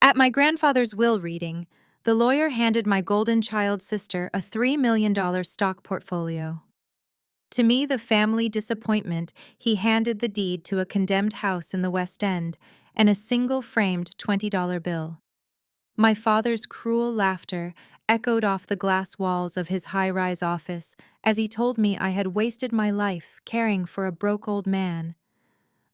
At my grandfather's will reading, the lawyer handed my golden child sister a $3 million stock portfolio. To me, the family disappointment, he handed the deed to a condemned house in the West End and a single framed $20 bill. My father's cruel laughter echoed off the glass walls of his high-rise office as he told me I had wasted my life caring for a broke old man.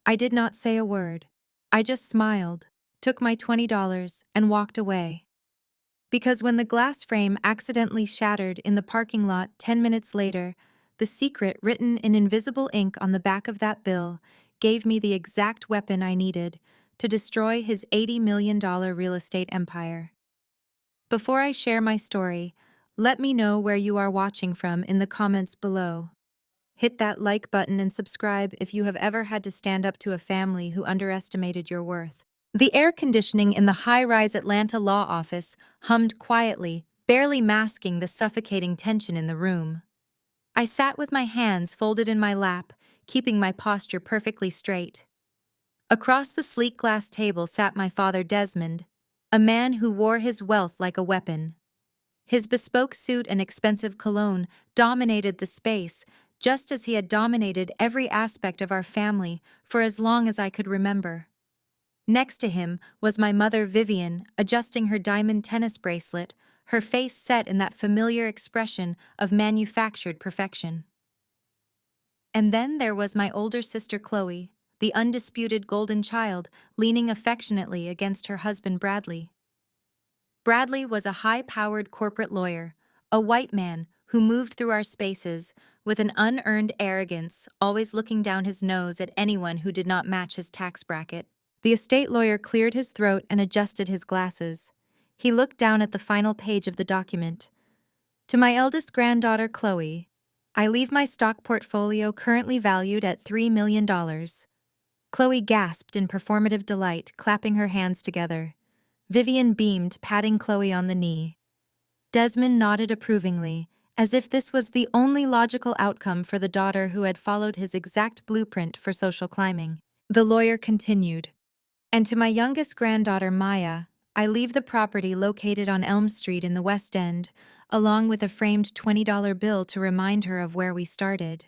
I did not say a word. I just smiled, took my $20, and walked away. Because when the glass frame accidentally shattered in the parking lot 10 minutes later, the secret written in invisible ink on the back of that bill gave me the exact weapon I needed to destroy his $80 million real estate empire. Before I share my story, let me know where you are watching from in the comments below. Hit that like button and subscribe if you have ever had to stand up to a family who underestimated your worth. The air conditioning in the high-rise Atlanta law office hummed quietly, barely masking the suffocating tension in the room. I sat with my hands folded in my lap, keeping my posture perfectly straight. Across the sleek glass table sat my father Desmond, a man who wore his wealth like a weapon. His bespoke suit and expensive cologne dominated the space, just as he had dominated every aspect of our family for as long as I could remember. Next to him was my mother Vivian, adjusting her diamond tennis bracelet, her face set in that familiar expression of manufactured perfection. And then there was my older sister Chloe, the undisputed golden child, leaning affectionately against her husband Bradley. Bradley was a high-powered corporate lawyer, a white man who moved through our spaces with an unearned arrogance, always looking down his nose at anyone who did not match his tax bracket. The estate lawyer cleared his throat and adjusted his glasses. He looked down at the final page of the document. To my eldest granddaughter, Chloe, I leave my stock portfolio currently valued at $3 million. Chloe gasped in performative delight, clapping her hands together. Vivian beamed, patting Chloe on the knee. Desmond nodded approvingly, as if this was the only logical outcome for the daughter who had followed his exact blueprint for social climbing. The lawyer continued. And to my youngest granddaughter, Maya, I leave the property located on Elm Street in the West End, along with a framed $20 bill to remind her of where we started.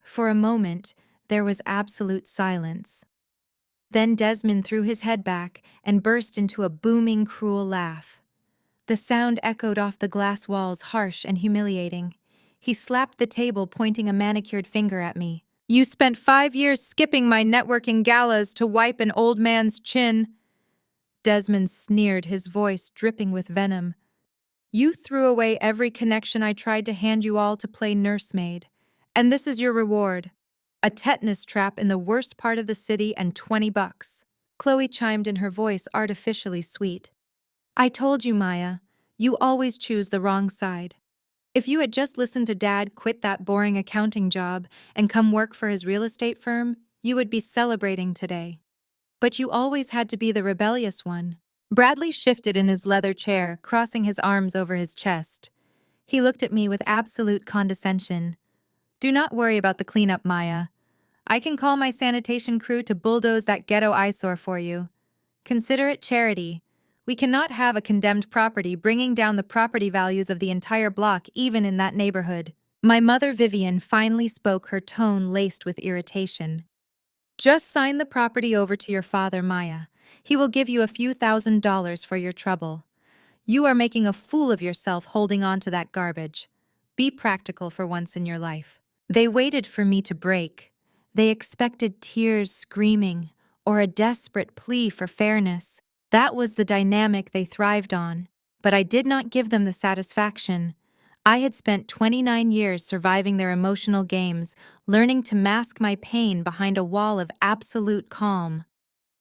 For a moment, there was absolute silence. Then Desmond threw his head back and burst into a booming, cruel laugh. The sound echoed off the glass walls, harsh and humiliating. He slapped the table, pointing a manicured finger at me. You spent 5 years skipping my networking galas to wipe an old man's chin. Desmond sneered, his voice dripping with venom. You threw away every connection I tried to hand you all to play nursemaid. And this is your reward. A tetanus trap in the worst part of the city and $20. Chloe chimed in, her voice artificially sweet. I told you, Maya, you always choose the wrong side. If you had just listened to Dad quit that boring accounting job and come work for his real estate firm, you would be celebrating today. But you always had to be the rebellious one. Bradley shifted in his leather chair, crossing his arms over his chest. He looked at me with absolute condescension. Do not worry about the cleanup, Maya. I can call my sanitation crew to bulldoze that ghetto eyesore for you. Consider it charity. We cannot have a condemned property bringing down the property values of the entire block, even in that neighborhood. My mother Vivian finally spoke, her tone laced with irritation. Just sign the property over to your father, Maya. He will give you a few $1,000s for your trouble. You are making a fool of yourself holding on to that garbage. Be practical for once in your life. They waited for me to break. They expected tears, screaming, or a desperate plea for fairness. That was the dynamic they thrived on, but I did not give them the satisfaction. I had spent 29 years surviving their emotional games, learning to mask my pain behind a wall of absolute calm.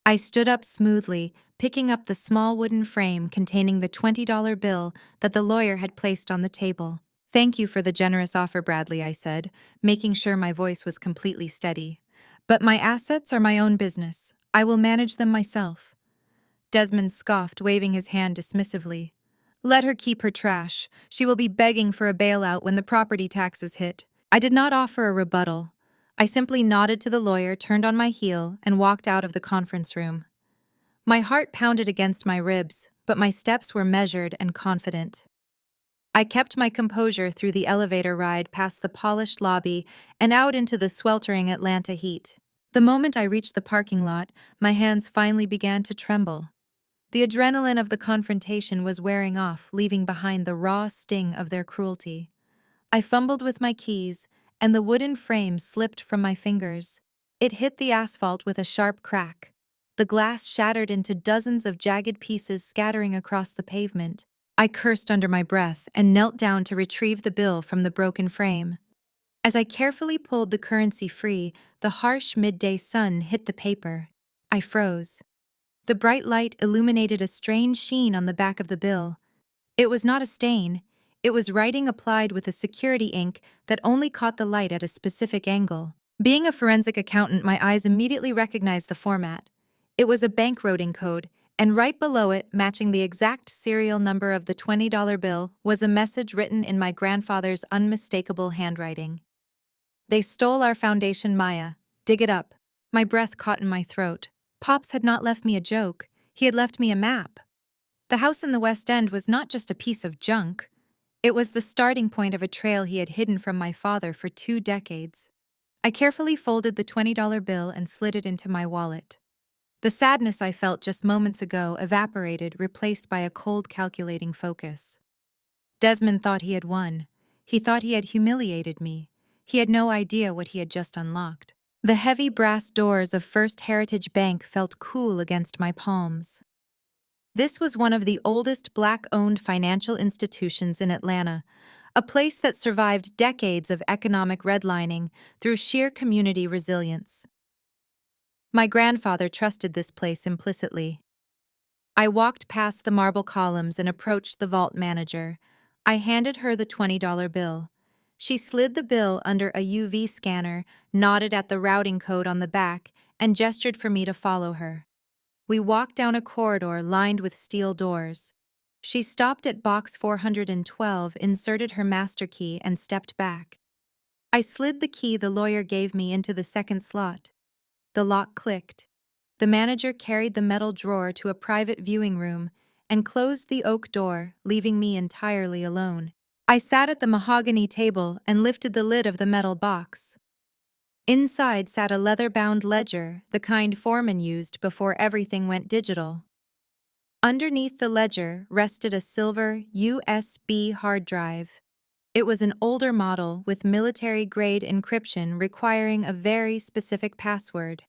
I stood up smoothly, picking up the small wooden frame containing the $20 bill that the lawyer had placed on the table. Thank you for the generous offer, Bradley, I said, making sure my voice was completely steady. But my assets are my own business. I will manage them myself. Desmond scoffed, waving his hand dismissively. Let her keep her trash. She will be begging for a bailout when the property taxes hit. I did not offer a rebuttal. I simply nodded to the lawyer, turned on my heel, and walked out of the conference room. My heart pounded against my ribs, but my steps were measured and confident. I kept my composure through the elevator ride past the polished lobby and out into the sweltering Atlanta heat. The moment I reached the parking lot, my hands finally began to tremble. The adrenaline of the confrontation was wearing off, leaving behind the raw sting of their cruelty. I fumbled with my keys, and the wooden frame slipped from my fingers. It hit the asphalt with a sharp crack. The glass shattered into dozens of jagged pieces scattering across the pavement. I cursed under my breath and knelt down to retrieve the bill from the broken frame. As I carefully pulled the currency free, the harsh midday sun hit the paper. I froze. The bright light illuminated a strange sheen on the back of the bill. It was not a stain. It was writing applied with a security ink that only caught the light at a specific angle. Being a forensic accountant, my eyes immediately recognized the format. It was a banknoting code, and right below it, matching the exact serial number of the $20 bill, was a message written in my grandfather's unmistakable handwriting. "They stole our foundation, Maya. Dig it up." My breath caught in my throat. Pops had not left me a joke. He had left me a map. The house in the West End was not just a piece of junk. It was the starting point of a trail he had hidden from my father for 2 decades. I carefully folded the $20 bill and slid it into my wallet. The sadness I felt just moments ago evaporated, replaced by a cold, calculating focus. Desmond thought he had won. He thought he had humiliated me. He had no idea what he had just unlocked. The heavy brass doors of First Heritage Bank felt cool against my palms. This was one of the oldest Black-owned financial institutions in Atlanta, a place that survived decades of economic redlining through sheer community resilience. My grandfather trusted this place implicitly. I walked past the marble columns and approached the vault manager. I handed her the $20 bill. She slid the bill under a UV scanner, nodded at the routing code on the back, and gestured for me to follow her. We walked down a corridor lined with steel doors. She stopped at box 412, inserted her master key, and stepped back. I slid the key the lawyer gave me into the second slot. The lock clicked. The manager carried the metal drawer to a private viewing room and closed the oak door, leaving me entirely alone. I sat at the mahogany table and lifted the lid of the metal box. Inside sat a leather-bound ledger, the kind Foreman used before everything went digital. Underneath the ledger rested a silver USB hard drive. It was an older model with military-grade encryption requiring a very specific password.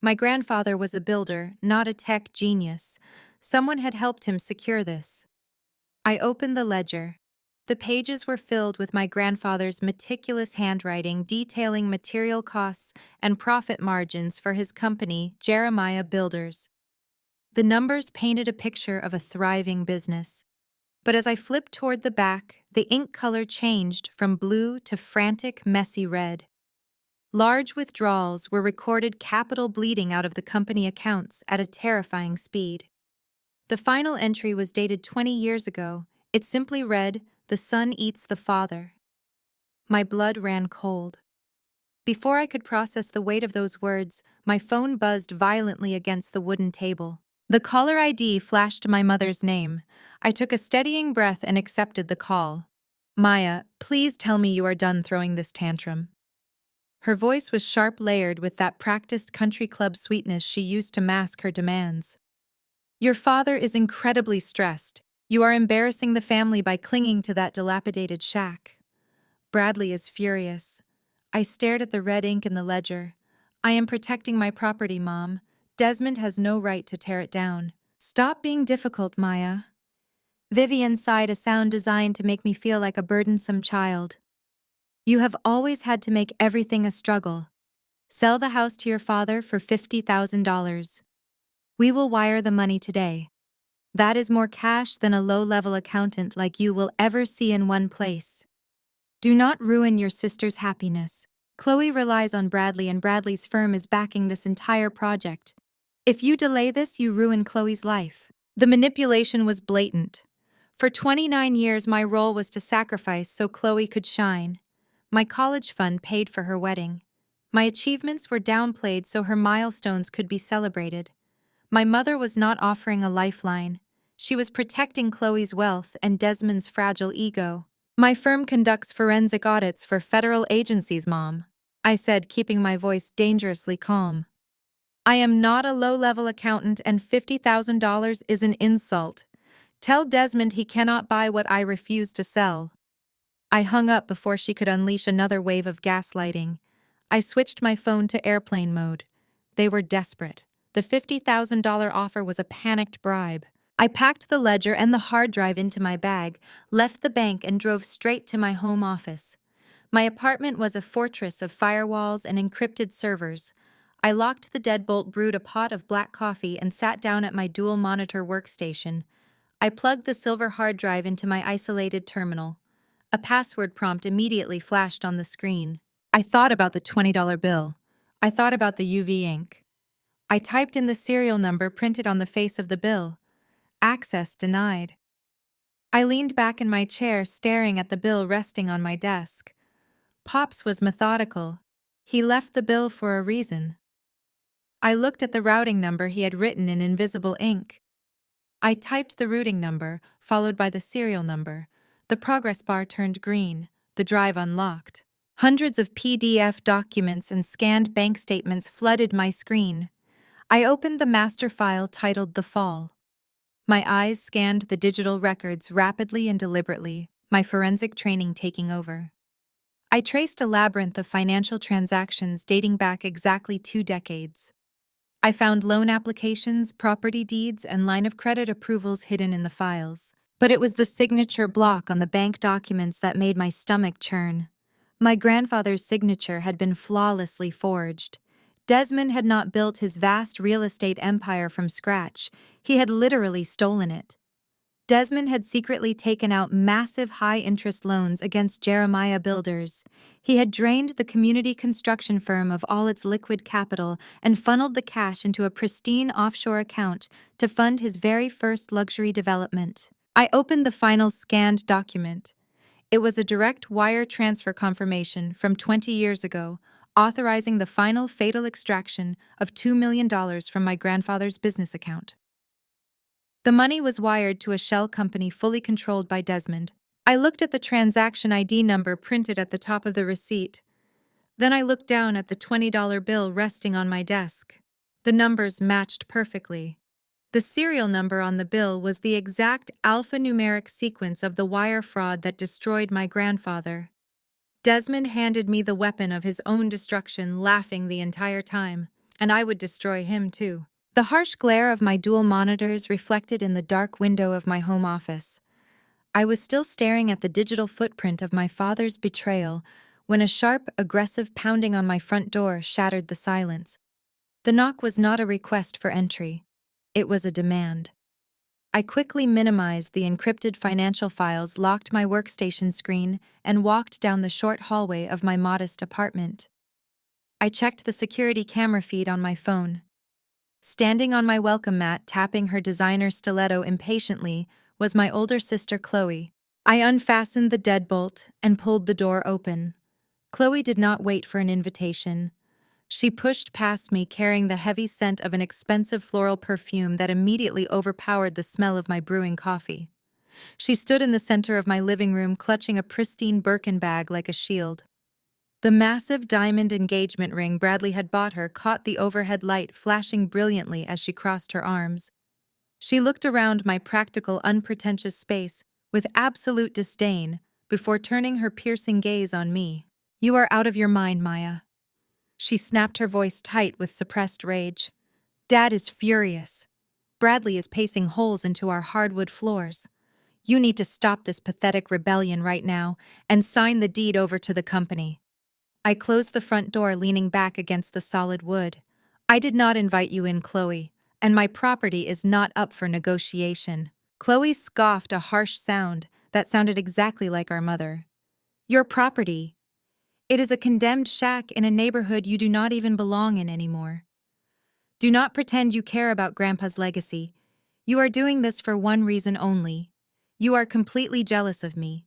My grandfather was a builder, not a tech genius. Someone had helped him secure this. I opened the ledger. The pages were filled with my grandfather's meticulous handwriting detailing material costs and profit margins for his company, Jeremiah Builders. The numbers painted a picture of a thriving business. But as I flipped toward the back, the ink color changed from blue to frantic, messy red. Large withdrawals were recorded, capital bleeding out of the company accounts at a terrifying speed. The final entry was dated 20 years ago. It simply read, "The son eats the father." My blood ran cold. Before I could process the weight of those words, my phone buzzed violently against the wooden table. The caller ID flashed my mother's name. I took a steadying breath and accepted the call. "Maya, please tell me you are done throwing this tantrum." Her voice was sharp, layered with that practiced country club sweetness she used to mask her demands. "Your father is incredibly stressed. You are embarrassing the family by clinging to that dilapidated shack. Bradley is furious." I stared at the red ink in the ledger. "I am protecting my property, Mom. Desmond has no right to tear it down." "Stop being difficult, Maya." Vivian sighed, a sound designed to make me feel like a burdensome child. "You have always had to make everything a struggle. Sell the house to your father for $50,000. We will wire the money today. That is more cash than a low-level accountant like you will ever see in one place. Do not ruin your sister's happiness. Chloe relies on Bradley and Bradley's firm is backing this entire project. If you delay this, you ruin Chloe's life." The manipulation was blatant. For 29 years, my role was to sacrifice so Chloe could shine. My college fund paid for her wedding. My achievements were downplayed so her milestones could be celebrated. My mother was not offering a lifeline. She was protecting Chloe's wealth and Desmond's fragile ego. My firm conducts forensic audits for federal agencies, Mom, I said, keeping my voice dangerously calm. I am not a low-level accountant, and $50,000 is an insult. Tell Desmond he cannot buy what I refuse to sell. I hung up before she could unleash another wave of gaslighting. I switched my phone to airplane mode. They were desperate. The $50,000 offer was a panicked bribe. I packed the ledger and the hard drive into my bag, left the bank, and drove straight to my home office. My apartment was a fortress of firewalls and encrypted servers. I locked the deadbolt, brewed a pot of black coffee, and sat down at my dual-monitor workstation. I plugged the silver hard drive into my isolated terminal. A password prompt immediately flashed on the screen. I thought about the $20 bill. I thought about the UV ink. I typed in the serial number printed on the face of the bill. Access denied. I leaned back in my chair, staring at the bill resting on my desk. Pops was methodical. He left the bill for a reason. I looked at the routing number he had written in invisible ink. I typed the routing number, followed by the serial number. The progress bar turned green. The drive unlocked. Hundreds of PDF documents and scanned bank statements flooded my screen. I opened the master file titled The Fall. My eyes scanned the digital records rapidly and deliberately, my forensic training taking over. I traced a labyrinth of financial transactions dating back exactly 2 decades. I found loan applications, property deeds, and line of credit approvals hidden in the files. But it was the signature block on the bank documents that made my stomach churn. My grandfather's signature had been flawlessly forged. Desmond had not built his vast real estate empire from scratch. He had literally stolen it. Desmond had secretly taken out massive high-interest loans against Jeremiah Builders. He had drained the community construction firm of all its liquid capital and funneled the cash into a pristine offshore account to fund his very first luxury development. I opened the final scanned document. It was a direct wire transfer confirmation from 20 years ago, authorizing the final fatal extraction of $2 million from my grandfather's business account. The money was wired to a shell company fully controlled by Desmond. I looked at the transaction ID number printed at the top of the receipt. Then I looked down at the $20 bill resting on my desk. The numbers matched perfectly. The serial number on the bill was the exact alphanumeric sequence of the wire fraud that destroyed my grandfather. Desmond handed me the weapon of his own destruction, laughing the entire time, and I would destroy him too. The harsh glare of my dual monitors reflected in the dark window of my home office. I was still staring at the digital footprint of my father's betrayal when a sharp, aggressive pounding on my front door shattered the silence. The knock was not a request for entry. It was a demand. I quickly minimized the encrypted financial files, locked my workstation screen, and walked down the short hallway of my modest apartment. I checked the security camera feed on my phone. Standing on my welcome mat, tapping her designer stiletto impatiently, was my older sister Chloe. I unfastened the deadbolt and pulled the door open. Chloe did not wait for an invitation. She pushed past me, carrying the heavy scent of an expensive floral perfume that immediately overpowered the smell of my brewing coffee. She stood in the center of my living room, clutching a pristine Birkin bag like a shield. The massive diamond engagement ring Bradley had bought her caught the overhead light, flashing brilliantly as she crossed her arms. She looked around my practical, unpretentious space with absolute disdain before turning her piercing gaze on me. "You are out of your mind, Maya." She snapped, her voice tight with suppressed rage. "Dad is furious. Bradley is pacing holes into our hardwood floors. You need to stop this pathetic rebellion right now and sign the deed over to the company." I closed the front door, leaning back against the solid wood. "I did not invite you in, Chloe, and my property is not up for negotiation." Chloe scoffed, a harsh sound that sounded exactly like our mother. "Your property? It is a condemned shack in a neighborhood you do not even belong in anymore. Do not pretend you care about Grandpa's legacy. You are doing this for one reason only. You are completely jealous of me.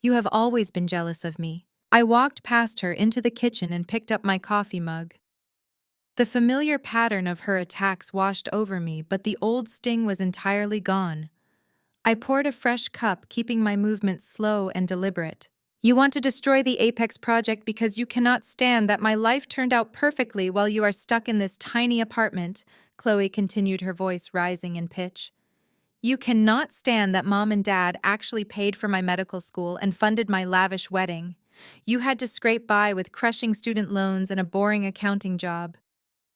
You have always been jealous of me." I walked past her into the kitchen and picked up my coffee mug. The familiar pattern of her attacks washed over me, but the old sting was entirely gone. I poured a fresh cup, keeping my movements slow and deliberate. You want to destroy the Apex project because you cannot stand that my life turned out perfectly while you are stuck in this tiny apartment, Chloe continued, her voice rising in pitch. You cannot stand that Mom and Dad actually paid for my medical school and funded my lavish wedding. You had to scrape by with crushing student loans and a boring accounting job.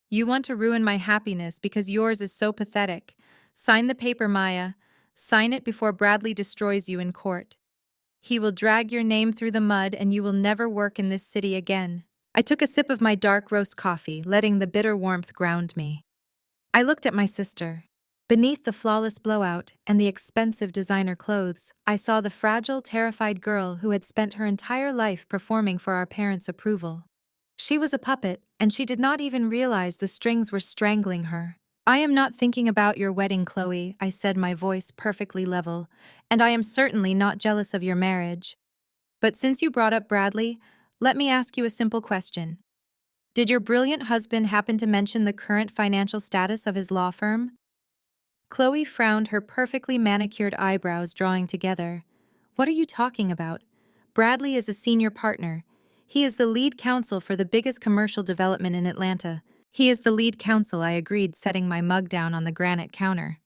You want to ruin my happiness because yours is so pathetic. Sign the paper, Maya. Sign it before Bradley destroys you in court. He will drag your name through the mud and you will never work in this city again. I took a sip of my dark roast coffee, letting the bitter warmth ground me. I looked at my sister. Beneath the flawless blowout and the expensive designer clothes, I saw the fragile, terrified girl who had spent her entire life performing for our parents' approval. She was a puppet, and she did not even realize the strings were strangling her. I am not thinking about your wedding, Chloe, I said, my voice perfectly level, and I am certainly not jealous of your marriage. But since you brought up Bradley, let me ask you a simple question. Did your brilliant husband happen to mention the current financial status of his law firm? Chloe frowned, her perfectly manicured eyebrows drawing together. What are you talking about? Bradley is a senior partner. He is the lead counsel for the biggest commercial development in Atlanta. He is the lead counsel, I agreed, setting my mug down on the granite counter.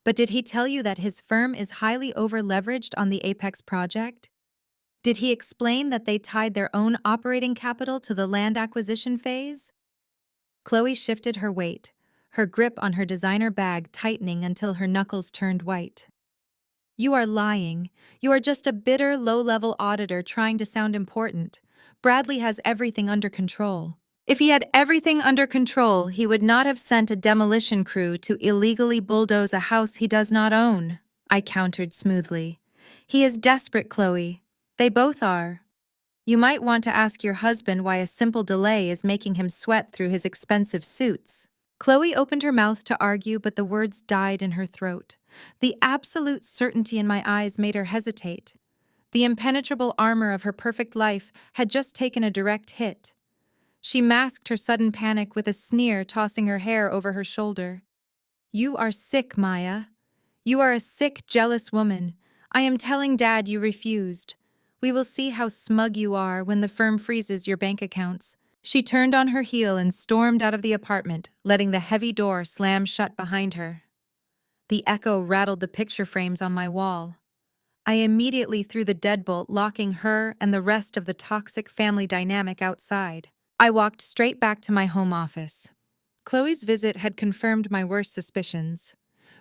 But did he tell you that his firm is highly over-leveraged on the Apex project? Did he explain that they tied their own operating capital to the land acquisition phase? Chloe shifted her weight, her grip on her designer bag tightening until her knuckles turned white. You are lying. You are just a bitter, low-level auditor trying to sound important. Bradley has everything under control. If he had everything under control, he would not have sent a demolition crew to illegally bulldoze a house he does not own, I countered smoothly. He is desperate, Chloe. They both are. You might want to ask your husband why a simple delay is making him sweat through his expensive suits. Chloe opened her mouth to argue, but the words died in her throat. The absolute certainty in my eyes made her hesitate. The impenetrable armor of her perfect life had just taken a direct hit. She masked her sudden panic with a sneer, tossing her hair over her shoulder. You are sick, Maya. You are a sick, jealous woman. I am telling Dad you refused. We will see how smug you are when the firm freezes your bank accounts. She turned on her heel and stormed out of the apartment, letting the heavy door slam shut behind her. The echo rattled the picture frames on my wall. I immediately threw the deadbolt, locking her and the rest of the toxic family dynamic outside. I walked straight back to my home office. Chloe's visit had confirmed my worst suspicions.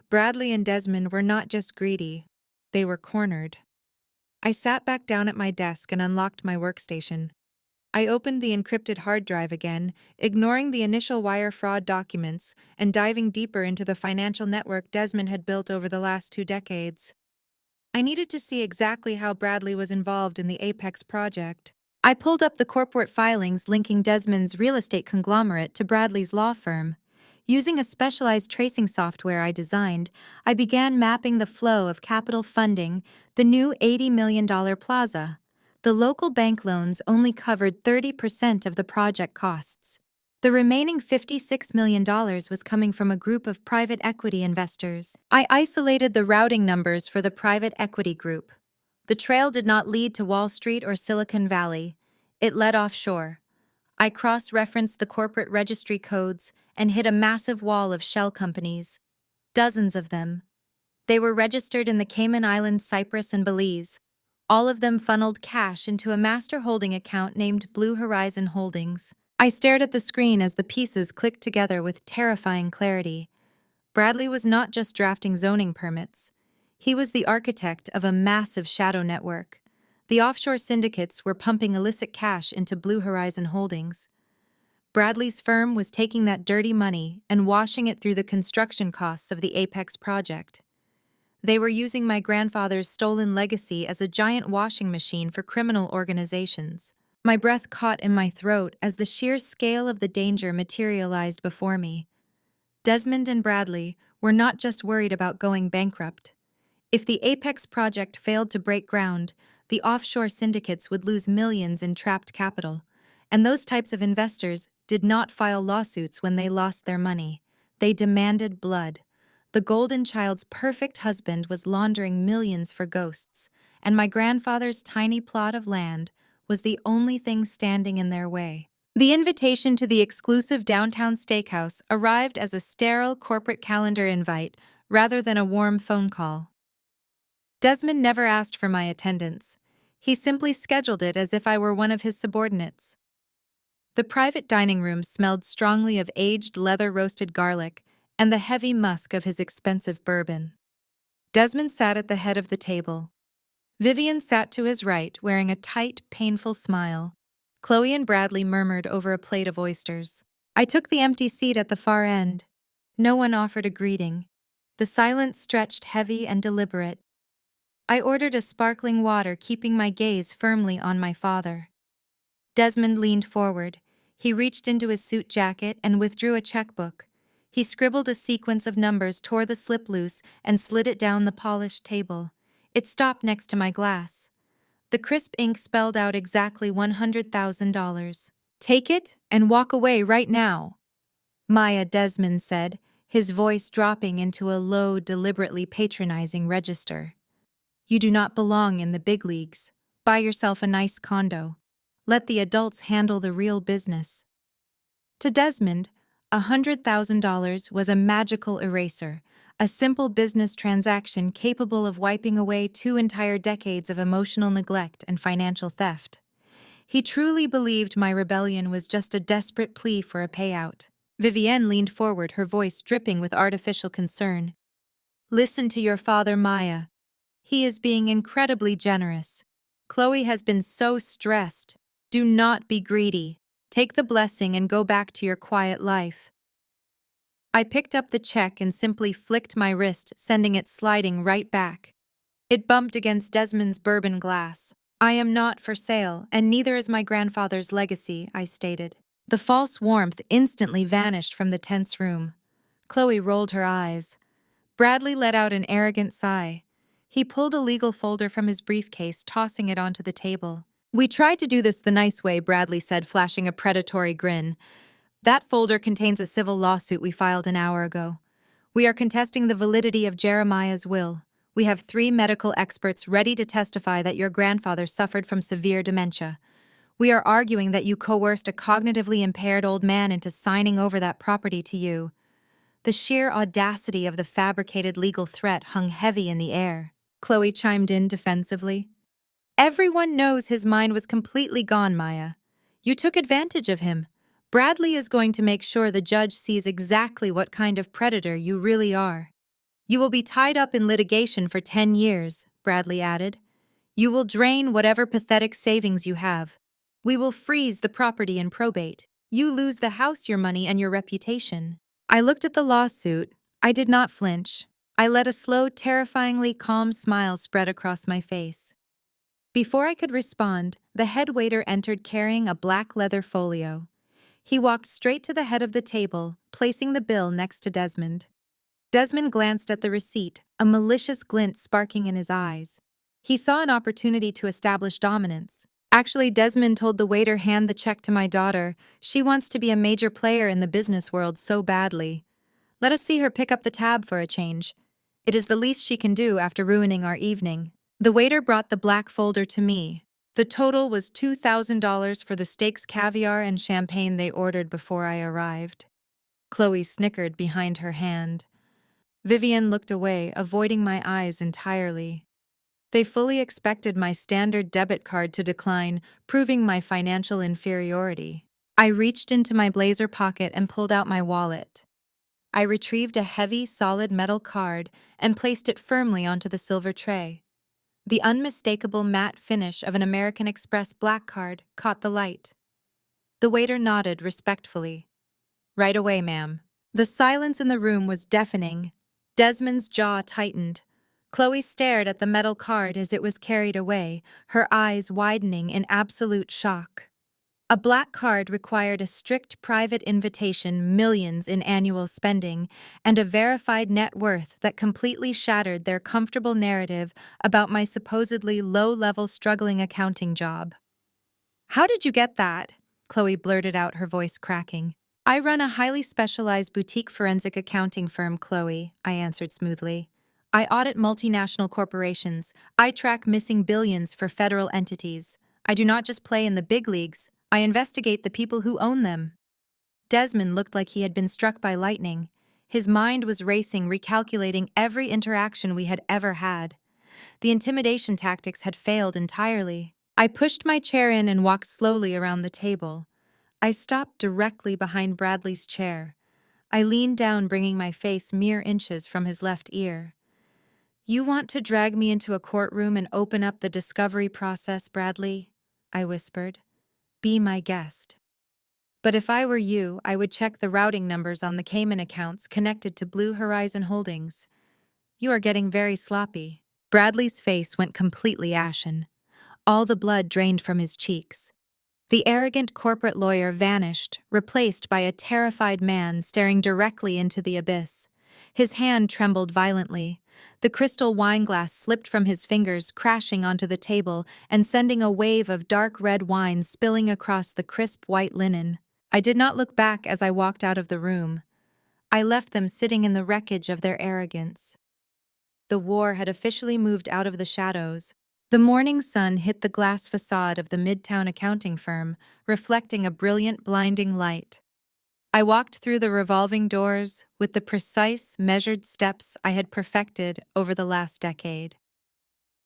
Bradley and Desmond were not just greedy, they were cornered. I sat back down at my desk and unlocked my workstation. I opened the encrypted hard drive again, ignoring the initial wire fraud documents and diving deeper into the financial network Desmond had built over the last 2 decades. I needed to see exactly how Bradley was involved in the Apex project. I pulled up the corporate filings linking Desmond's real estate conglomerate to Bradley's law firm. Using a specialized tracing software I designed, I began mapping the flow of capital funding the new $80 million plaza. The local bank loans only covered 30% of the project costs. The remaining $56 million was coming from a group of private equity investors. I isolated the routing numbers for the private equity group. The trail did not lead to Wall Street or Silicon Valley. It led offshore. I cross-referenced the corporate registry codes and hit a massive wall of shell companies. Dozens of them. They were registered in the Cayman Islands, Cyprus, and Belize. All of them funneled cash into a master holding account named Blue Horizon Holdings. I stared at the screen as the pieces clicked together with terrifying clarity. Bradley was not just drafting zoning permits. He was the architect of a massive shadow network. The offshore syndicates were pumping illicit cash into Blue Horizon Holdings. Bradley's firm was taking that dirty money and washing it through the construction costs of the Apex project. They were using my grandfather's stolen legacy as a giant washing machine for criminal organizations. My breath caught in my throat as the sheer scale of the danger materialized before me. Desmond and Bradley were not just worried about going bankrupt. If the Apex project failed to break ground, the offshore syndicates would lose millions in trapped capital, and those types of investors did not file lawsuits when they lost their money. They demanded blood. The golden child's perfect husband was laundering millions for ghosts, and my grandfather's tiny plot of land was the only thing standing in their way. The invitation to the exclusive downtown steakhouse arrived as a sterile corporate calendar invite rather than a warm phone call. Desmond never asked for my attendance. He simply scheduled it as if I were one of his subordinates. The private dining room smelled strongly of aged leather-roasted garlic and the heavy musk of his expensive bourbon. Desmond sat at the head of the table. Vivian sat to his right, wearing a tight, painful smile. Chloe and Bradley murmured over a plate of oysters. I took the empty seat at the far end. No one offered a greeting. The silence stretched heavy and deliberate. I ordered a sparkling water, keeping my gaze firmly on my father. Desmond leaned forward. He reached into his suit jacket and withdrew a checkbook. He scribbled a sequence of numbers, tore the slip loose, and slid it down the polished table. It stopped next to my glass. The crisp ink spelled out exactly $100,000. Take it and walk away right now, Maya, Desmond said, his voice dropping into a low, deliberately patronizing register. You do not belong in the big leagues. Buy yourself a nice condo. Let the adults handle the real business. To Desmond, $100,000 was a magical eraser, a simple business transaction capable of wiping away 2 entire decades of emotional neglect and financial theft. He truly believed my rebellion was just a desperate plea for a payout. Vivienne leaned forward, her voice dripping with artificial concern. Listen to your father, Maya. He is being incredibly generous. Chloe has been so stressed. Do not be greedy. Take the blessing and go back to your quiet life. I picked up the check and simply flicked my wrist, sending it sliding right back. It bumped against Desmond's bourbon glass. I am not for sale, and neither is my grandfather's legacy, I stated. The false warmth instantly vanished from the tense room. Chloe rolled her eyes. Bradley let out an arrogant sigh. He pulled a legal folder from his briefcase, tossing it onto the table. We tried to do this the nice way, Bradley said, flashing a predatory grin. That folder contains a civil lawsuit we filed an hour ago. We are contesting the validity of Jeremiah's will. We have 3 medical experts ready to testify that your grandfather suffered from severe dementia. We are arguing that you coerced a cognitively impaired old man into signing over that property to you. The sheer audacity of the fabricated legal threat hung heavy in the air. Chloe chimed in defensively. Everyone knows his mind was completely gone, Maya. You took advantage of him. Bradley is going to make sure the judge sees exactly what kind of predator you really are. You will be tied up in litigation for 10 years, Bradley added. You will drain whatever pathetic savings you have. We will freeze the property in probate. You lose the house, your money, and your reputation. I looked at the lawsuit. I did not flinch. I let a slow, terrifyingly calm smile spread across my face. Before I could respond, the head waiter entered carrying a black leather folio. He walked straight to the head of the table, placing the bill next to Desmond. Desmond glanced at the receipt, a malicious glint sparking in his eyes. He saw an opportunity to establish dominance. Actually, Desmond told the waiter, hand the check to my daughter. She wants to be a major player in the business world so badly. Let us see her pick up the tab for a change. It is the least she can do after ruining our evening. The waiter brought the black folder to me. The total was $2,000 for the steaks, caviar, and champagne they ordered before I arrived. Chloe snickered behind her hand. Vivian looked away, avoiding my eyes entirely. They fully expected my standard debit card to decline, proving my financial inferiority. I reached into my blazer pocket and pulled out my wallet. I retrieved a heavy, solid metal card and placed it firmly onto the silver tray. The unmistakable matte finish of an American Express black card caught the light. The waiter nodded respectfully. Right away, ma'am. The silence in the room was deafening. Desmond's jaw tightened. Chloe stared at the metal card as it was carried away, her eyes widening in absolute shock. A black card required a strict private invitation, millions in annual spending, and a verified net worth that completely shattered their comfortable narrative about my supposedly low-level struggling accounting job. How did you get that? Chloe blurted out, her voice cracking. I run a highly specialized boutique forensic accounting firm, Chloe, I answered smoothly. I audit multinational corporations. I track missing billions for federal entities. I do not just play in the big leagues. I investigate the people who own them. Desmond looked like he had been struck by lightning. His mind was racing, recalculating every interaction we had ever had. The intimidation tactics had failed entirely. I pushed my chair in and walked slowly around the table. I stopped directly behind Bradley's chair. I leaned down, bringing my face mere inches from his left ear. You want to drag me into a courtroom and open up the discovery process, Bradley? I whispered. Be my guest. But if I were you, I would check the routing numbers on the Cayman accounts connected to Blue Horizon Holdings. You are getting very sloppy. Bradley's face went completely ashen. All the blood drained from his cheeks. The arrogant corporate lawyer vanished, replaced by a terrified man staring directly into the abyss. His hand trembled violently. The crystal wineglass slipped from his fingers, crashing onto the table and sending a wave of dark red wine spilling across the crisp white linen. I did not look back as I walked out of the room. I left them sitting in the wreckage of their arrogance. The war had officially moved out of the shadows. The morning sun hit the glass facade of the Midtown accounting firm, reflecting a brilliant, blinding light. I walked through the revolving doors with the precise, measured steps I had perfected over the last decade.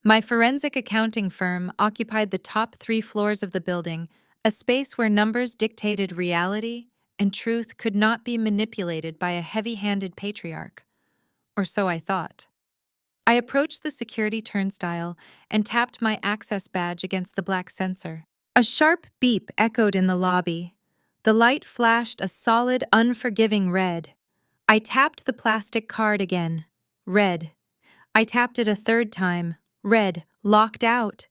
My forensic accounting firm occupied the top 3 floors of the building, a space where numbers dictated reality and truth could not be manipulated by a heavy-handed patriarch. Or so I thought. I approached the security turnstile and tapped my access badge against the black sensor. A sharp beep echoed in the lobby. The light flashed a solid, unforgiving red. I tapped the plastic card again. Red. I tapped it a third time. Red. Locked out.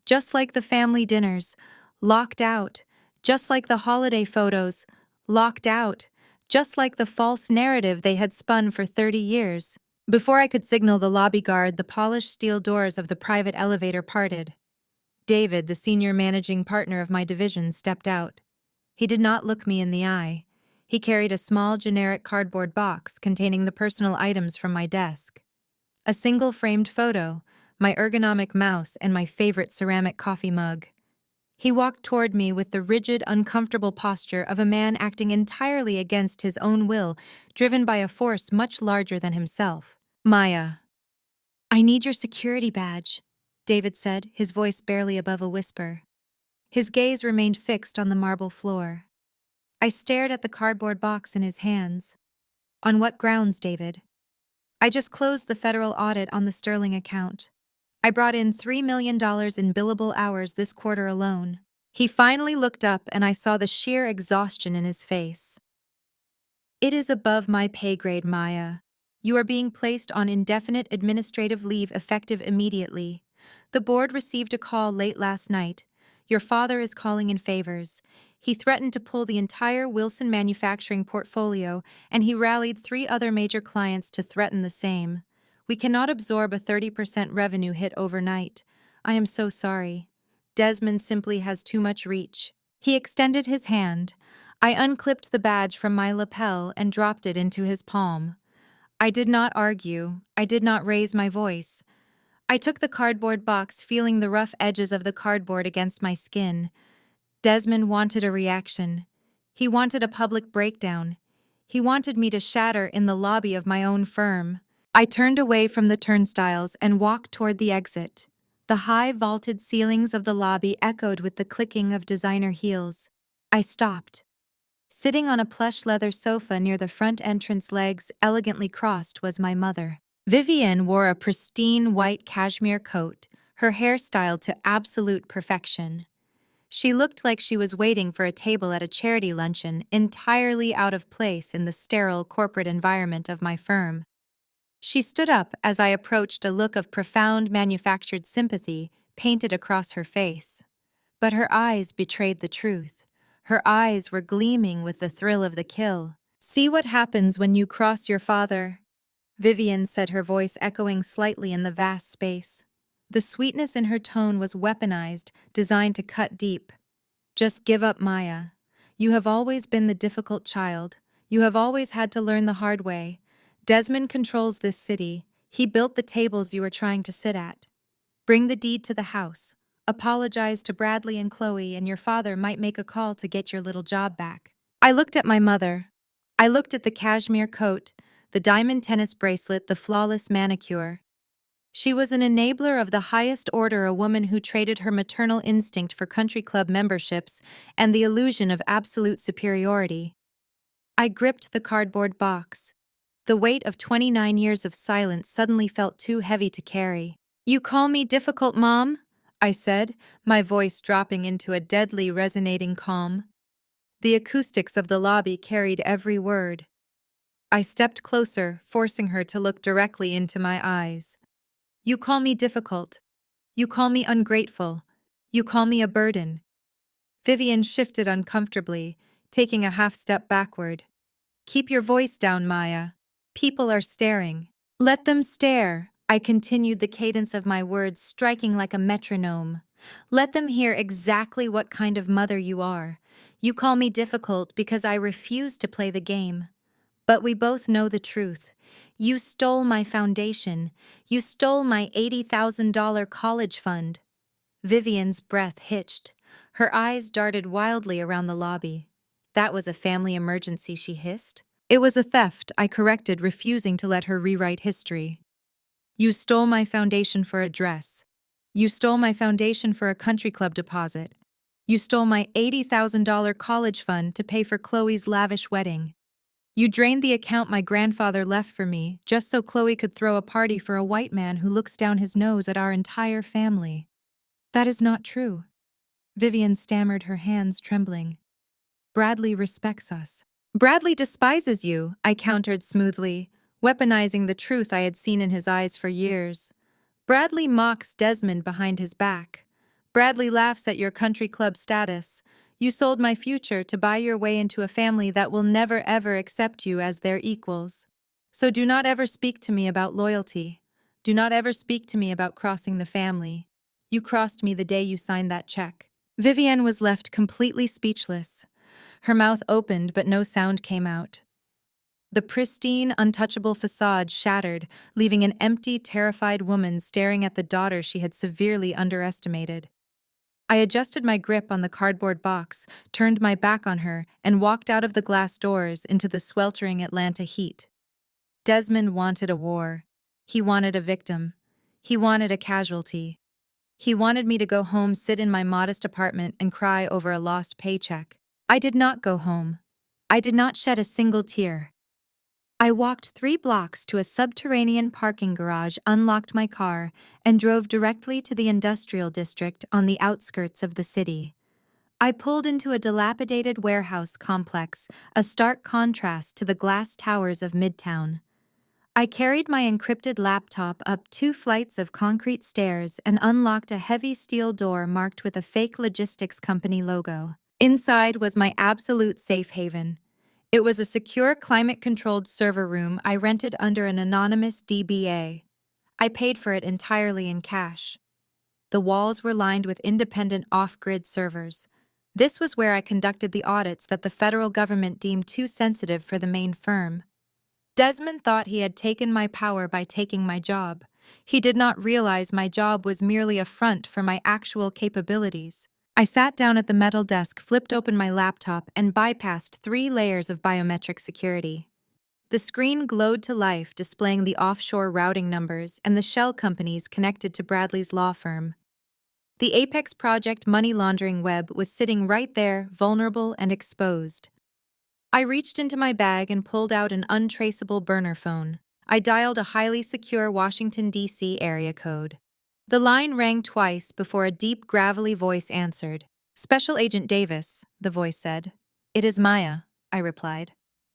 Just like the family dinners. Locked out. Just like the holiday photos. Locked out. Just like the false narrative they had spun for 30 years. Before I could signal the lobby guard, the polished steel doors of the private elevator parted. David, the senior managing partner of my division, stepped out. He did not look me in the eye. He carried a small, generic cardboard box containing the personal items from my desk. A single framed photo, my ergonomic mouse, and my favorite ceramic coffee mug. He walked toward me with the rigid, uncomfortable posture of a man acting entirely against his own will, driven by a force much larger than himself. Maya. I need your security badge, David said, his voice barely above a whisper. His gaze remained fixed on the marble floor. I stared at the cardboard box in his hands. On what grounds, David? I just closed the federal audit on the Sterling account. I brought in $3 million in billable hours this quarter alone. He finally looked up and I saw the sheer exhaustion in his face. It is above my pay grade, Maya. You are being placed on indefinite administrative leave effective immediately. The board received a call late last night. Your father is calling in favors. He threatened to pull the entire Wilson manufacturing portfolio, and he rallied 3 other major clients to threaten the same. We cannot absorb a 30% revenue hit overnight. I am so sorry. Desmond simply has too much reach. He extended his hand. I unclipped the badge from my lapel and dropped it into his palm. I did not argue. I did not raise my voice. I took the cardboard box, feeling the rough edges of the cardboard against my skin. Desmond wanted a reaction. He wanted a public breakdown. He wanted me to shatter in the lobby of my own firm. I turned away from the turnstiles and walked toward the exit. The high vaulted ceilings of the lobby echoed with the clicking of designer heels. I stopped. Sitting on a plush leather sofa near the front entrance, legs elegantly crossed, was my mother. Vivienne wore a pristine white cashmere coat, her hair styled to absolute perfection. She looked like she was waiting for a table at a charity luncheon, entirely out of place in the sterile corporate environment of my firm. She stood up as I approached, a look of profound manufactured sympathy painted across her face. But her eyes betrayed the truth. Her eyes were gleaming with the thrill of the kill. See what happens when you cross your father, Vivienne said, her voice echoing slightly in the vast space. The sweetness in her tone was weaponized, designed to cut deep. Just give up, Maya. You have always been the difficult child. You have always had to learn the hard way. Desmond controls this city. He built the tables you are trying to sit at. Bring the deed to the house. Apologize to Bradley and Chloe, and your father might make a call to get your little job back. I looked at my mother. I looked at the cashmere coat, the diamond tennis bracelet, the flawless manicure. She was an enabler of the highest order, a woman who traded her maternal instinct for country club memberships and the illusion of absolute superiority. I gripped the cardboard box. The weight of 29 years of silence suddenly felt too heavy to carry. "You call me difficult, Mom?" I said, my voice dropping into a deadly resonating calm. The acoustics of the lobby carried every word. I stepped closer, forcing her to look directly into my eyes. "You call me difficult. You call me ungrateful. You call me a burden." Vivian shifted uncomfortably, taking a half step backward. "Keep your voice down, Maya. People are staring." "Let them stare," I continued, the cadence of my words striking like a metronome. "Let them hear exactly what kind of mother you are. You call me difficult because I refuse to play the game. But we both know the truth. You stole my foundation. You stole my $80,000 college fund." Vivian's breath hitched. Her eyes darted wildly around the lobby. "That was a family emergency," she hissed. "It was a theft," I corrected, refusing to let her rewrite history. "You stole my foundation for a dress. You stole my foundation for a country club deposit. You stole my $80,000 college fund to pay for Chloe's lavish wedding. You drained the account my grandfather left for me just so Chloe could throw a party for a white man who looks down his nose at our entire family." "That is not true." Vivian stammered, her hands trembling. "Bradley respects us." "Bradley despises you," I countered smoothly, weaponizing the truth I had seen in his eyes for years. "Bradley mocks Desmond behind his back. Bradley laughs at your country club status. You sold my future to buy your way into a family that will never ever accept you as their equals. So do not ever speak to me about loyalty. Do not ever speak to me about crossing the family. You crossed me the day you signed that check." Vivienne was left completely speechless. Her mouth opened, but no sound came out. The pristine, untouchable facade shattered, leaving an empty, terrified woman staring at the daughter she had severely underestimated. I adjusted my grip on the cardboard box, turned my back on her, and walked out of the glass doors into the sweltering Atlanta heat. Desmond wanted a war. He wanted a victim. He wanted a casualty. He wanted me to go home, sit in my modest apartment, and cry over a lost paycheck. I did not go home. I did not shed a single tear. I walked 3 blocks to a subterranean parking garage, unlocked my car, and drove directly to the industrial district on the outskirts of the city. I pulled into a dilapidated warehouse complex, a stark contrast to the glass towers of Midtown. I carried my encrypted laptop up 2 flights of concrete stairs and unlocked a heavy steel door marked with a fake logistics company logo. Inside was my absolute safe haven. It was a secure, climate-controlled server room I rented under an anonymous DBA. I paid for it entirely in cash. The walls were lined with independent off-grid servers. This was where I conducted the audits that the federal government deemed too sensitive for the main firm. Desmond thought he had taken my power by taking my job. He did not realize my job was merely a front for my actual capabilities. I sat down at the metal desk, flipped open my laptop, and bypassed 3 layers of biometric security. The screen glowed to life, displaying the offshore routing numbers and the shell companies connected to Bradley's law firm. The Apex Project money laundering web was sitting right there, vulnerable and exposed. I reached into my bag and pulled out an untraceable burner phone. I dialed a highly secure Washington, D.C. area code. The line rang twice before a deep, gravelly voice answered. "Special Agent Davis," the voice said. "It is Maya," I replied,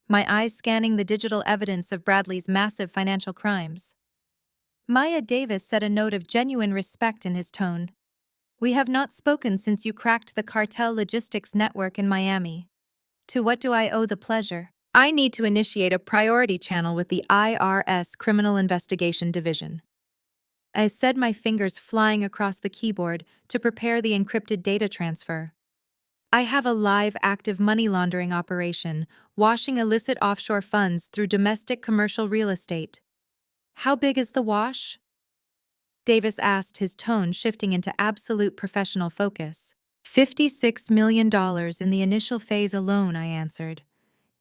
my eyes scanning the digital evidence of Bradley's massive financial crimes. Maya Davis said, a note of genuine respect in his tone. "We have not spoken since you cracked the cartel logistics network in Miami. To what do I owe the pleasure? I need to initiate a priority channel with the IRS Criminal Investigation Division." I said, my fingers flying across the keyboard to prepare the encrypted data transfer. I have a live, active money laundering operation, washing illicit offshore funds through domestic commercial real estate. How big is the wash? Davis asked, his tone shifting into absolute professional focus. $56 million in the initial phase alone, I answered.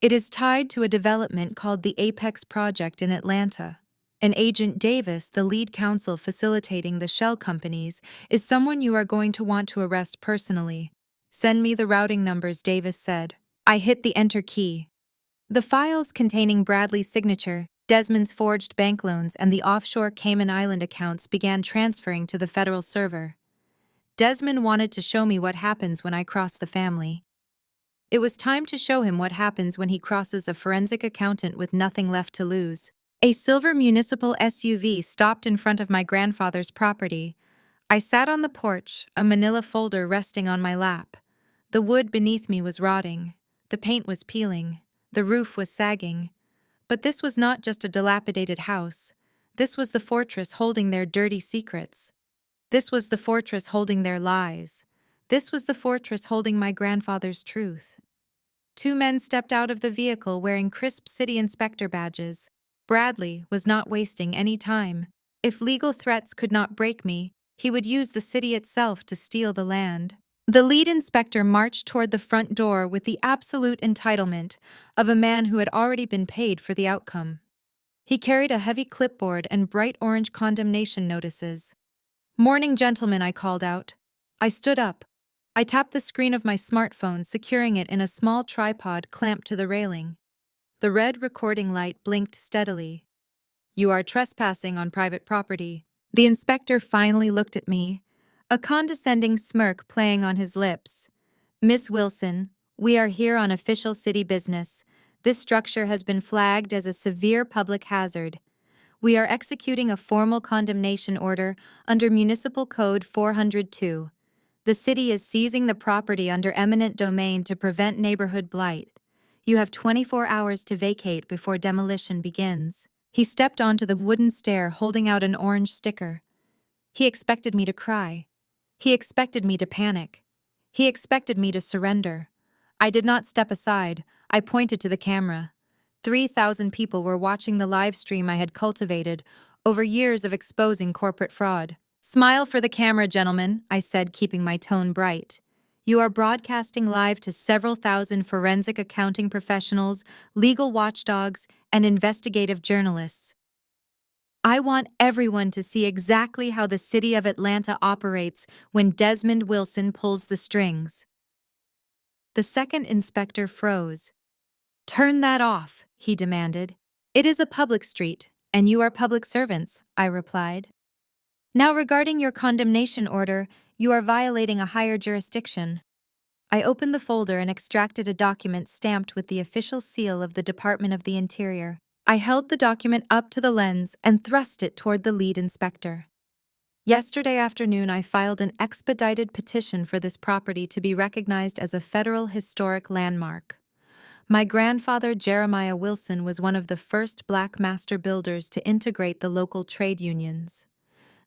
It is tied to a development called the Apex Project in Atlanta. And Agent Davis, the lead counsel facilitating the shell companies, is someone you are going to want to arrest personally. Send me the routing numbers, Davis said. I hit the enter key. The files containing Bradley's signature, Desmond's forged bank loans, and the offshore Cayman Island accounts began transferring to the federal server. Desmond wanted to show me what happens when I cross the family. It was time to show him what happens when he crosses a forensic accountant with nothing left to lose. A silver municipal SUV stopped in front of my grandfather's property. I sat on the porch, a manila folder resting on my lap. The wood beneath me was rotting. The paint was peeling. The roof was sagging. But this was not just a dilapidated house. This was the fortress holding their dirty secrets. This was the fortress holding their lies. This was the fortress holding my grandfather's truth. Two men stepped out of the vehicle wearing crisp city inspector badges. Bradley was not wasting any time. If legal threats could not break me, he would use the city itself to steal the land. The lead inspector marched toward the front door with the absolute entitlement of a man who had already been paid for the outcome. He carried a heavy clipboard and bright orange condemnation notices. "Morning, gentlemen," I called out. I stood up. I tapped the screen of my smartphone, securing it in a small tripod clamped to the railing. The red recording light blinked steadily. "You are trespassing on private property." The inspector finally looked at me, a condescending smirk playing on his lips. "Miss Wilson, we are here on official city business. This structure has been flagged as a severe public hazard. We are executing a formal condemnation order under Municipal Code 402. The city is seizing the property under eminent domain to prevent neighborhood blight. You have 24 hours to vacate before demolition begins." He stepped onto the wooden stair holding out an orange sticker. He expected me to cry. He expected me to panic. He expected me to surrender. I did not step aside. I pointed to the camera. 3,000 people were watching the live stream I had cultivated over years of exposing corporate fraud. "Smile for the camera, gentlemen," I said, keeping my tone bright. "You are broadcasting live to several thousand forensic accounting professionals, legal watchdogs, and investigative journalists. I want everyone to see exactly how the city of Atlanta operates when Desmond Wilson pulls the strings." The second inspector froze. "Turn that off," he demanded. "It is a public street, and you are public servants," I replied. "Now, regarding your condemnation order, you are violating a higher jurisdiction." I opened the folder and extracted a document stamped with the official seal of the Department of the Interior. I held the document up to the lens and thrust it toward the lead inspector. "Yesterday afternoon, I filed an expedited petition for this property to be recognized as a federal historic landmark. My grandfather, Jeremiah Wilson, was one of the first black master builders to integrate the local trade unions.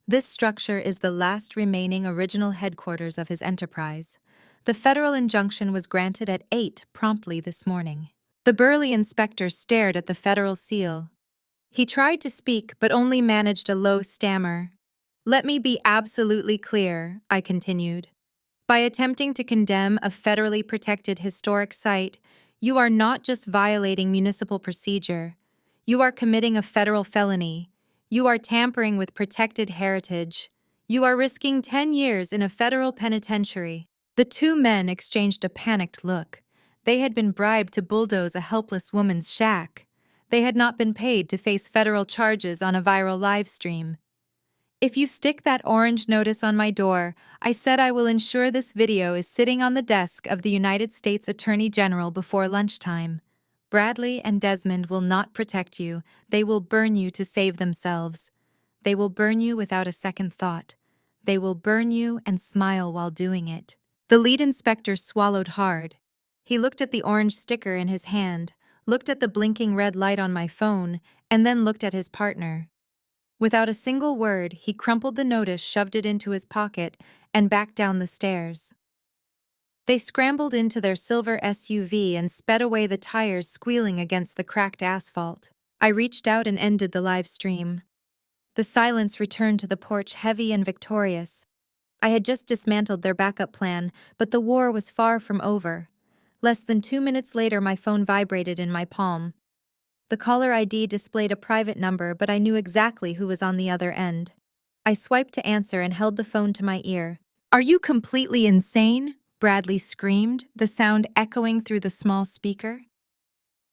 This structure is the last remaining original headquarters of his enterprise. The federal injunction was granted at 8 promptly this morning." The burly inspector stared at the federal seal. He tried to speak, but only managed a low stammer. "Let me be absolutely clear," I continued. "By attempting to condemn a federally protected historic site, you are not just violating municipal procedure. You are committing a federal felony. You are tampering with protected heritage. You are risking 10 years in a federal penitentiary." The two men exchanged a panicked look. They had been bribed to bulldoze a helpless woman's shack. They had not been paid to face federal charges on a viral live stream. "If you stick that orange notice on my door, I said I will ensure this video is sitting on the desk of the United States Attorney General before lunchtime. Bradley and Desmond will not protect you. They will burn you to save themselves. They will burn you without a second thought. They will burn you and smile while doing it." The lead inspector swallowed hard. He looked at the orange sticker in his hand, looked at the blinking red light on my phone, and then looked at his partner. Without a single word, he crumpled the notice, shoved it into his pocket, and backed down the stairs. They scrambled into their silver SUV and sped away, the tires squealing against the cracked asphalt. I reached out and ended the live stream. The silence returned to the porch, heavy and victorious. I had just dismantled their backup plan, but the war was far from over. Less than 2 minutes later, my phone vibrated in my palm. The caller ID displayed a private number, but I knew exactly who was on the other end. I swiped to answer and held the phone to my ear. "Are you completely insane?" Bradley screamed, the sound echoing through the small speaker.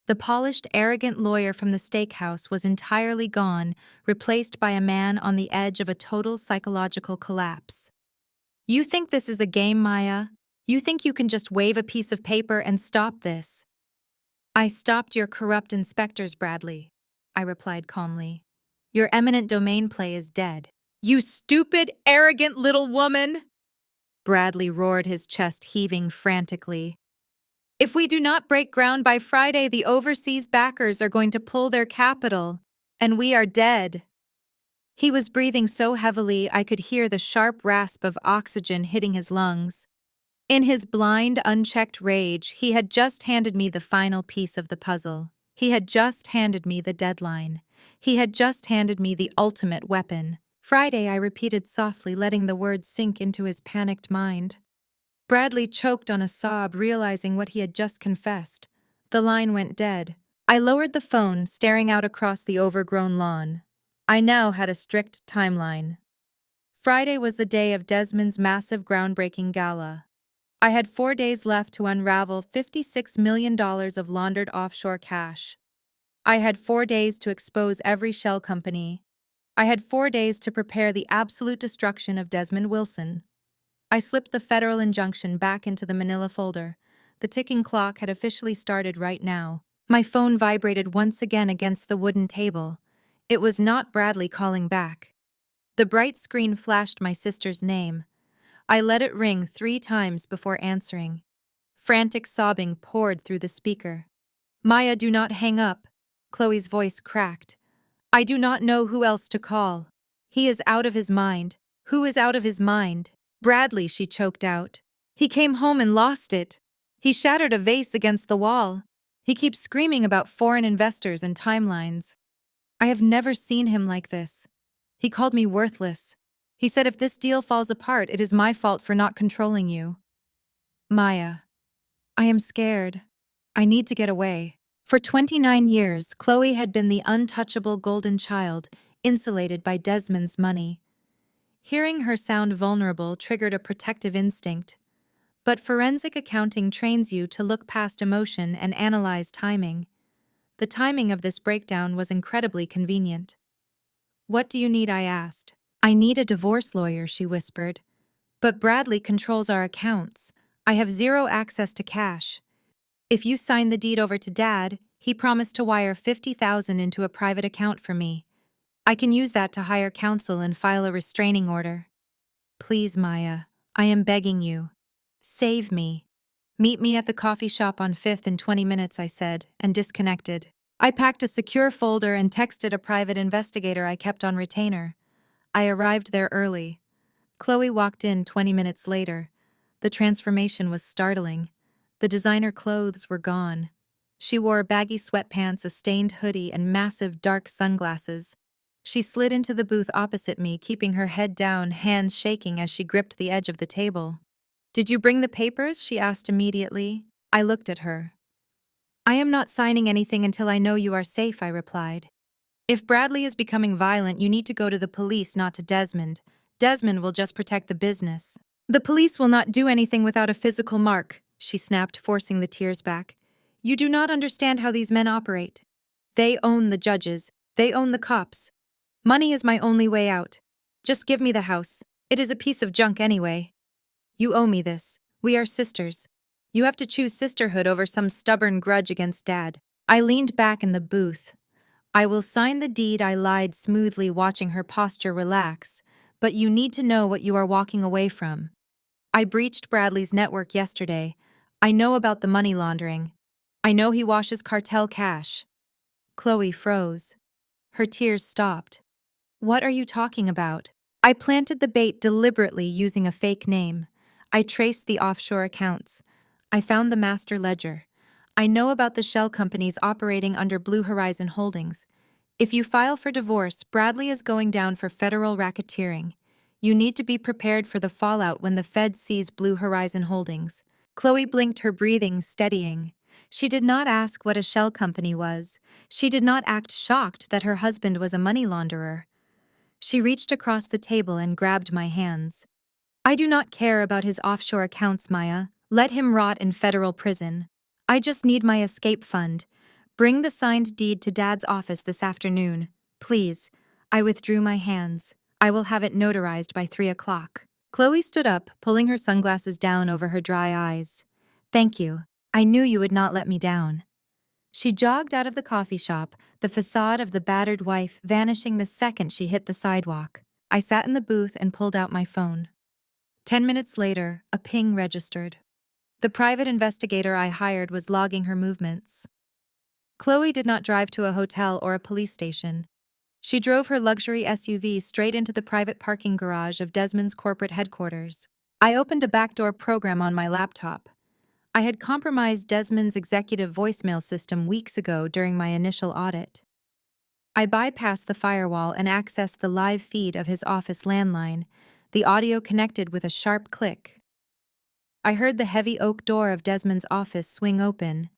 The polished, arrogant lawyer from the steakhouse was entirely gone, replaced by a man on the edge of a total psychological collapse. "You think this is a game, Maya? You think you can just wave a piece of paper and stop this?" "I stopped your corrupt inspectors, Bradley," I replied calmly. "Your eminent domain play is dead." "You stupid, arrogant little woman!" Bradley roared, his chest heaving frantically. "If we do not break ground by Friday, the overseas backers are going to pull their capital, and we are dead." He was breathing so heavily I could hear the sharp rasp of oxygen hitting his lungs. In his blind, unchecked rage, he had just handed me the final piece of the puzzle. He had just handed me the deadline. He had just handed me the ultimate weapon. "Friday," I repeated softly, letting the words sink into his panicked mind. Bradley choked on a sob, realizing what he had just confessed. The line went dead. I lowered the phone, staring out across the overgrown lawn. I now had a strict timeline. Friday was the day of Desmond's massive groundbreaking gala. I had 4 days left to unravel $56 million of laundered offshore cash. I had 4 days to expose every shell company. I had 4 days to prepare the absolute destruction of Desmond Wilson. I slipped the federal injunction back into the manila folder. The ticking clock had officially started right now. My phone vibrated once again against the wooden table. It was not Bradley calling back. The bright screen flashed my sister's name. I let it ring 3 times before answering. Frantic sobbing poured through the speaker. "Maya, do not hang up." Chloe's voice cracked. "I do not know who else to call. He is out of his mind." "Who is out of his mind?" "Bradley," she choked out. "He came home and lost it. He shattered a vase against the wall. He keeps screaming about foreign investors and timelines. I have never seen him like this. He called me worthless. He said if this deal falls apart, it is my fault for not controlling you." "Maya, I am scared. I need to get away." For 29 years, Chloe had been the untouchable golden child, insulated by Desmond's money. Hearing her sound vulnerable triggered a protective instinct. But forensic accounting trains you to look past emotion and analyze timing. The timing of this breakdown was incredibly convenient. "What do you need?" I asked. "I need a divorce lawyer," she whispered. "But Bradley controls our accounts. I have zero access to cash. If you sign the deed over to Dad, he promised to wire $50,000 into a private account for me. I can use that to hire counsel and file a restraining order. Please, Maya, I am begging you. Save me." "Meet me at the coffee shop on 5th in 20 minutes, I said, and disconnected. I packed a secure folder and texted a private investigator I kept on retainer. I arrived there early. Chloe walked in 20 minutes later. The transformation was startling. The designer clothes were gone. She wore baggy sweatpants, a stained hoodie, and massive dark sunglasses. She slid into the booth opposite me, keeping her head down, hands shaking as she gripped the edge of the table. "Did you bring the papers?" she asked immediately. I looked at her. "I am not signing anything until I know you are safe," I replied. "If Bradley is becoming violent, you need to go to the police, not to Desmond. Desmond will just protect the business." "The police will not do anything without a physical mark," she snapped, forcing the tears back. "You do not understand how these men operate. They own the judges. They own the cops. Money is my only way out. Just give me the house. It is a piece of junk anyway. You owe me this. We are sisters. You have to choose sisterhood over some stubborn grudge against Dad." I leaned back in the booth. "I will sign the deed," I lied smoothly, watching her posture relax. "But you need to know what you are walking away from. I breached Bradley's network yesterday. I know about the money laundering. I know he washes cartel cash." Chloe froze. Her tears stopped. "What are you talking about?" I planted the bait deliberately, using a fake name. I traced the offshore accounts. I found the master ledger. I know about the shell companies operating under Blue Horizon Holdings. If you file for divorce, Bradley is going down for federal racketeering. You need to be prepared for the fallout when the Fed sees Blue Horizon Holdings. Chloe blinked, her breathing steadying. She did not ask what a shell company was. She did not act shocked that her husband was a money launderer. She reached across the table and grabbed my hands. I do not care about his offshore accounts, Maya. Let him rot in federal prison. I just need my escape fund. Bring the signed deed to Dad's office this afternoon. Please. I withdrew my hands. I will have it notarized by 3 o'clock. Chloe stood up, pulling her sunglasses down over her dry eyes. Thank you. I knew you would not let me down. She jogged out of the coffee shop, the facade of the battered wife vanishing the second she hit the sidewalk. I sat in the booth and pulled out my phone. 10 minutes later, a ping registered. The private investigator I hired was logging her movements. Chloe did not drive to a hotel or a police station. She drove her luxury SUV straight into the private parking garage of Desmond's corporate headquarters. I opened a backdoor program on my laptop. I had compromised Desmond's executive voicemail system weeks ago during my initial audit. I bypassed the firewall and accessed the live feed of his office landline, the audio connected with a sharp click. I heard the heavy oak door of Desmond's office swing open.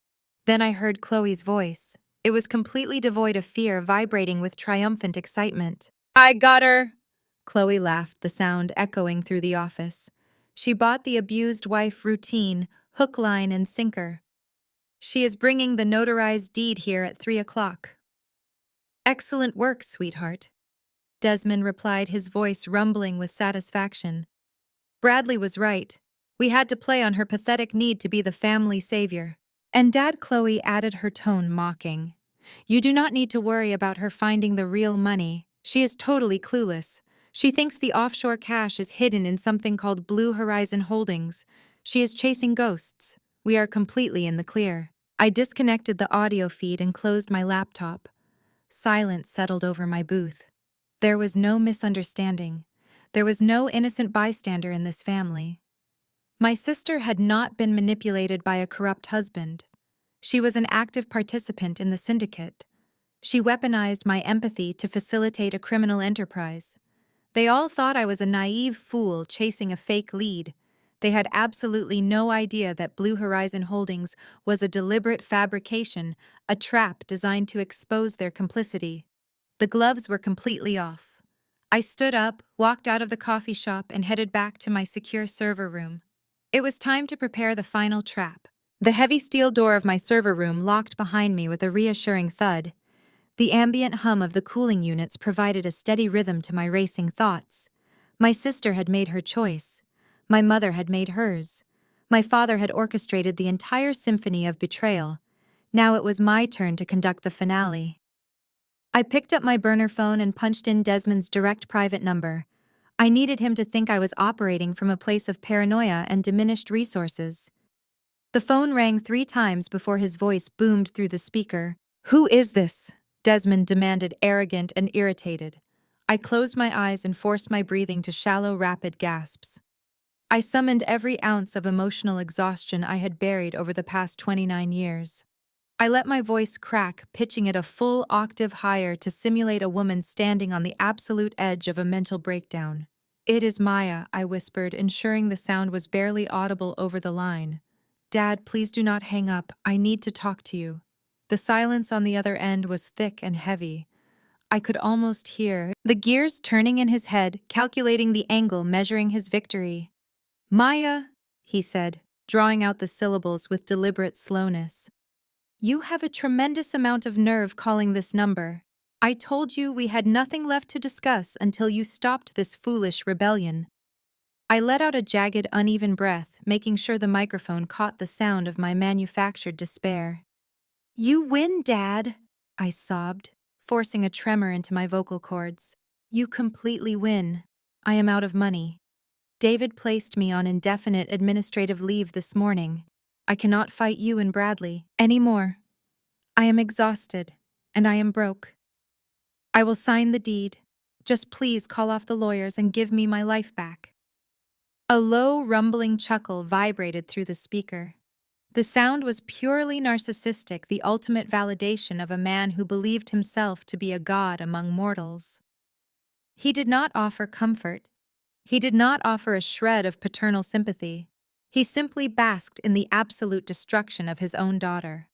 Then I heard Chloe's voice. It was completely devoid of fear, vibrating with triumphant excitement. I got her! Chloe laughed, the sound echoing through the office. She bought the abused wife routine, hook, line, and sinker. She is bringing the notarized deed here at 3 o'clock. Excellent work, sweetheart. Desmond replied, his voice rumbling with satisfaction. Bradley was right. We had to play on her pathetic need to be the family savior. And Dad, Chloe added, her tone mocking. You do not need to worry about her finding the real money. She is totally clueless. She thinks the offshore cash is hidden in something called Blue Horizon Holdings. She is chasing ghosts. We are completely in the clear. I disconnected the audio feed and closed my laptop. Silence settled over my booth. There was no misunderstanding. There was no innocent bystander in this family. My sister had not been manipulated by a corrupt husband. She was an active participant in the syndicate. She weaponized my empathy to facilitate a criminal enterprise. They all thought I was a naive fool chasing a fake lead. They had absolutely no idea that Blue Horizon Holdings was a deliberate fabrication, a trap designed to expose their complicity. The gloves were completely off. I stood up, walked out of the coffee shop, and headed back to my secure server room. It was time to prepare the final trap. The heavy steel door of my server room locked behind me with a reassuring thud. The ambient hum of the cooling units provided a steady rhythm to my racing thoughts. My sister had made her choice. My mother had made hers. My father had orchestrated the entire symphony of betrayal. Now it was my turn to conduct the finale. I picked up my burner phone and punched in Desmond's direct private number. I needed him to think I was operating from a place of paranoia and diminished resources. The phone rang 3 times before his voice boomed through the speaker. Who is this? Desmond demanded, arrogant and irritated. I closed my eyes and forced my breathing to shallow, rapid gasps. I summoned every ounce of emotional exhaustion I had buried over the past 29 years. I let my voice crack, pitching it a full octave higher to simulate a woman standing on the absolute edge of a mental breakdown. It is Maya, I whispered, ensuring the sound was barely audible over the line. Dad, please do not hang up. I need to talk to you. The silence on the other end was thick and heavy. I could almost hear the gears turning in his head, calculating the angle, measuring his victory. Maya, he said, drawing out the syllables with deliberate slowness. You have a tremendous amount of nerve calling this number. I told you we had nothing left to discuss until you stopped this foolish rebellion. I let out a jagged, uneven breath, making sure the microphone caught the sound of my manufactured despair. You win, Dad, I sobbed, forcing a tremor into my vocal cords. You completely win. I am out of money. David placed me on indefinite administrative leave this morning. I cannot fight you and Bradley anymore. I am exhausted, and I am broke. I will sign the deed. Just please call off the lawyers and give me my life back. A low, rumbling chuckle vibrated through the speaker. The sound was purely narcissistic, the ultimate validation of a man who believed himself to be a god among mortals. He did not offer comfort. He did not offer a shred of paternal sympathy. He simply basked in the absolute destruction of his own daughter.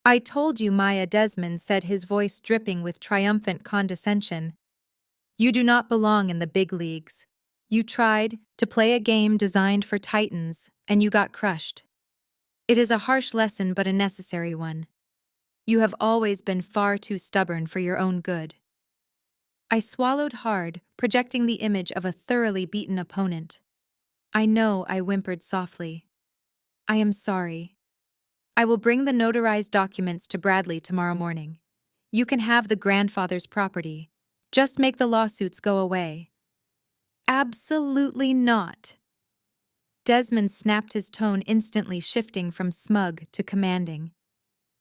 "I told you," Maya Desmond said, his voice dripping with triumphant condescension. "You do not belong in the big leagues. You tried to play a game designed for titans, and you got crushed. It is a harsh lesson but a necessary one. You have always been far too stubborn for your own good." I swallowed hard, projecting the image of a thoroughly beaten opponent. "I know," I whimpered softly. "I am sorry. I will bring the notarized documents to Bradley tomorrow morning. You can have the grandfather's property. Just make the lawsuits go away." "Absolutely not." Desmond snapped, his tone instantly shifting from smug to commanding.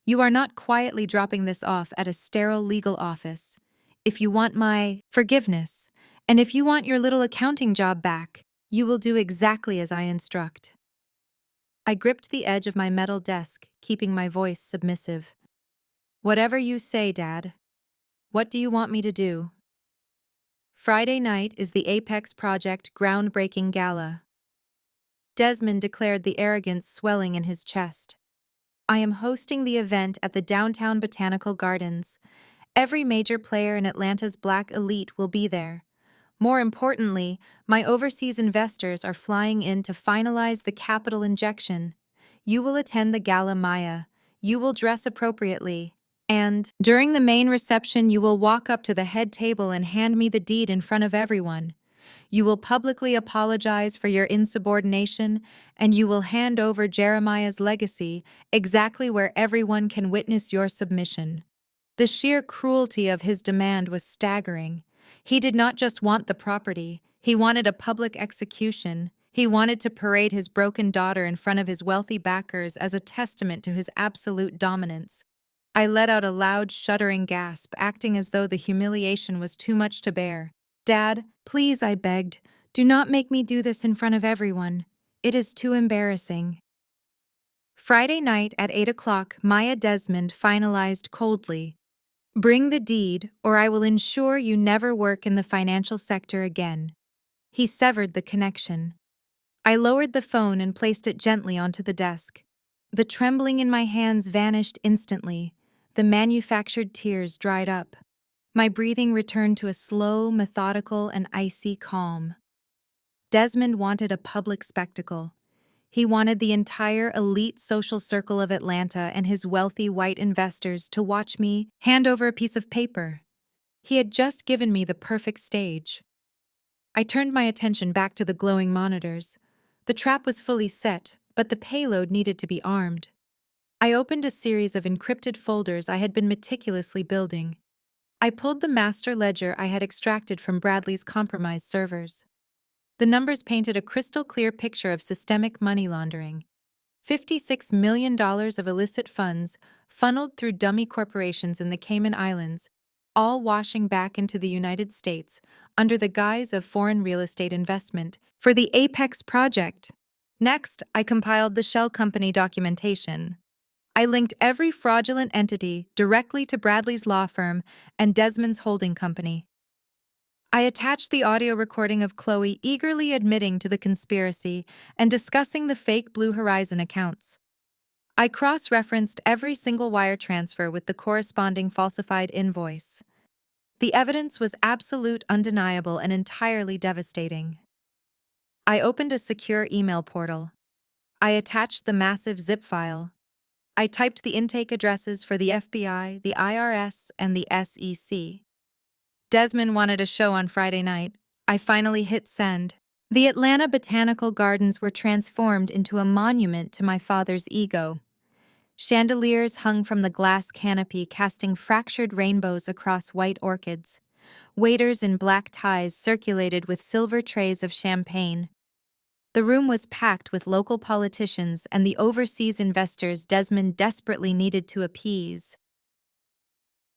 "You are not quietly dropping this off at a sterile legal office. If you want my forgiveness, and if you want your little accounting job back, you will do exactly as I instruct." I gripped the edge of my metal desk, keeping my voice submissive. "Whatever you say, Dad. What do you want me to do?" "Friday night is the Apex Project groundbreaking gala." Desmond declared, the arrogance swelling in his chest. "I am hosting the event at the downtown Botanical Gardens. Every major player in Atlanta's Black Elite will be there. More importantly, my overseas investors are flying in to finalize the capital injection. You will attend the gala, Maya. You will dress appropriately. And during the main reception, you will walk up to the head table and hand me the deed in front of everyone. You will publicly apologize for your insubordination, and you will hand over Jeremiah's legacy exactly where everyone can witness your submission." The sheer cruelty of his demand was staggering. He did not just want the property, he wanted a public execution. He wanted to parade his broken daughter in front of his wealthy backers as a testament to his absolute dominance. I let out a loud, shuddering gasp, acting as though the humiliation was too much to bear. "Dad, please," I begged, "do not make me do this in front of everyone. It is too embarrassing." Friday night at 8 o'clock, Maya Desmond finalized coldly. "Bring the deed, or I will ensure you never work in the financial sector again." He severed the connection. I lowered the phone and placed it gently onto the desk. The trembling in my hands vanished instantly. The manufactured tears dried up. My breathing returned to a slow, methodical, and icy calm. Desmond wanted a public spectacle. He wanted the entire elite social circle of Atlanta and his wealthy white investors to watch me hand over a piece of paper. He had just given me the perfect stage. I turned my attention back to the glowing monitors. The trap was fully set, but the payload needed to be armed. I opened a series of encrypted folders I had been meticulously building. I pulled the master ledger I had extracted from Bradley's compromised servers. The numbers painted a crystal-clear picture of systemic money laundering. $56 million of illicit funds funneled through dummy corporations in the Cayman Islands, all washing back into the United States under the guise of foreign real estate investment for the Apex Project. Next, I compiled the shell company documentation. I linked every fraudulent entity directly to Bradley's law firm and Desmond's holding company. I attached the audio recording of Chloe eagerly admitting to the conspiracy and discussing the fake Blue Horizon accounts. I cross-referenced every single wire transfer with the corresponding falsified invoice. The evidence was absolute, undeniable, and entirely devastating. I opened a secure email portal. I attached the massive zip file. I typed the intake addresses for the FBI, the IRS, and the SEC. Desmond wanted a show on Friday night. I finally hit send. The Atlanta Botanical Gardens were transformed into a monument to my father's ego. Chandeliers hung from the glass canopy, casting fractured rainbows across white orchids. Waiters in black ties circulated with silver trays of champagne. The room was packed with local politicians and the overseas investors Desmond desperately needed to appease.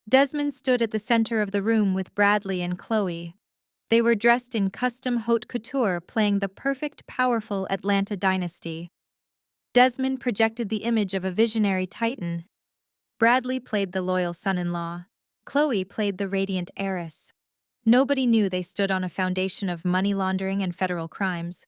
Desmond stood at the center of the room with Bradley and Chloe. They were dressed in custom haute couture, playing the perfect, powerful Atlanta dynasty. Desmond projected the image of a visionary titan. Bradley played the loyal son-in-law. Chloe played the radiant heiress. Nobody knew they stood on a foundation of money laundering and federal crimes.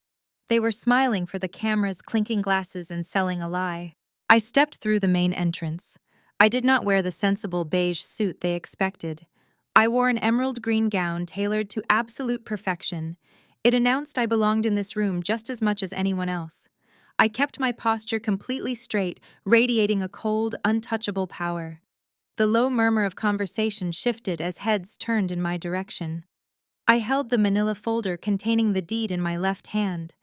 They were smiling for the cameras, clinking glasses, and selling a lie. I stepped through the main entrance. I did not wear the sensible beige suit they expected. I wore an emerald green gown tailored to absolute perfection. It announced I belonged in this room just as much as anyone else. I kept my posture completely straight, radiating a cold, untouchable power. The low murmur of conversation shifted as heads turned in my direction. I held the manila folder containing the deed in my left hand.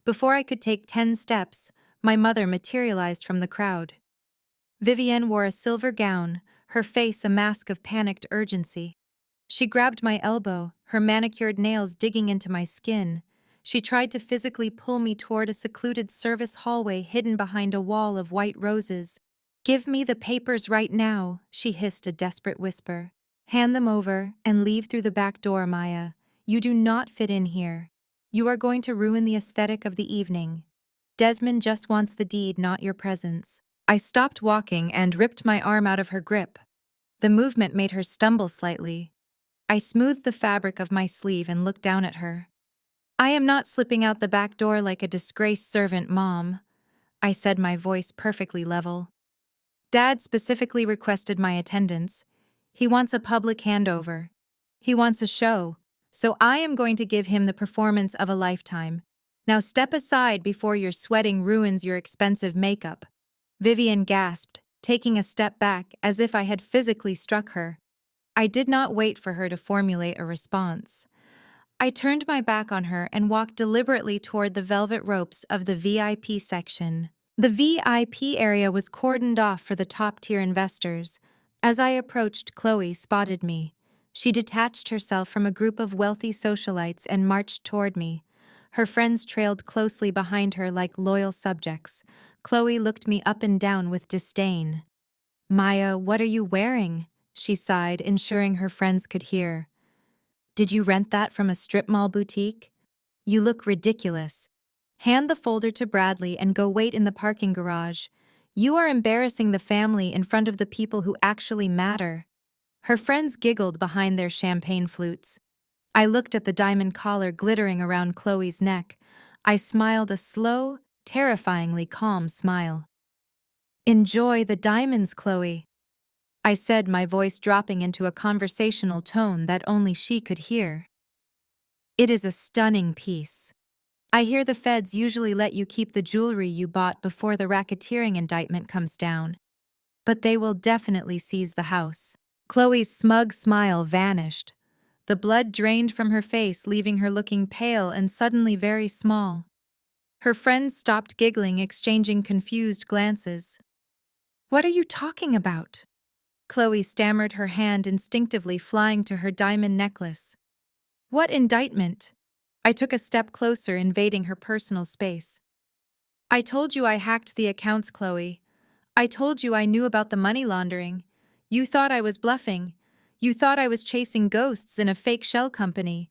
Before I could take 10 steps, my mother materialized from the crowd. Vivienne wore a silver gown, her face a mask of panicked urgency. She grabbed my elbow, her manicured nails digging into my skin. She tried to physically pull me toward a secluded service hallway hidden behind a wall of white roses. "Give me the papers right now," she hissed a desperate whisper. "Hand them over and leave through the back door, Maya. You do not fit in here. You are going to ruin the aesthetic of the evening. Desmond just wants the deed, not your presence." I stopped walking and ripped my arm out of her grip. The movement made her stumble slightly. I smoothed the fabric of my sleeve and looked down at her. "I am not slipping out the back door like a disgraced servant, Mom," I said, my voice perfectly level. "Dad specifically requested my attendance. He wants a public handover. He wants a show, so I am going to give him the performance of a lifetime. Now step aside before your sweating ruins your expensive makeup." Vivian gasped, taking a step back as if I had physically struck her. I did not wait for her to formulate a response. I turned my back on her and walked deliberately toward the velvet ropes of the VIP section. The VIP area was cordoned off for the top-tier investors. As I approached, Chloe spotted me. She detached herself from a group of wealthy socialites and marched toward me. Her friends trailed closely behind her like loyal subjects. Chloe looked me up and down with disdain. "Maya, what are you wearing?" she sighed, ensuring her friends could hear. "Did you rent that from a strip mall boutique? You look ridiculous. Hand the folder to Bradley and go wait in the parking garage. You are embarrassing the family in front of the people who actually matter." Her friends giggled behind their champagne flutes. I looked at the diamond collar glittering around Chloe's neck. I smiled a slow, terrifyingly calm smile. "Enjoy the diamonds, Chloe," I said, my voice dropping into a conversational tone that only she could hear. "It is a stunning piece. I hear the feds usually let you keep the jewelry you bought before the racketeering indictment comes down. But they will definitely seize the house." Chloe's smug smile vanished. The blood drained from her face, leaving her looking pale and suddenly very small. Her friends stopped giggling, exchanging confused glances. "What are you talking about?" Chloe stammered, her hand instinctively flying to her diamond necklace. "What indictment?" I took a step closer, invading her personal space. "I told you I hacked the accounts, Chloe. I told you I knew about the money laundering. You thought I was bluffing. You thought I was chasing ghosts in a fake shell company.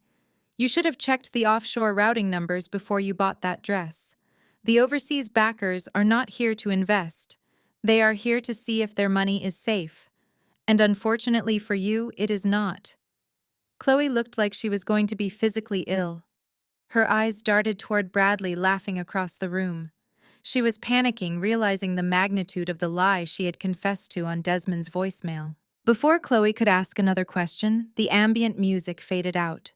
You should have checked the offshore routing numbers before you bought that dress. The overseas backers are not here to invest. They are here to see if their money is safe. And unfortunately for you, it is not." Chloe looked like she was going to be physically ill. Her eyes darted toward Bradley, laughing across the room. She was panicking, realizing the magnitude of the lie she had confessed to on Desmond's voicemail. Before Chloe could ask another question, the ambient music faded out.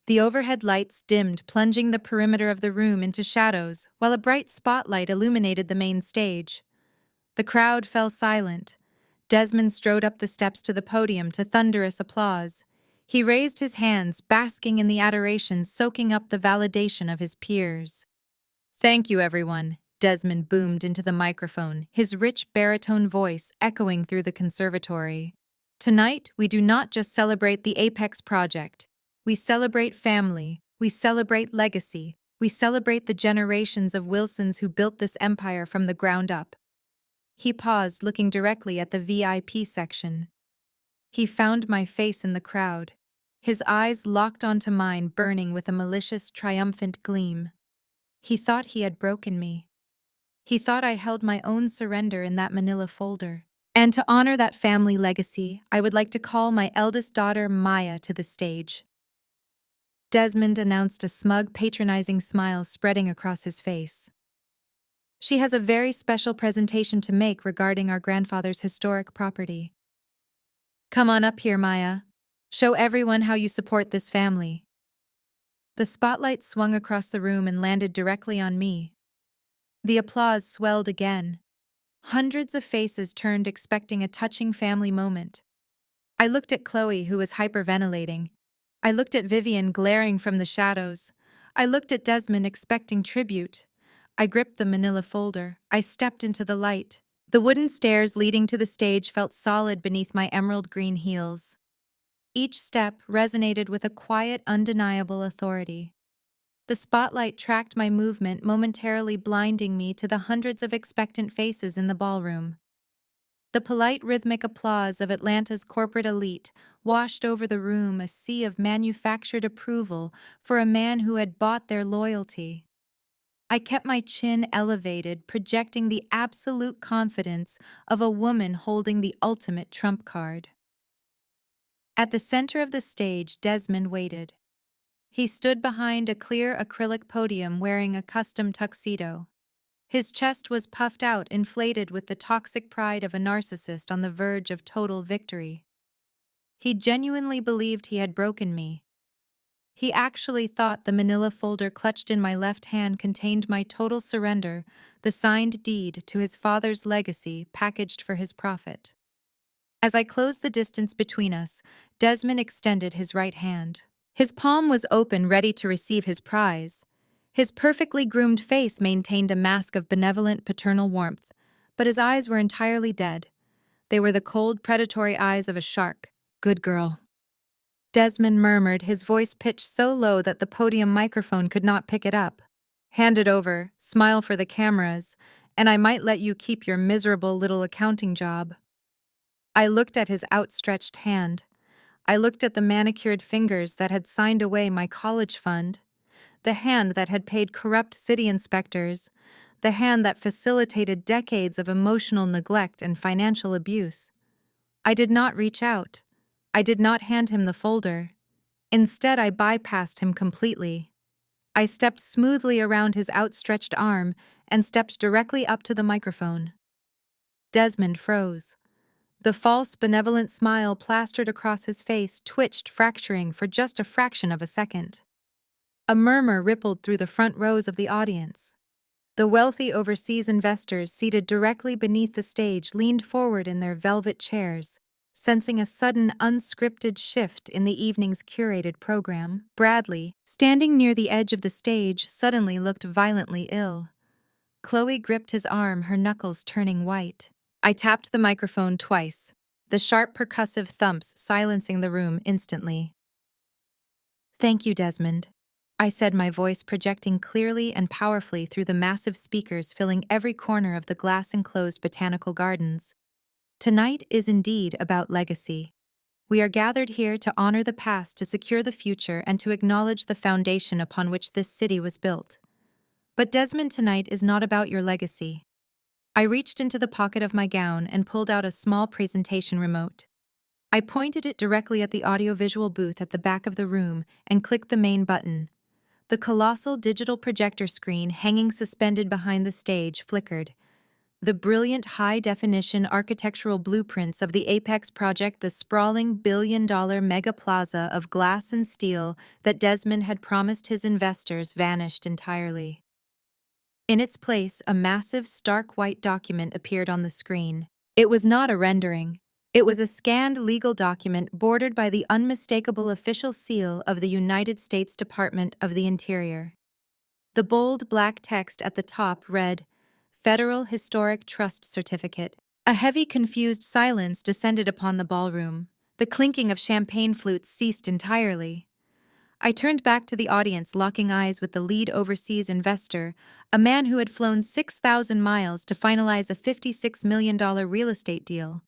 The overhead lights dimmed, plunging the perimeter of the room into shadows, while a bright spotlight illuminated the main stage. The crowd fell silent. Desmond strode up the steps to the podium to thunderous applause. He raised his hands, basking in the adoration, soaking up the validation of his peers. "Thank you, everyone," Desmond boomed into the microphone, his rich baritone voice echoing through the conservatory. "Tonight, we do not just celebrate the Apex project. We celebrate family. We celebrate legacy. We celebrate the generations of Wilsons who built this empire from the ground up." He paused, looking directly at the VIP section. He found my face in the crowd. His eyes locked onto mine, burning with a malicious, triumphant gleam. He thought he had broken me. He thought I held my own surrender in that manila folder. And to honor that family legacy, I would like to call my eldest daughter, Maya, to the stage. Desmond announced, a smug, patronizing smile spreading across his face. She has a very special presentation to make regarding our grandfather's historic property. Come on up here, Maya. Show everyone how you support this family. The spotlight swung across the room and landed directly on me. The applause swelled again. Hundreds of faces turned, expecting a touching family moment. I looked at Chloe, who was hyperventilating. I looked at Vivian, glaring from the shadows. I looked at Desmond, expecting tribute. I gripped the manila folder. I stepped into the light. The wooden stairs leading to the stage felt solid beneath my emerald green heels. Each step resonated with a quiet, undeniable authority. The spotlight tracked my movement, momentarily blinding me to the hundreds of expectant faces in the ballroom. The polite, rhythmic applause of Atlanta's corporate elite washed over the room, a sea of manufactured approval for a man who had bought their loyalty. I kept my chin elevated, projecting the absolute confidence of a woman holding the ultimate trump card. At the center of the stage, Desmond waited. He stood behind a clear acrylic podium wearing a custom tuxedo. His chest was puffed out, inflated with the toxic pride of a narcissist on the verge of total victory. He genuinely believed he had broken me. He actually thought the manila folder clutched in my left hand contained my total surrender, the signed deed to his father's legacy packaged for his profit. As I closed the distance between us, Desmond extended his right hand. His palm was open, ready to receive his prize. His perfectly groomed face maintained a mask of benevolent paternal warmth, but his eyes were entirely dead. They were the cold, predatory eyes of a shark. Good girl. Desmond murmured, his voice pitched so low that the podium microphone could not pick it up. Hand it over, smile for the cameras, and I might let you keep your miserable little accounting job. I looked at his outstretched hand. I looked at the manicured fingers that had signed away my college fund, the hand that had paid corrupt city inspectors, the hand that facilitated decades of emotional neglect and financial abuse. I did not reach out. I did not hand him the folder. Instead, I bypassed him completely. I stepped smoothly around his outstretched arm and stepped directly up to the microphone. Desmond froze. The false, benevolent smile plastered across his face twitched, fracturing for just a fraction of a second. A murmur rippled through the front rows of the audience. The wealthy overseas investors seated directly beneath the stage leaned forward in their velvet chairs, sensing a sudden, unscripted shift in the evening's curated program. Bradley, standing near the edge of the stage, suddenly looked violently ill. Chloe gripped his arm, her knuckles turning white. I tapped the microphone twice, the sharp percussive thumps silencing the room instantly. Thank you, Desmond, I said, my voice projecting clearly and powerfully through the massive speakers filling every corner of the glass-enclosed botanical gardens. Tonight is indeed about legacy. We are gathered here to honor the past, to secure the future, and to acknowledge the foundation upon which this city was built. But Desmond, tonight is not about your legacy. I reached into the pocket of my gown and pulled out a small presentation remote. I pointed it directly at the audiovisual booth at the back of the room and clicked the main button. The colossal digital projector screen hanging suspended behind the stage flickered. The brilliant high-definition architectural blueprints of the Apex project, the sprawling billion-dollar mega plaza of glass and steel that Desmond had promised his investors, vanished entirely. In its place, a massive, stark white document appeared on the screen. It was not a rendering. It was a scanned legal document bordered by the unmistakable official seal of the United States Department of the Interior. The bold black text at the top read, Federal Historic Trust Certificate. A heavy, confused silence descended upon the ballroom. The clinking of champagne flutes ceased entirely. I turned back to the audience, locking eyes with the lead overseas investor, a man who had flown 6,000 miles to finalize a $56 million real estate deal.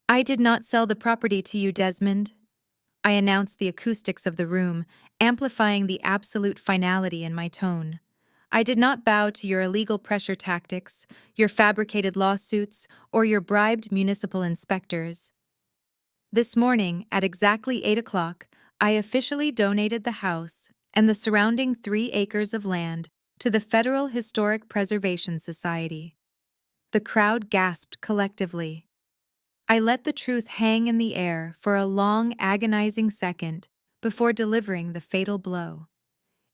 I did not sell the property to you, Desmond. I announced the acoustics of the room, amplifying the absolute finality in my tone. I did not bow to your illegal pressure tactics, your fabricated lawsuits, or your bribed municipal inspectors. This morning, at exactly 8 o'clock, I officially donated the house and the surrounding 3 acres of land to the Federal Historic Preservation Society. The crowd gasped collectively. I let the truth hang in the air for a long, agonizing second before delivering the fatal blow.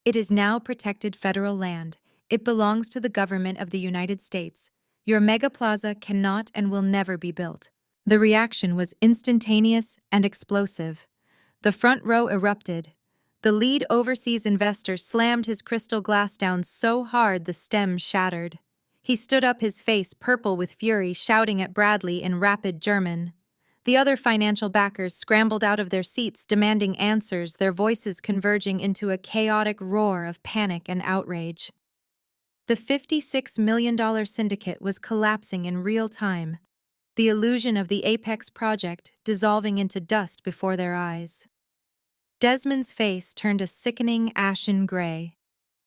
It is now protected federal land. It belongs to the government of the United States. Your mega plaza cannot and will never be built. The reaction was instantaneous and explosive. The front row erupted. The lead overseas investor slammed his crystal glass down so hard the stem shattered. He stood up, his face purple with fury, shouting at Bradley in rapid German. The other financial backers scrambled out of their seats, demanding answers, their voices converging into a chaotic roar of panic and outrage. The $56 million syndicate was collapsing in real time, the illusion of the Apex project dissolving into dust before their eyes. Desmond's face turned a sickening ashen gray.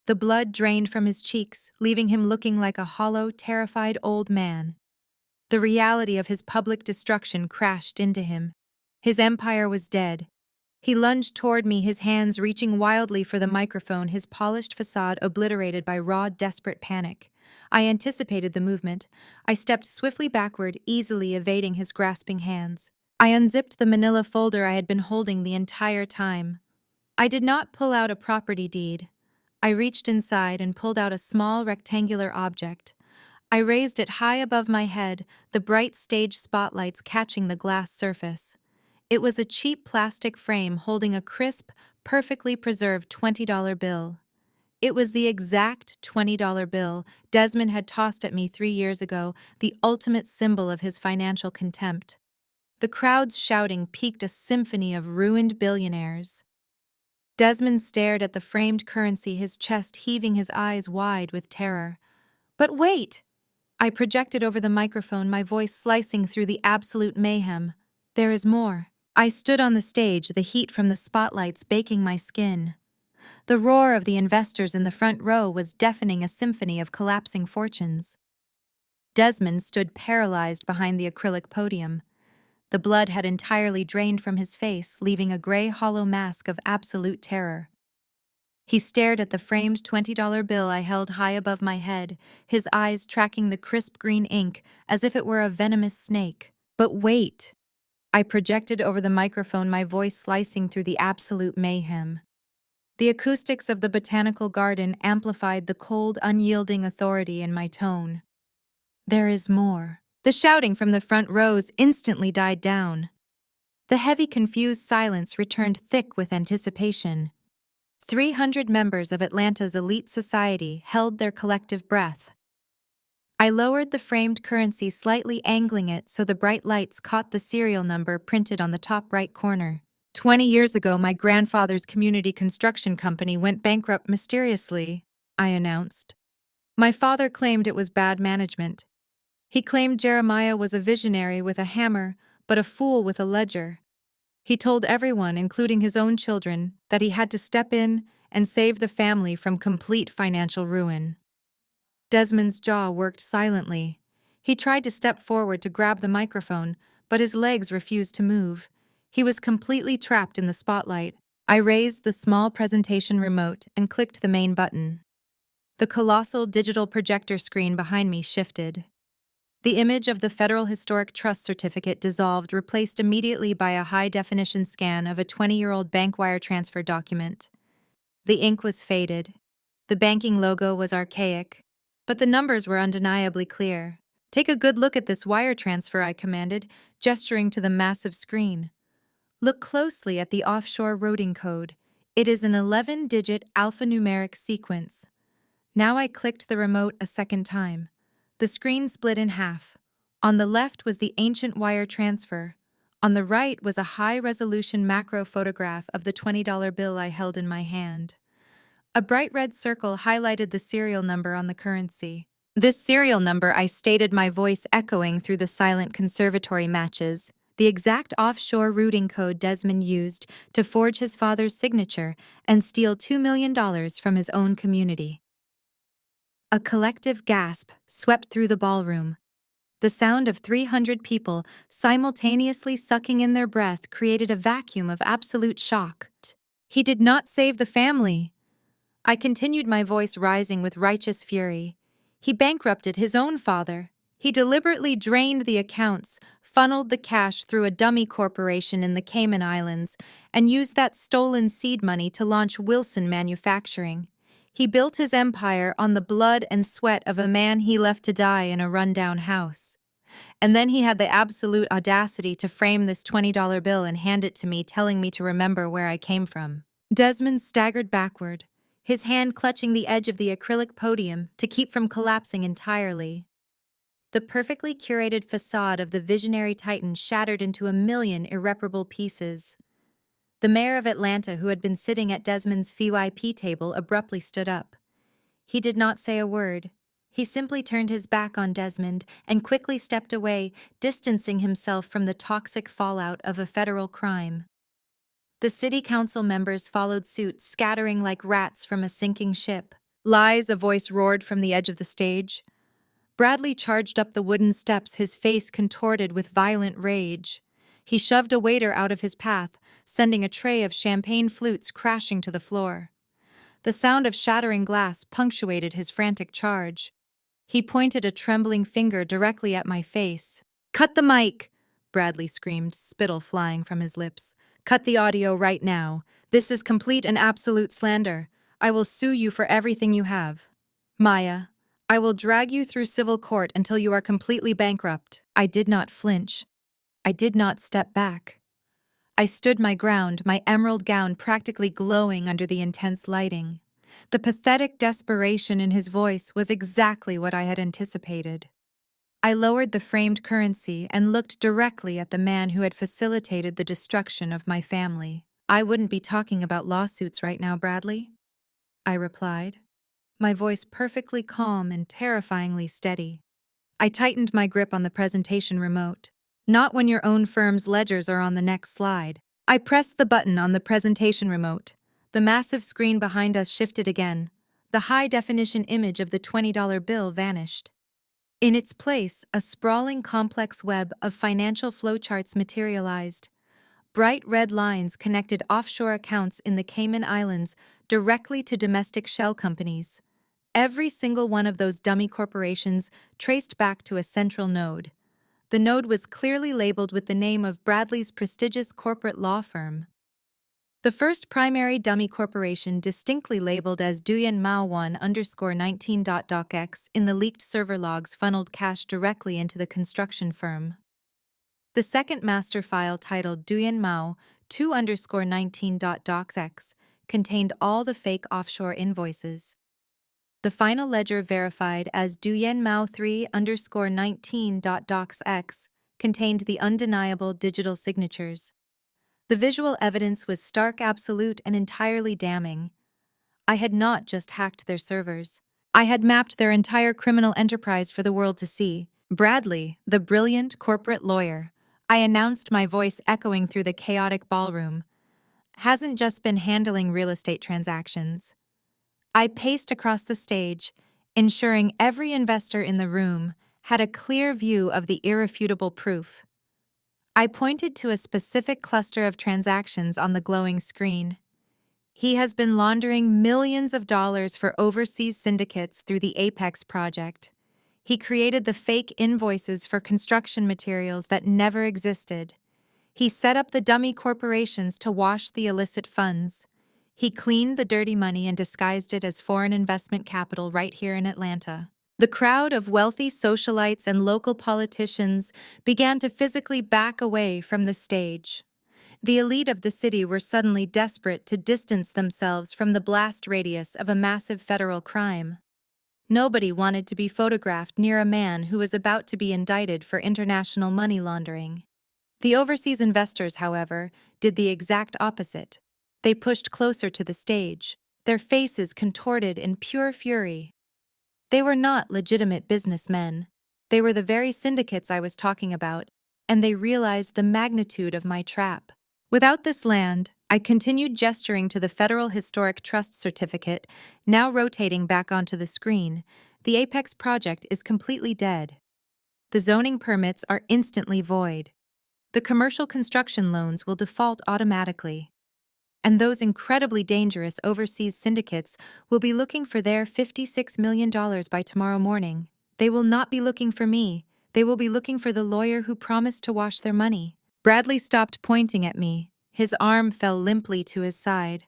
The blood drained from his cheeks, leaving him looking like a hollow, terrified old man. The reality of his public destruction crashed into him. His empire was dead. He lunged toward me, his hands reaching wildly for the microphone, his polished facade obliterated by raw, desperate panic. I anticipated the movement. I stepped swiftly backward, easily evading his grasping hands. I unzipped the manila folder I had been holding the entire time. I did not pull out a property deed. I reached inside and pulled out a small rectangular object. I raised it high above my head, the bright stage spotlights catching the glass surface. It was a cheap plastic frame holding a crisp, perfectly preserved $20 bill. It was the exact $20 bill Desmond had tossed at me 3 years ago, the ultimate symbol of his financial contempt. The crowd's shouting piqued a symphony of ruined billionaires. Desmond stared at the framed currency, his chest heaving, his eyes wide with terror. "But wait!" I projected over the microphone, my voice slicing through the absolute mayhem. "There is more." I stood on the stage, the heat from the spotlights baking my skin. The roar of the investors in the front row was deafening, a symphony of collapsing fortunes. Desmond stood paralyzed behind the acrylic podium. The blood had entirely drained from his face, leaving a gray, hollow mask of absolute terror. He stared at the framed $20 bill I held high above my head, his eyes tracking the crisp green ink as if it were a venomous snake. "But wait!" I projected over the microphone, my voice slicing through the absolute mayhem. The acoustics of the botanical garden amplified the cold, unyielding authority in my tone. "There is more." The shouting from the front rows instantly died down. The heavy, confused silence returned thick with anticipation. 300 members of Atlanta's elite society held their collective breath. I lowered the framed currency, slightly angling it so the bright lights caught the serial number printed on the top right corner. 20 years ago, my grandfather's community construction company went bankrupt mysteriously, I announced. My father claimed it was bad management. He claimed Jeremiah was a visionary with a hammer, but a fool with a ledger. He told everyone, including his own children, that he had to step in and save the family from complete financial ruin. Desmond's jaw worked silently. He tried to step forward to grab the microphone, but his legs refused to move. He was completely trapped in the spotlight. I raised the small presentation remote and clicked the main button. The colossal digital projector screen behind me shifted. The image of the Federal Historic Trust certificate dissolved, replaced immediately by a high-definition scan of a 20-year-old bank wire transfer document. The ink was faded. The banking logo was archaic, but the numbers were undeniably clear. "Take a good look at this wire transfer," I commanded, gesturing to the massive screen. "Look closely at the offshore routing code. It is an 11-digit alphanumeric sequence." Now I clicked the remote a second time. The screen split in half. On the left was the ancient wire transfer. On the right was a high-resolution macro photograph of the $20 bill I held in my hand. A bright red circle highlighted the serial number on the currency. "This serial number," I stated, my voice echoing through the silent conservatory, "matches the exact offshore routing code Desmond used to forge his father's signature and steal $2 million from his own community. A collective gasp swept through the ballroom. The sound of 300 people simultaneously sucking in their breath created a vacuum of absolute shock. He did not save the family. I continued, my voice rising with righteous fury. He bankrupted his own father. He deliberately drained the accounts, funneled the cash through a dummy corporation in the Cayman Islands, and used that stolen seed money to launch Wilson Manufacturing. He built his empire on the blood and sweat of a man he left to die in a rundown house. And then he had the absolute audacity to frame this $20 bill and hand it to me, telling me to remember where I came from. Desmond staggered backward, his hand clutching the edge of the acrylic podium to keep from collapsing entirely. The perfectly curated facade of the visionary titan shattered into a million irreparable pieces. The mayor of Atlanta, who had been sitting at Desmond's VIP table, abruptly stood up. He did not say a word. He simply turned his back on Desmond and quickly stepped away, distancing himself from the toxic fallout of a federal crime. The city council members followed suit, scattering like rats from a sinking ship. "Lies," a voice roared from the edge of the stage. Bradley charged up the wooden steps, his face contorted with violent rage. He shoved a waiter out of his path, sending a tray of champagne flutes crashing to the floor. The sound of shattering glass punctuated his frantic charge. He pointed a trembling finger directly at my face. "Cut the mic!" Bradley screamed, spittle flying from his lips. "Cut the audio right now. This is complete and absolute slander. I will sue you for everything you have. Maya, I will drag you through civil court until you are completely bankrupt." I did not flinch. I did not step back. I stood my ground, my emerald gown practically glowing under the intense lighting. The pathetic desperation in his voice was exactly what I had anticipated. I lowered the framed currency and looked directly at the man who had facilitated the destruction of my family. "I wouldn't be talking about lawsuits right now, Bradley," I replied, my voice perfectly calm and terrifyingly steady. I tightened my grip on the presentation remote. "Not when your own firm's ledgers are on the next slide." I pressed the button on the presentation remote. The massive screen behind us shifted again. The high-definition image of the $20 bill vanished. In its place, a sprawling complex web of financial flowcharts materialized. Bright red lines connected offshore accounts in the Cayman Islands directly to domestic shell companies. Every single one of those dummy corporations traced back to a central node. The node was clearly labeled with the name of Bradley's prestigious corporate law firm. The first primary dummy corporation, distinctly labeled as Duyen Mao 1_19.docx in the leaked server logs, funneled cash directly into the construction firm. The second master file, titled Duyen Mao 2_19.docx, contained all the fake offshore invoices. The final ledger, verified as Duyen Mao 3_19.docx, contained the undeniable digital signatures. The visual evidence was stark, absolute, and entirely damning. I had not just hacked their servers. I had mapped their entire criminal enterprise for the world to see. Bradley, the brilliant corporate lawyer, I announced, my voice echoing through the chaotic ballroom, hasn't just been handling real estate transactions. I paced across the stage, ensuring every investor in the room had a clear view of the irrefutable proof. I pointed to a specific cluster of transactions on the glowing screen. He has been laundering millions of dollars for overseas syndicates through the Apex project. He created the fake invoices for construction materials that never existed. He set up the dummy corporations to wash the illicit funds. He cleaned the dirty money and disguised it as foreign investment capital right here in Atlanta. The crowd of wealthy socialites and local politicians began to physically back away from the stage. The elite of the city were suddenly desperate to distance themselves from the blast radius of a massive federal crime. Nobody wanted to be photographed near a man who was about to be indicted for international money laundering. The overseas investors, however, did the exact opposite. They pushed closer to the stage, their faces contorted in pure fury. They were not legitimate businessmen. They were the very syndicates I was talking about, and they realized the magnitude of my trap. Without this land, I continued gesturing to the Federal Historic Trust certificate, now rotating back onto the screen. The Apex project is completely dead. The zoning permits are instantly void. The commercial construction loans will default automatically. And those incredibly dangerous overseas syndicates will be looking for their $56 million by tomorrow morning. They will not be looking for me. They will be looking for the lawyer who promised to wash their money. Bradley stopped pointing at me. His arm fell limply to his side.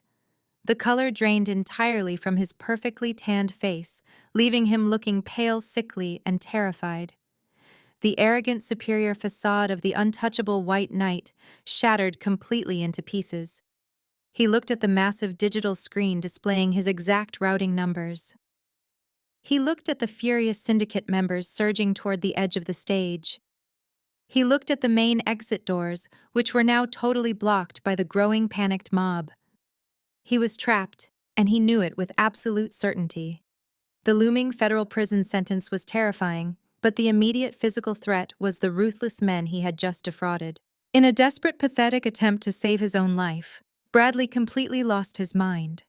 The color drained entirely from his perfectly tanned face, leaving him looking pale, sickly, and terrified. The arrogant, superior facade of the untouchable white knight shattered completely into pieces. He looked at the massive digital screen displaying his exact routing numbers. He looked at the furious syndicate members surging toward the edge of the stage. He looked at the main exit doors, which were now totally blocked by the growing panicked mob. He was trapped, and he knew it with absolute certainty. The looming federal prison sentence was terrifying, but the immediate physical threat was the ruthless men he had just defrauded. In a desperate, pathetic attempt to save his own life, Bradley completely lost his mind.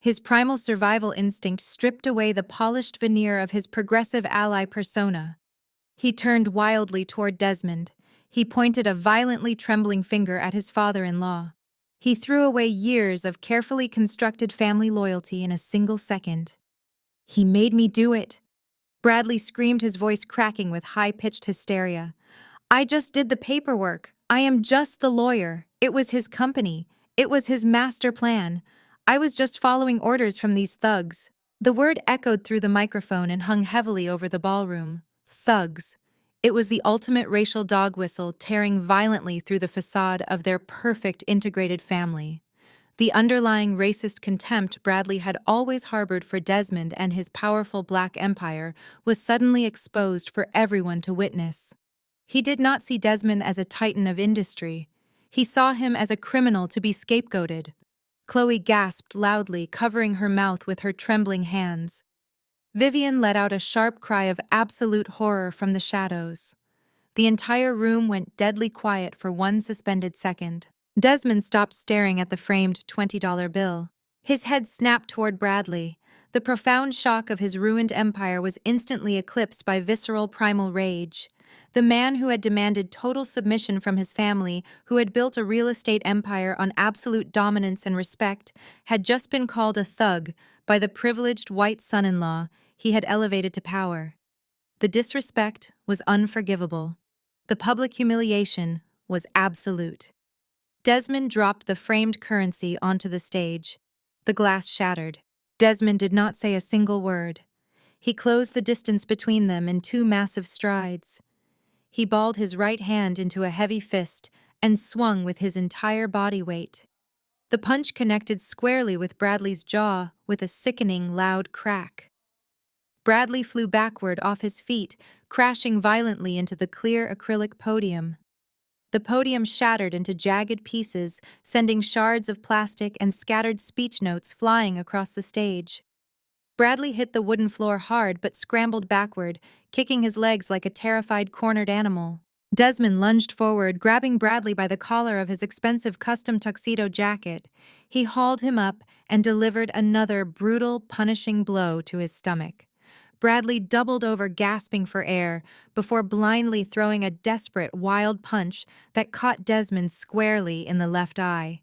His primal survival instinct stripped away the polished veneer of his progressive ally persona. He turned wildly toward Desmond. He pointed a violently trembling finger at his father-in-law. He threw away years of carefully constructed family loyalty in a single second. "He made me do it," Bradley screamed, his voice cracking with high-pitched hysteria. "I just did the paperwork. I am just the lawyer. It was his company. It was his master plan. I was just following orders from these thugs." The word echoed through the microphone and hung heavily over the ballroom. Thugs. It was the ultimate racial dog whistle tearing violently through the facade of their perfect integrated family. The underlying racist contempt Bradley had always harbored for Desmond and his powerful black empire was suddenly exposed for everyone to witness. He did not see Desmond as a titan of industry. He saw him as a criminal to be scapegoated. Chloe gasped loudly, covering her mouth with her trembling hands. Vivian let out a sharp cry of absolute horror from the shadows. The entire room went deadly quiet for one suspended second. Desmond stopped staring at the framed $20 bill. His head snapped toward Bradley. The profound shock of his ruined empire was instantly eclipsed by visceral primal rage. The man who had demanded total submission from his family, who had built a real estate empire on absolute dominance and respect, had just been called a thug by the privileged white son-in-law he had elevated to power. The disrespect was unforgivable. The public humiliation was absolute. Desmond dropped the framed currency onto the stage. The glass shattered. Desmond did not say a single word. He closed the distance between them in two massive strides. He balled his right hand into a heavy fist and swung with his entire body weight. The punch connected squarely with Bradley's jaw with a sickening, loud crack. Bradley flew backward off his feet, crashing violently into the clear acrylic podium. The podium shattered into jagged pieces, sending shards of plastic and scattered speech notes flying across the stage. Bradley hit the wooden floor hard but scrambled backward, kicking his legs like a terrified cornered animal. Desmond lunged forward, grabbing Bradley by the collar of his expensive custom tuxedo jacket. He hauled him up and delivered another brutal, punishing blow to his stomach. Bradley doubled over, gasping for air, before blindly throwing a desperate, wild punch that caught Desmond squarely in the left eye.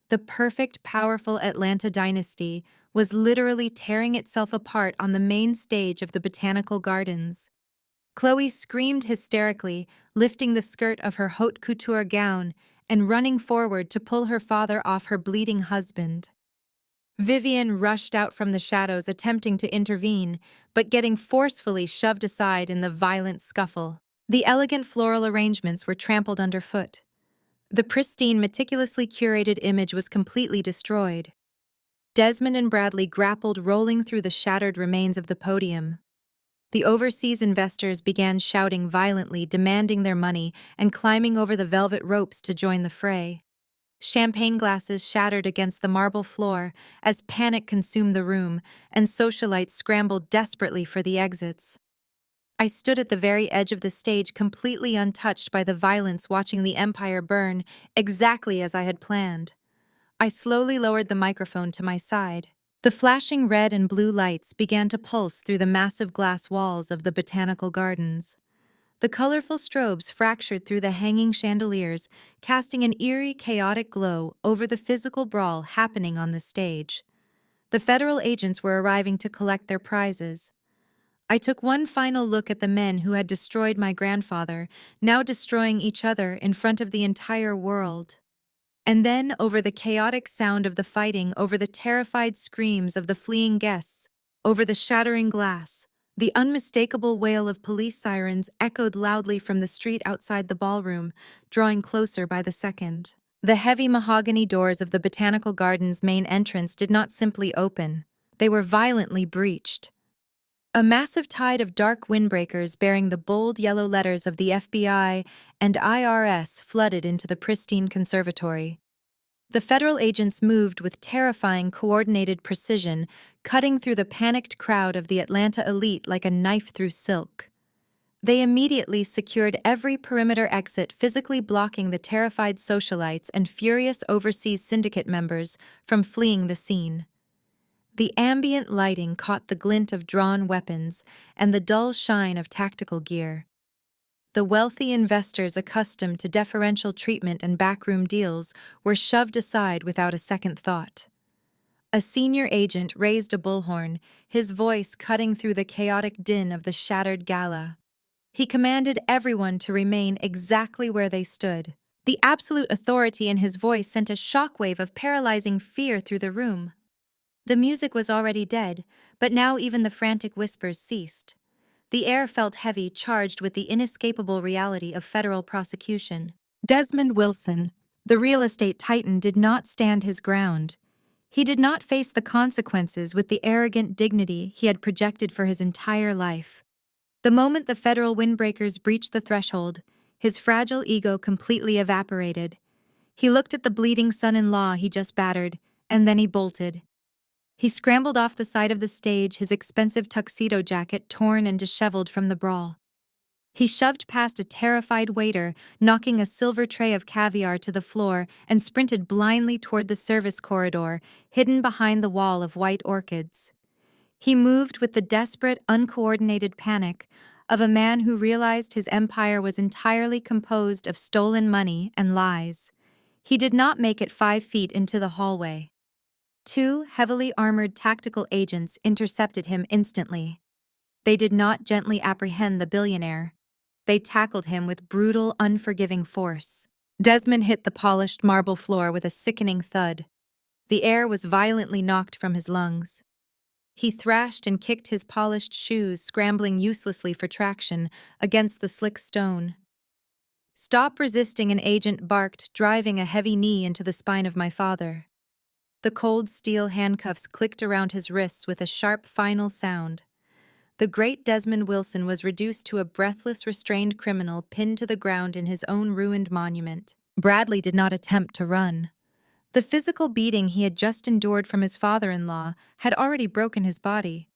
The perfect, powerful Atlanta dynasty was literally tearing itself apart on the main stage of the Botanical Gardens. Chloe screamed hysterically, lifting the skirt of her haute couture gown and running forward to pull her father off her bleeding husband. Vivian rushed out from the shadows, attempting to intervene, but getting forcefully shoved aside in the violent scuffle. The elegant floral arrangements were trampled underfoot. The pristine, meticulously curated image was completely destroyed. Desmond and Bradley grappled, rolling through the shattered remains of the podium. The overseas investors began shouting violently, demanding their money, and climbing over the velvet ropes to join the fray. Champagne glasses shattered against the marble floor as panic consumed the room, and socialites scrambled desperately for the exits. I stood at the very edge of the stage, completely untouched by the violence, watching the empire burn exactly as I had planned. I slowly lowered the microphone to my side. The flashing red and blue lights began to pulse through the massive glass walls of the botanical gardens. The colorful strobes fractured through the hanging chandeliers, casting an eerie, chaotic glow over the physical brawl happening on the stage. The federal agents were arriving to collect their prizes. I took one final look at the men who had destroyed my grandfather, now destroying each other in front of the entire world. And then, over the chaotic sound of the fighting, over the terrified screams of the fleeing guests, over the shattering glass, the unmistakable wail of police sirens echoed loudly from the street outside the ballroom, drawing closer by the second. The heavy mahogany doors of the Botanical Gardens' main entrance did not simply open, they were violently breached. A massive tide of dark windbreakers bearing the bold yellow letters of the FBI and IRS flooded into the pristine conservatory. The federal agents moved with terrifying coordinated precision, cutting through the panicked crowd of the Atlanta elite like a knife through silk. They immediately secured every perimeter exit, physically blocking the terrified socialites and furious overseas syndicate members from fleeing the scene. The ambient lighting caught the glint of drawn weapons and the dull shine of tactical gear. The wealthy investors accustomed to deferential treatment and backroom deals were shoved aside without a second thought. A senior agent raised a bullhorn, his voice cutting through the chaotic din of the shattered gala. He commanded everyone to remain exactly where they stood. The absolute authority in his voice sent a shockwave of paralyzing fear through the room. The music was already dead, but now even the frantic whispers ceased. The air felt heavy, charged with the inescapable reality of federal prosecution. Desmond Wilson, the real estate titan, did not stand his ground. He did not face the consequences with the arrogant dignity he had projected for his entire life. The moment the federal windbreakers breached the threshold, his fragile ego completely evaporated. He looked at the bleeding son-in-law he just battered, and then he bolted. He scrambled off the side of the stage, his expensive tuxedo jacket torn and disheveled from the brawl. He shoved past a terrified waiter, knocking a silver tray of caviar to the floor, and sprinted blindly toward the service corridor, hidden behind the wall of white orchids. He moved with the desperate, uncoordinated panic of a man who realized his empire was entirely composed of stolen money and lies. He did not make it 5 feet into the hallway. 2 heavily armored tactical agents intercepted him instantly. They did not gently apprehend the billionaire. They tackled him with brutal, unforgiving force. Desmond hit the polished marble floor with a sickening thud. The air was violently knocked from his lungs. He thrashed and kicked his polished shoes, scrambling uselessly for traction against the slick stone. "Stop resisting," an agent barked, driving a heavy knee into the spine of my father. The cold steel handcuffs clicked around his wrists with a sharp final sound. The great Desmond Wilson was reduced to a breathless, restrained criminal pinned to the ground in his own ruined monument. Bradley did not attempt to run. The physical beating he had just endured from his father-in-law had already broken his body.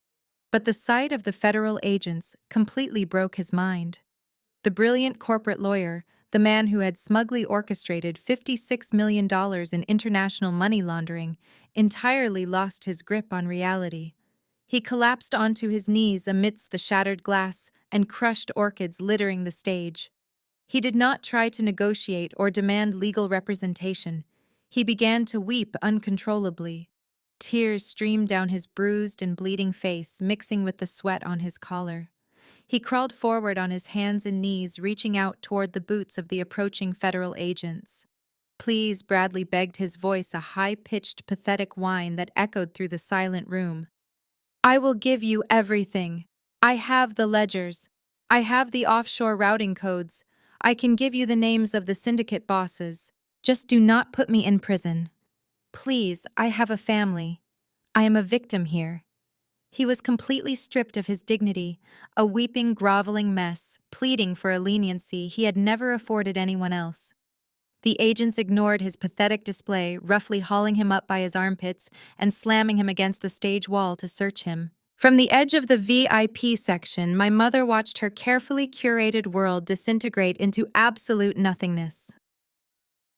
But the sight of the federal agents completely broke his mind. The brilliant corporate lawyer, the man who had smugly orchestrated $56 million in international money laundering, entirely lost his grip on reality. He collapsed onto his knees amidst the shattered glass and crushed orchids littering the stage. He did not try to negotiate or demand legal representation. He began to weep uncontrollably. Tears streamed down his bruised and bleeding face, mixing with the sweat on his collar. He crawled forward on his hands and knees, reaching out toward the boots of the approaching federal agents. "Please," Bradley begged, his voice a high-pitched, pathetic whine that echoed through the silent room. "I will give you everything. I have the ledgers. I have the offshore routing codes. I can give you the names of the syndicate bosses. Just do not put me in prison. Please, I have a family. I am a victim here." He was completely stripped of his dignity, a weeping, groveling mess, pleading for a leniency he had never afforded anyone else. The agents ignored his pathetic display, roughly hauling him up by his armpits and slamming him against the stage wall to search him. From the edge of the VIP section, my mother watched her carefully curated world disintegrate into absolute nothingness.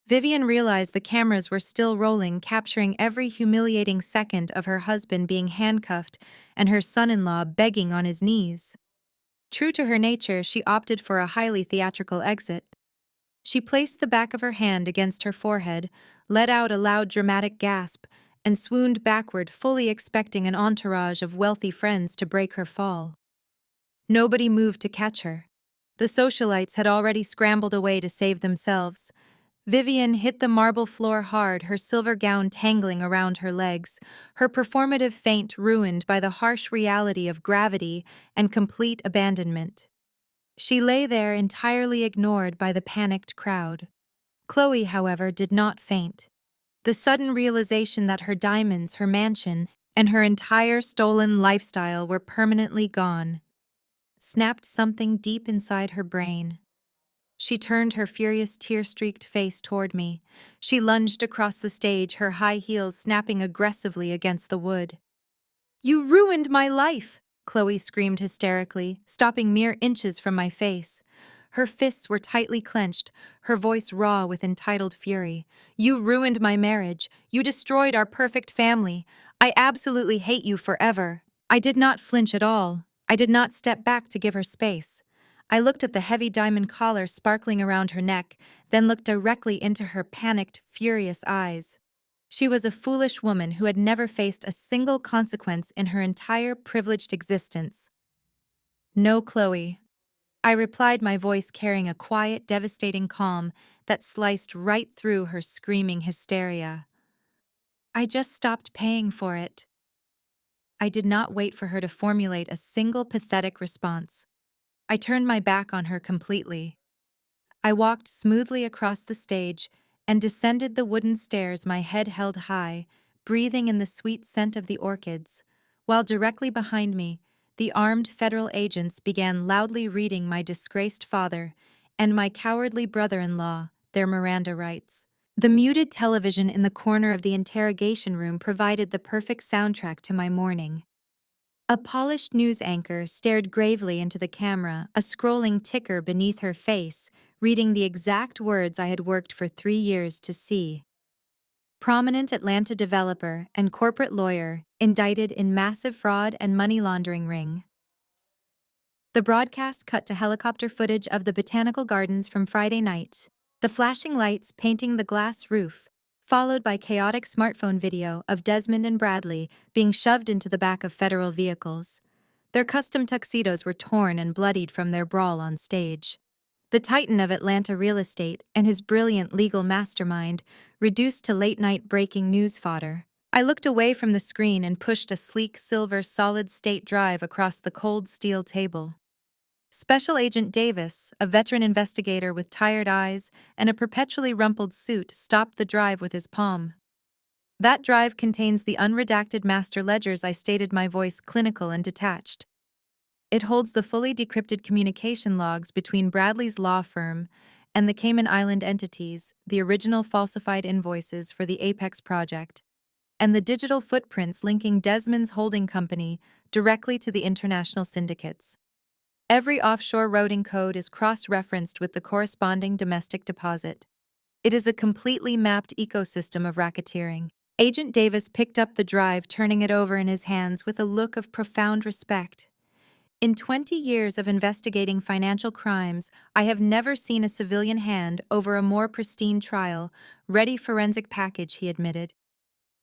Vivian realized the cameras were still rolling, capturing every humiliating second of her husband being handcuffed and her son-in-law begging on his knees. True to her nature, she opted for a highly theatrical exit. She placed the back of her hand against her forehead, let out a loud dramatic gasp, and swooned backward, fully expecting an entourage of wealthy friends to break her fall. Nobody moved to catch her. The socialites had already scrambled away to save themselves. Vivian hit the marble floor hard, her silver gown tangling around her legs, her performative faint ruined by the harsh reality of gravity and complete abandonment. She lay there entirely ignored by the panicked crowd. Chloe, however, did not faint. The sudden realization that her diamonds, her mansion, and her entire stolen lifestyle were permanently gone snapped something deep inside her brain. She turned her furious, tear-streaked face toward me. She lunged across the stage, her high heels snapping aggressively against the wood. "You ruined my life!" Chloe screamed hysterically, stopping mere inches from my face. Her fists were tightly clenched, her voice raw with entitled fury. "You ruined my marriage. You destroyed our perfect family. I absolutely hate you forever." I did not flinch at all. I did not step back to give her space. I looked at the heavy diamond collar sparkling around her neck, then looked directly into her panicked, furious eyes. She was a foolish woman who had never faced a single consequence in her entire privileged existence. "No, Chloe," I replied, my voice carrying a quiet, devastating calm that sliced right through her screaming hysteria. "I just stopped paying for it." I did not wait for her to formulate a single pathetic response. I turned my back on her completely. I walked smoothly across the stage and descended the wooden stairs, my head held high, breathing in the sweet scent of the orchids, while directly behind me, the armed federal agents began loudly reading my disgraced father and my cowardly brother-in-law their Miranda rights. The muted television in the corner of the interrogation room provided the perfect soundtrack to my morning. A polished news anchor stared gravely into the camera, a scrolling ticker beneath her face, reading the exact words I had worked for 3 years to see. Prominent Atlanta developer and corporate lawyer indicted in massive fraud and money laundering ring. The broadcast cut to helicopter footage of the botanical gardens from Friday night, the flashing lights painting the glass roof, followed by chaotic smartphone video of Desmond and Bradley being shoved into the back of federal vehicles. Their custom tuxedos were torn and bloodied from their brawl on stage. The titan of Atlanta real estate and his brilliant legal mastermind reduced to late-night breaking news fodder. I looked away from the screen and pushed a sleek silver solid-state drive across the cold steel table. Special Agent Davis, a veteran investigator with tired eyes and a perpetually rumpled suit, stopped the drive with his palm. "That drive contains the unredacted master ledgers," I stated, my voice clinical and detached. "It holds the fully decrypted communication logs between Bradley's law firm and the Cayman Island entities, the original falsified invoices for the Apex project, and the digital footprints linking Desmond's holding company directly to the international syndicates. Every offshore routing code is cross-referenced with the corresponding domestic deposit. It is a completely mapped ecosystem of racketeering." Agent Davis picked up the drive, turning it over in his hands with a look of profound respect. "In 20 years of investigating financial crimes, I have never seen a civilian hand over a more pristine trial, ready forensic package," he admitted.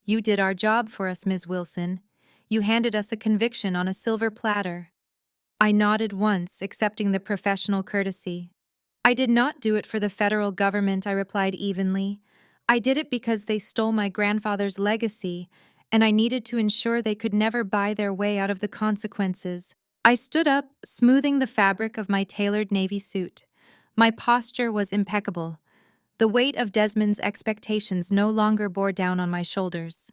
"You did our job for us, Ms. Wilson. You handed us a conviction on a silver platter." I nodded once, accepting the professional courtesy. "I did not do it for the federal government," I replied evenly. "I did it because they stole my grandfather's legacy, and I needed to ensure they could never buy their way out of the consequences." I stood up, smoothing the fabric of my tailored navy suit. My posture was impeccable. The weight of Desmond's expectations no longer bore down on my shoulders.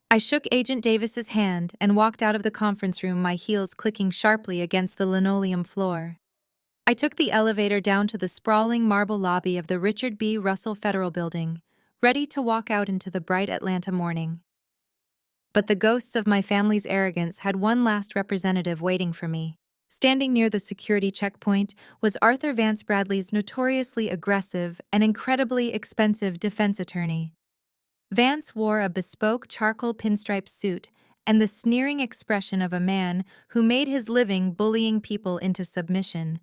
I shook Agent Davis's hand and walked out of the conference room, my heels clicking sharply against the linoleum floor. I took the elevator down to the sprawling marble lobby of the Richard B. Russell Federal Building, ready to walk out into the bright Atlanta morning. But the ghosts of my family's arrogance had one last representative waiting for me. Standing near the security checkpoint was Arthur Vance Bradley's notoriously aggressive and incredibly expensive defense attorney. Vance wore a bespoke charcoal pinstripe suit and the sneering expression of a man who made his living bullying people into submission.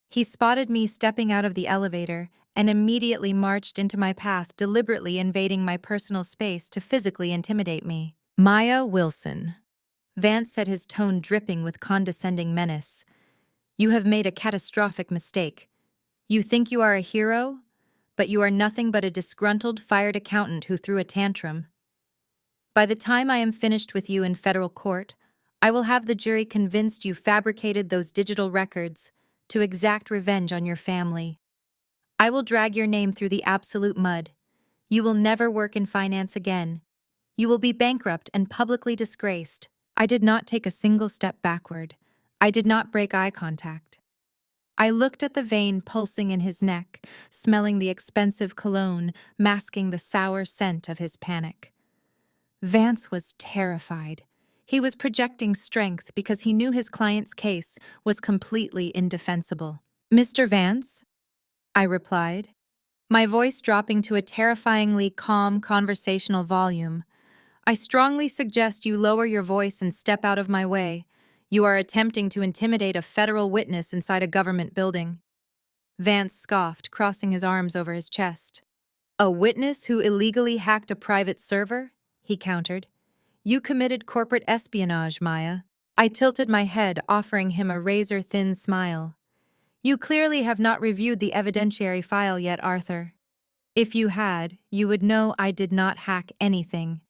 He spotted me stepping out of the elevator and immediately marched into my path, deliberately invading my personal space to physically intimidate me. Maya Wilson. Vance said, his tone dripping with condescending menace. You have made a catastrophic mistake. You think you are a hero, but you are nothing but a disgruntled, fired accountant who threw a tantrum. By the time I am finished with you in federal court, I will have the jury convinced you fabricated those digital records to exact revenge on your family. I will drag your name through the absolute mud. You will never work in finance again. You will be bankrupt and publicly disgraced. I did not take a single step backward. I did not break eye contact. I looked at the vein pulsing in his neck, smelling the expensive cologne, masking the sour scent of his panic. Vance was terrified. He was projecting strength because he knew his client's case was completely indefensible. Mr. Vance? I replied, my voice dropping to a terrifyingly calm conversational volume. I strongly suggest you lower your voice and step out of my way. You are attempting to intimidate a federal witness inside a government building. Vance scoffed, crossing his arms over his chest. A witness who illegally hacked a private server? He countered. You committed corporate espionage, Maya. I tilted my head, offering him a razor-thin smile. You clearly have not reviewed the evidentiary file yet, Arthur. If you had, you would know I did not hack anything.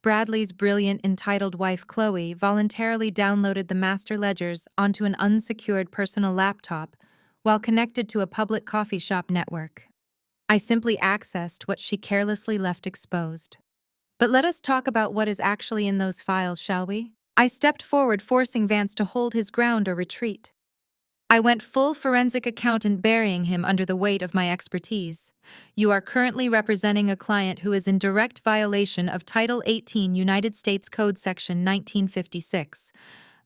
Bradley's brilliant, entitled wife, Chloe, voluntarily downloaded the master ledgers onto an unsecured personal laptop while connected to a public coffee shop network. I simply accessed what she carelessly left exposed. But let us talk about what is actually in those files, shall we? I stepped forward, forcing Vance to hold his ground or retreat. I went full forensic accountant, burying him under the weight of my expertise. You are currently representing a client who is in direct violation of Title 18 United States Code Section 1956.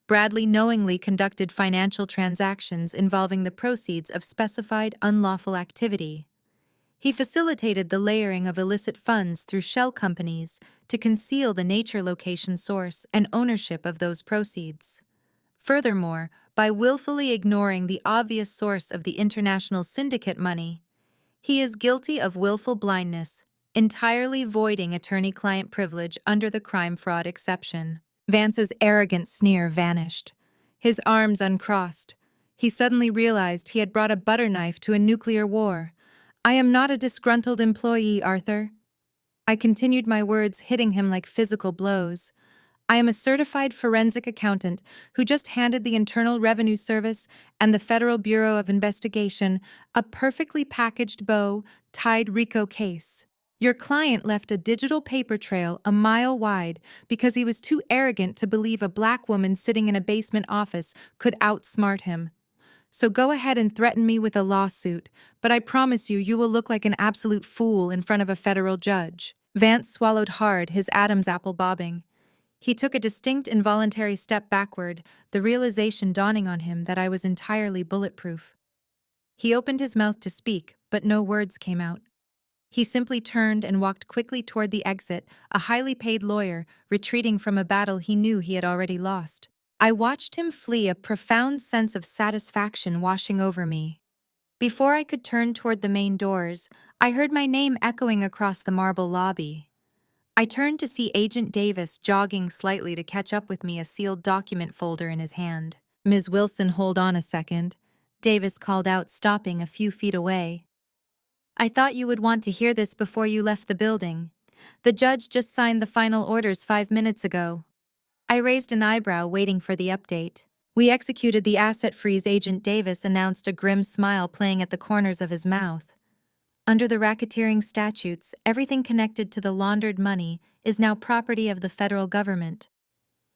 Bradley knowingly conducted financial transactions involving the proceeds of specified unlawful activity. He facilitated the layering of illicit funds through shell companies to conceal the nature, location, source, and ownership of those proceeds. Furthermore, by willfully ignoring the obvious source of the international syndicate money, he is guilty of willful blindness, entirely voiding attorney-client privilege under the crime-fraud exception. Vance's arrogant sneer vanished. His arms uncrossed. He suddenly realized he had brought a butter knife to a nuclear war. I am not a disgruntled employee, Arthur. I continued, my words hitting him like physical blows. I am a certified forensic accountant who just handed the Internal Revenue Service and the Federal Bureau of Investigation a perfectly packaged bow-tied RICO case. Your client left a digital paper trail a mile wide because he was too arrogant to believe a black woman sitting in a basement office could outsmart him. So go ahead and threaten me with a lawsuit, but I promise you, you will look like an absolute fool in front of a federal judge. Vance swallowed hard, his Adam's apple bobbing. He took a distinct involuntary step backward, the realization dawning on him that I was entirely bulletproof. He opened his mouth to speak, but no words came out. He simply turned and walked quickly toward the exit, a highly paid lawyer, retreating from a battle he knew he had already lost. I watched him flee, a profound sense of satisfaction washing over me. Before I could turn toward the main doors, I heard my name echoing across the marble lobby. I turned to see Agent Davis jogging slightly to catch up with me, a sealed document folder in his hand. Ms. Wilson, hold on a second, Davis called out, stopping a few feet away. I thought you would want to hear this before you left the building. The judge just signed the final orders 5 minutes ago. I raised an eyebrow, waiting for the update. We executed the asset freeze, Agent Davis announced, a grim smile playing at the corners of his mouth. Under the racketeering statutes, everything connected to the laundered money is now property of the federal government.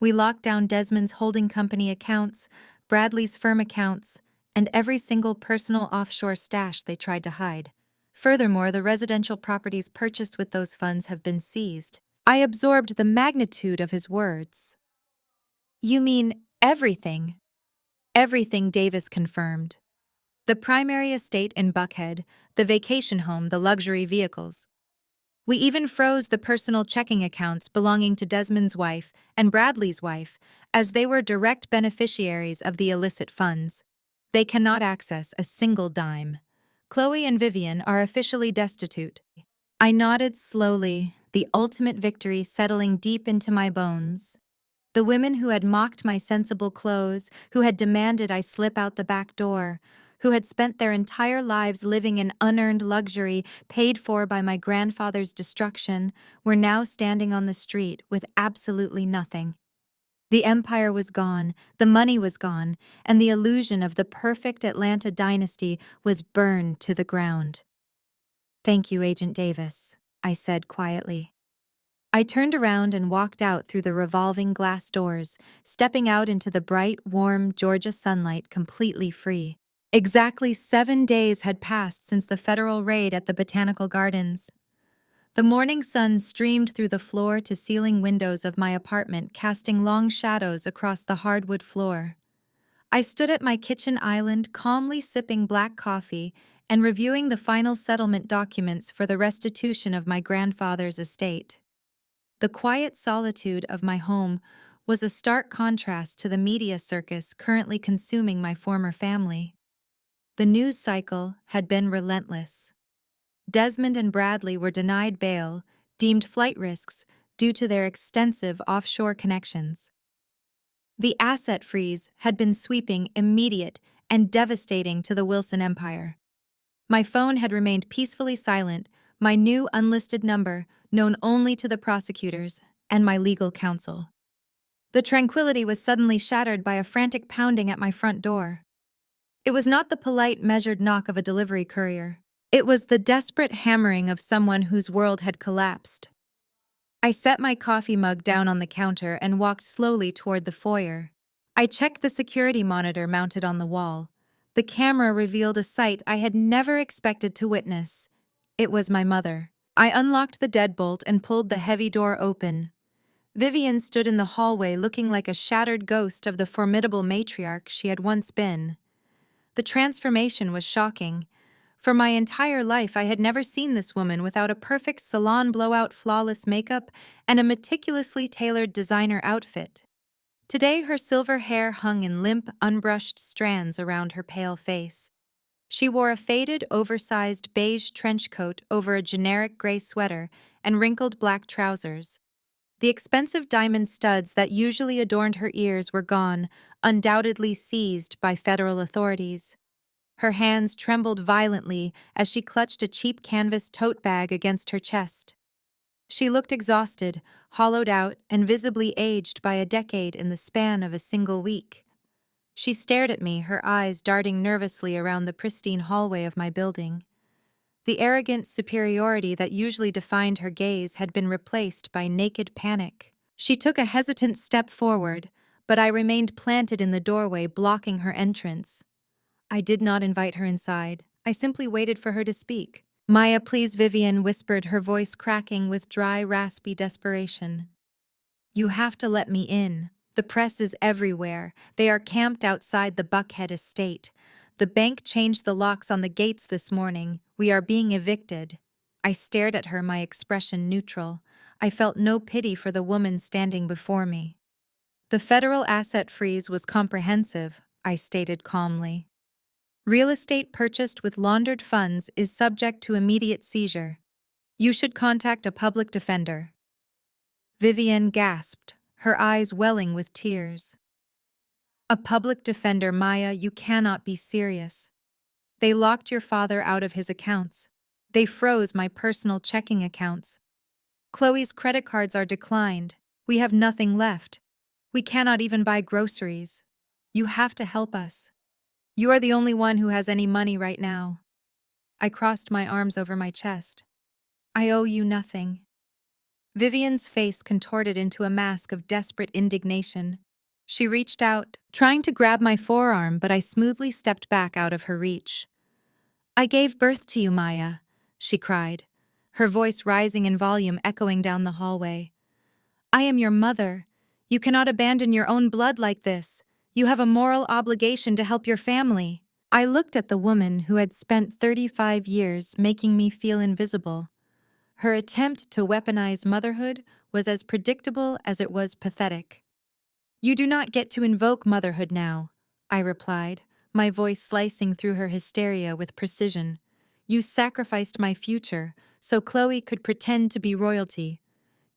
We locked down Desmond's holding company accounts, Bradley's firm accounts, and every single personal offshore stash they tried to hide. Furthermore, the residential properties purchased with those funds have been seized. I absorbed the magnitude of his words. You mean everything? Everything, Davis confirmed. The primary estate in Buckhead, the vacation home, the luxury vehicles. We even froze the personal checking accounts belonging to Desmond's wife and Bradley's wife, as they were direct beneficiaries of the illicit funds. They cannot access a single dime. Chloe and Vivian are officially destitute. I nodded slowly, the ultimate victory settling deep into my bones. The women who had mocked my sensible clothes, who had demanded I slip out the back door, who had spent their entire lives living in unearned luxury paid for by my grandfather's destruction, were now standing on the street with absolutely nothing. The empire was gone, the money was gone, and the illusion of the perfect Atlanta dynasty was burned to the ground. "Thank you, Agent Davis," I said quietly. I turned around and walked out through the revolving glass doors, stepping out into the bright, warm Georgia sunlight completely free. Exactly 7 days had passed since the federal raid at the Botanical Gardens. The morning sun streamed through the floor-to-ceiling windows of my apartment, casting long shadows across the hardwood floor. I stood at my kitchen island, calmly sipping black coffee and reviewing the final settlement documents for the restitution of my grandfather's estate. The quiet solitude of my home was a stark contrast to the media circus currently consuming my former family. The news cycle had been relentless. Desmond and Bradley were denied bail, deemed flight risks due to their extensive offshore connections. The asset freeze had been sweeping, immediate, and devastating to the Wilson empire. My phone had remained peacefully silent, my new unlisted number known only to the prosecutors and my legal counsel. The tranquility was suddenly shattered by a frantic pounding at my front door. It was not the polite, measured knock of a delivery courier. It was the desperate hammering of someone whose world had collapsed. I set my coffee mug down on the counter and walked slowly toward the foyer. I checked the security monitor mounted on the wall. The camera revealed a sight I had never expected to witness. It was my mother. I unlocked the deadbolt and pulled the heavy door open. Vivian stood in the hallway looking like a shattered ghost of the formidable matriarch she had once been. The transformation was shocking. For my entire life, I had never seen this woman without a perfect salon blowout, flawless makeup, and a meticulously tailored designer outfit. Today, her silver hair hung in limp, unbrushed strands around her pale face. She wore a faded, oversized beige trench coat over a generic gray sweater and wrinkled black trousers. The expensive diamond studs that usually adorned her ears were gone, undoubtedly seized by federal authorities. Her hands trembled violently as she clutched a cheap canvas tote bag against her chest. She looked exhausted, hollowed out, and visibly aged by a decade in the span of a single week. She stared at me, her eyes darting nervously around the pristine hallway of my building. The arrogant superiority that usually defined her gaze had been replaced by naked panic. She took a hesitant step forward, but I remained planted in the doorway, blocking her entrance. I did not invite her inside. I simply waited for her to speak. "Maya, please," Vivian whispered, her voice cracking with dry, raspy desperation. "You have to let me in. The press is everywhere. They are camped outside the Buckhead estate. The bank changed the locks on the gates this morning. We are being evicted." I stared at her, my expression neutral. I felt no pity for the woman standing before me. "The federal asset freeze was comprehensive," I stated calmly. "Real estate purchased with laundered funds is subject to immediate seizure. You should contact a public defender." Vivian gasped, her eyes welling with tears. "A public defender, Maya, you cannot be serious. They locked your father out of his accounts. They froze my personal checking accounts. Chloe's credit cards are declined. We have nothing left. We cannot even buy groceries. You have to help us. You are the only one who has any money right now." I crossed my arms over my chest. "I owe you nothing." Vivian's face contorted into a mask of desperate indignation. She reached out, trying to grab my forearm, but I smoothly stepped back out of her reach. "I gave birth to you, Maya," she cried. her voice rising in volume echoing down the hallway. "I am your mother. You cannot abandon your own blood like this. You have a moral obligation to help your family." I looked at the woman who had spent 35 years making me feel invisible. Her attempt to weaponize motherhood was as predictable as it was pathetic. "You do not get to invoke motherhood now," I replied, my voice slicing through her hysteria with precision. "You sacrificed my future so Chloe could pretend to be royalty.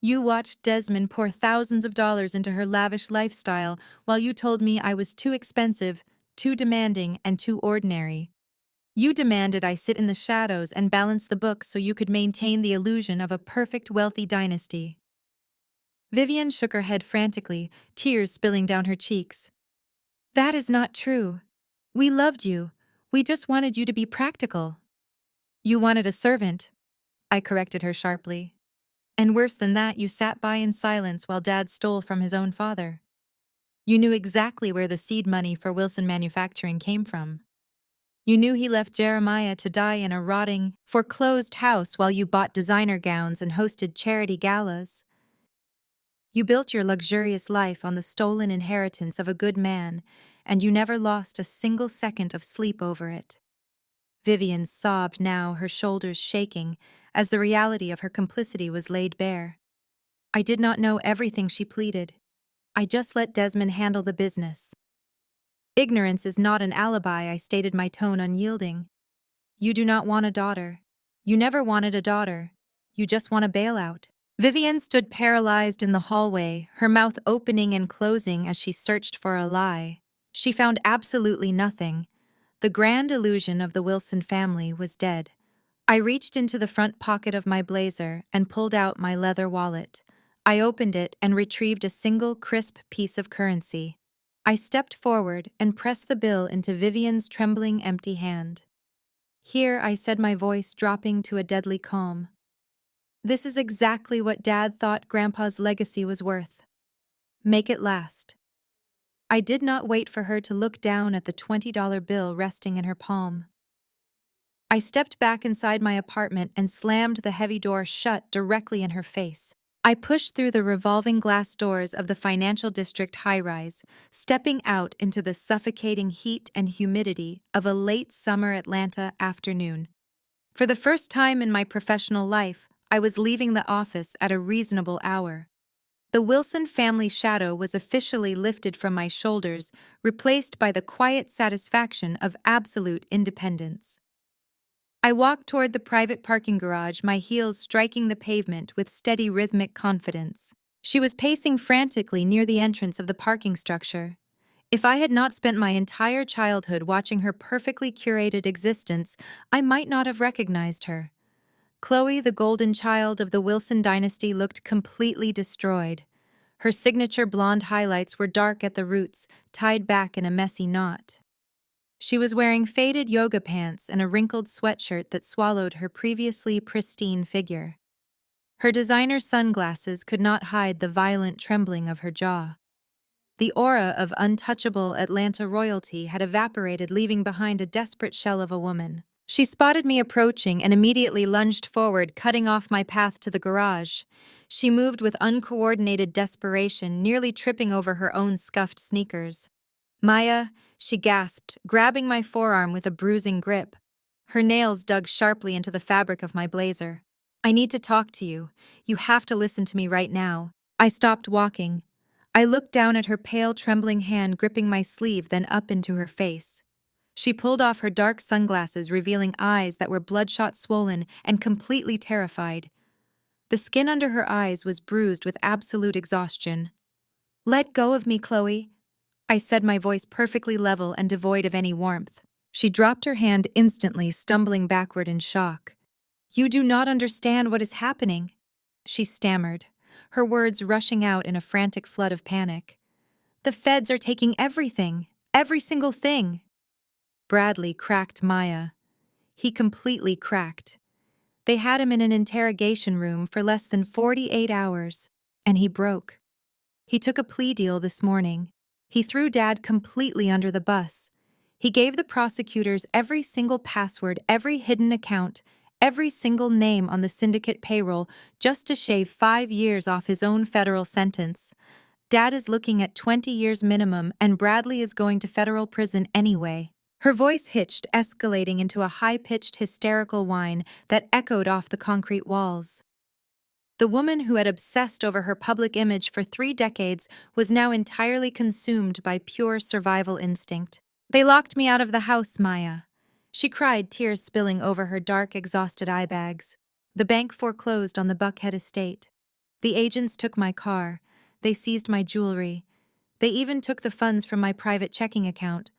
You watched Desmond pour thousands of dollars into her lavish lifestyle while you told me I was too expensive, too demanding, and too ordinary. You demanded I sit in the shadows and balance the books so you could maintain the illusion of a perfect wealthy dynasty." Vivian shook her head frantically, tears spilling down her cheeks. "That is not true. We loved you. We just wanted you to be practical." "You wanted a servant," I corrected her sharply. "And worse than that, you sat by in silence while Dad stole from his own father. You knew exactly where the seed money for Wilson Manufacturing came from. You knew he left Jeremiah to die in a rotting, foreclosed house while you bought designer gowns and hosted charity galas. You built your luxurious life on the stolen inheritance of a good man, and you never lost a single second of sleep over it." Vivian sobbed now, her shoulders shaking, as the reality of her complicity was laid bare. "I did not know everything," she pleaded. "I just let Desmond handle the business." "Ignorance is not an alibi," I stated, my tone unyielding. "You do not want a daughter. You never wanted a daughter. You just want a bailout." Vivian stood paralyzed in the hallway, her mouth opening and closing as she searched for a lie. She found absolutely nothing. The grand illusion of the Wilson family was dead. I reached into the front pocket of my blazer and pulled out my leather wallet. I opened it and retrieved a single crisp piece of currency. I stepped forward and pressed the bill into Vivian's trembling, empty hand. "Here," I said, my voice dropping to a deadly calm. "This is exactly what Dad thought Grandpa's legacy was worth. Make it last." I did not wait for her to look down at the $20 bill resting in her palm. I stepped back inside my apartment and slammed the heavy door shut directly in her face. I pushed through the revolving glass doors of the financial district high-rise, stepping out into the suffocating heat and humidity of a late summer Atlanta afternoon. For the first time in my professional life, I was leaving the office at a reasonable hour. The Wilson family shadow was officially lifted from my shoulders, replaced by the quiet satisfaction of absolute independence. I walked toward the private parking garage, my heels striking the pavement with steady rhythmic confidence. She was pacing frantically near the entrance of the parking structure. If I had not spent my entire childhood watching her perfectly curated existence, I might not have recognized her. Chloe, the golden child of the Wilson dynasty, looked completely destroyed. Her signature blonde highlights were dark at the roots, tied back in a messy knot. She was wearing faded yoga pants and a wrinkled sweatshirt that swallowed her previously pristine figure. Her designer sunglasses could not hide the violent trembling of her jaw. The aura of untouchable Atlanta royalty had evaporated, leaving behind a desperate shell of a woman. She spotted me approaching and immediately lunged forward, cutting off my path to the garage. She moved with uncoordinated desperation, nearly tripping over her own scuffed sneakers. "Maya," she gasped, grabbing my forearm with a bruising grip. Her nails dug sharply into the fabric of my blazer. "I need to talk to you. You have to listen to me right now." I stopped walking. I looked down at her pale, trembling hand gripping my sleeve, then up into her face. She pulled off her dark sunglasses, revealing eyes that were bloodshot, swollen, and completely terrified. The skin under her eyes was bruised with absolute exhaustion. "Let go of me, Chloe," I said, my voice perfectly level and devoid of any warmth. She dropped her hand instantly, stumbling backward in shock. "You do not understand what is happening," she stammered, her words rushing out in a frantic flood of panic. "The feds are taking everything, every single thing." Bradley cracked Maya. He completely cracked. They had him in an interrogation room for less than 48 hours, and he broke. He took a plea deal this morning. He threw Dad completely under the bus. He gave the prosecutors every single password, every hidden account, every single name on the syndicate payroll just to shave 5 years off his own federal sentence. Dad is looking at 20 years minimum, and Bradley is going to federal prison anyway. Her voice hitched, escalating into a high-pitched, hysterical whine that echoed off the concrete walls. The woman who had obsessed over her public image for 3 decades was now entirely consumed by pure survival instinct. "They locked me out of the house, Maya," she cried, tears spilling over her dark, exhausted eye bags. "The bank foreclosed on the Buckhead estate. The agents took my car. They seized my jewelry. They even took the funds from my private checking account.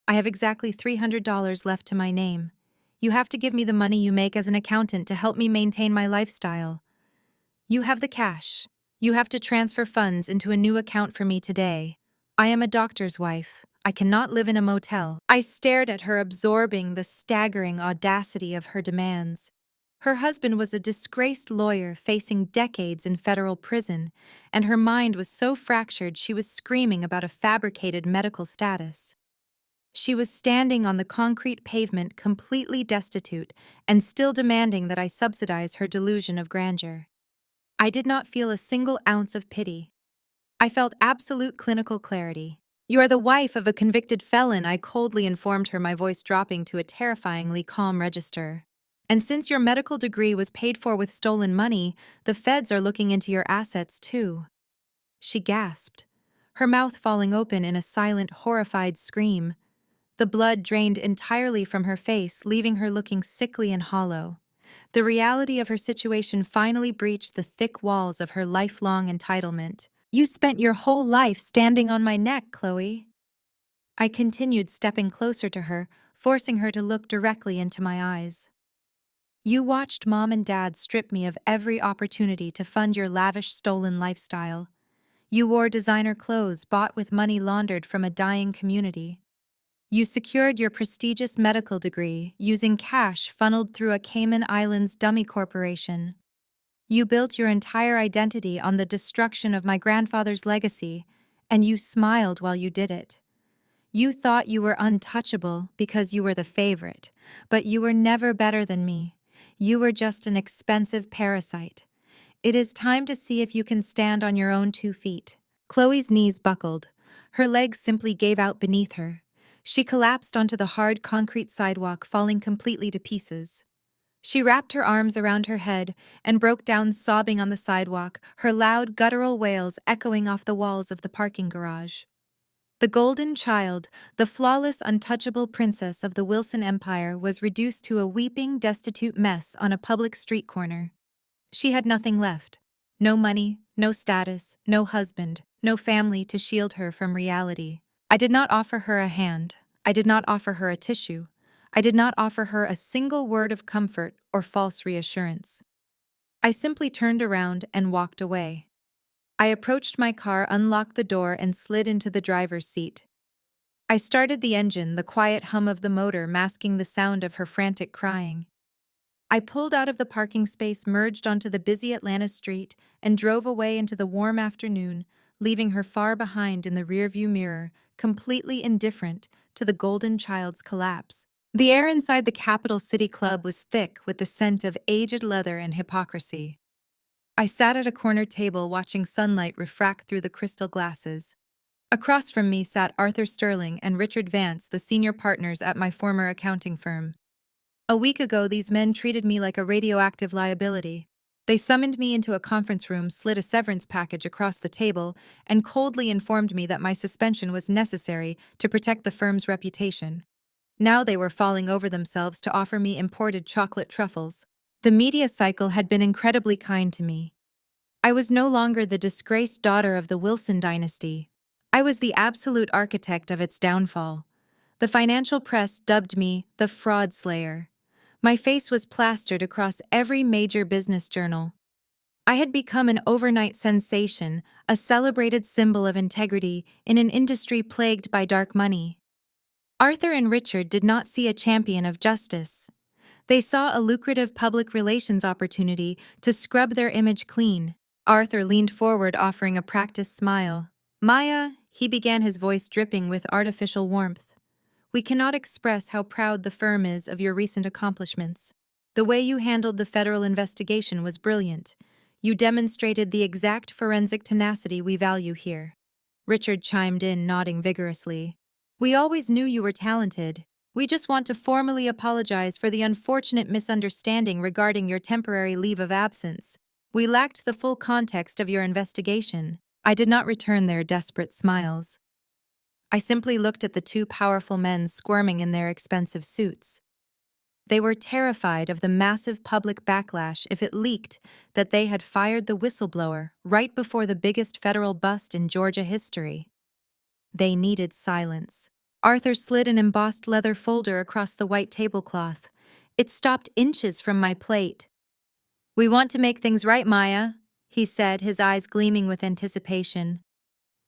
I have exactly $300 left to my name. You have to give me the money you make as an accountant to help me maintain my lifestyle. You have the cash. You have to transfer funds into a new account for me today. I am a doctor's wife. I cannot live in a motel." I stared at her, absorbing the staggering audacity of her demands. Her husband was a disgraced lawyer facing decades in federal prison, and her mind was so fractured she was screaming about a fabricated medical status. She was standing on the concrete pavement, completely destitute, and still demanding that I subsidize her delusion of grandeur. I did not feel a single ounce of pity. I felt absolute clinical clarity. "You are the wife of a convicted felon," I coldly informed her, my voice dropping to a terrifyingly calm register. "And since your medical degree was paid for with stolen money, the feds are looking into your assets too." She gasped, her mouth falling open in a silent, horrified scream. The blood drained entirely from her face, leaving her looking sickly and hollow. The reality of her situation finally breached the thick walls of her lifelong entitlement. "You spent your whole life standing on my neck, Chloe." I continued, stepping closer to her, forcing her to look directly into my eyes. "You watched Mom and Dad strip me of every opportunity to fund your lavish stolen lifestyle. You wore designer clothes bought with money laundered from a dying community. You secured your prestigious medical degree using cash funneled through a Cayman Islands dummy corporation. You built your entire identity on the destruction of my grandfather's legacy, and you smiled while you did it. You thought you were untouchable because you were the favorite, but you were never better than me. You were just an expensive parasite. It is time to see if you can stand on your own 2 feet." Chloe's knees buckled. Her legs simply gave out beneath her. She collapsed onto the hard concrete sidewalk, falling completely to pieces. She wrapped her arms around her head and broke down sobbing on the sidewalk, her loud guttural wails echoing off the walls of the parking garage. The golden child, the flawless, untouchable princess of the Wilson Empire, was reduced to a weeping, destitute mess on a public street corner. She had nothing left. No money, no status, no husband, no family to shield her from reality. I did not offer her a hand. I did not offer her a tissue. I did not offer her a single word of comfort or false reassurance. I simply turned around and walked away. I approached my car, unlocked the door, and slid into the driver's seat. I started the engine, the quiet hum of the motor masking the sound of her frantic crying. I pulled out of the parking space, merged onto the busy Atlanta street, and drove away into the warm afternoon, leaving her far behind in the rearview mirror, completely indifferent to the golden child's collapse. The air inside the Capital City Club was thick with the scent of aged leather and hypocrisy. I sat at a corner table watching sunlight refract through the crystal glasses. Across from me sat Arthur Sterling and Richard Vance, the senior partners at my former accounting firm. A week ago, these men treated me like a radioactive liability. They summoned me into a conference room, slid a severance package across the table, and coldly informed me that my suspension was necessary to protect the firm's reputation. Now they were falling over themselves to offer me imported chocolate truffles. The media cycle had been incredibly kind to me. I was no longer the disgraced daughter of the Wilson dynasty. I was the absolute architect of its downfall. The financial press dubbed me the fraud slayer. My face was plastered across every major business journal. I had become an overnight sensation, a celebrated symbol of integrity in an industry plagued by dark money. Arthur and Richard did not see a champion of justice. They saw a lucrative public relations opportunity to scrub their image clean. Arthur leaned forward, offering a practiced smile. "Maya," he began, his voice dripping with artificial warmth, "we cannot express how proud the firm is of your recent accomplishments. The way you handled the federal investigation was brilliant. You demonstrated the exact forensic tenacity we value here. Richard chimed in, nodding vigorously. We always knew you were talented. We just want to formally apologize for the unfortunate misunderstanding regarding your temporary leave of absence. We lacked the full context of your investigation. I did not return their desperate smiles. I simply looked at the two powerful men squirming in their expensive suits. They were terrified of the massive public backlash if it leaked that they had fired the whistleblower right before the biggest federal bust in Georgia history. They needed silence. Arthur slid an embossed leather folder across the white tablecloth. It stopped inches from my plate. We want to make things right, Maya, he said, his eyes gleaming with anticipation.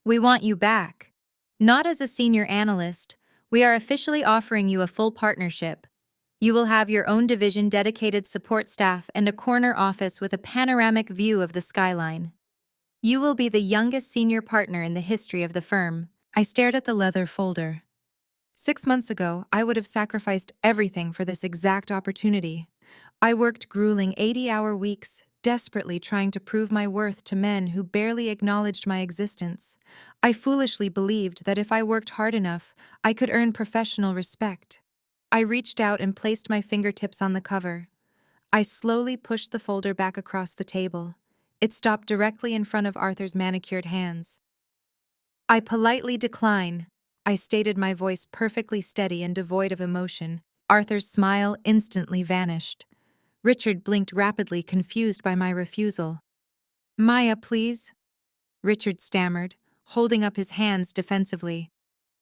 We want you back. Not as a senior analyst, we are officially offering you a full partnership. You will have your own division, dedicated support staff, and a corner office with a panoramic view of the skyline. You will be the youngest senior partner in the history of the firm. I stared at the leather folder. 6 months ago, I would have sacrificed everything for this exact opportunity. I worked grueling 80-hour weeks, desperately trying to prove my worth to men who barely acknowledged my existence. I foolishly believed that if I worked hard enough, I could earn professional respect. I reached out and placed my fingertips on the cover. I slowly pushed the folder back across the table. It stopped directly in front of Arthur's manicured hands. I politely decline, I stated, my voice perfectly steady and devoid of emotion. Arthur's smile instantly vanished. Richard blinked rapidly, confused by my refusal. Maya, please, Richard stammered, holding up his hands defensively.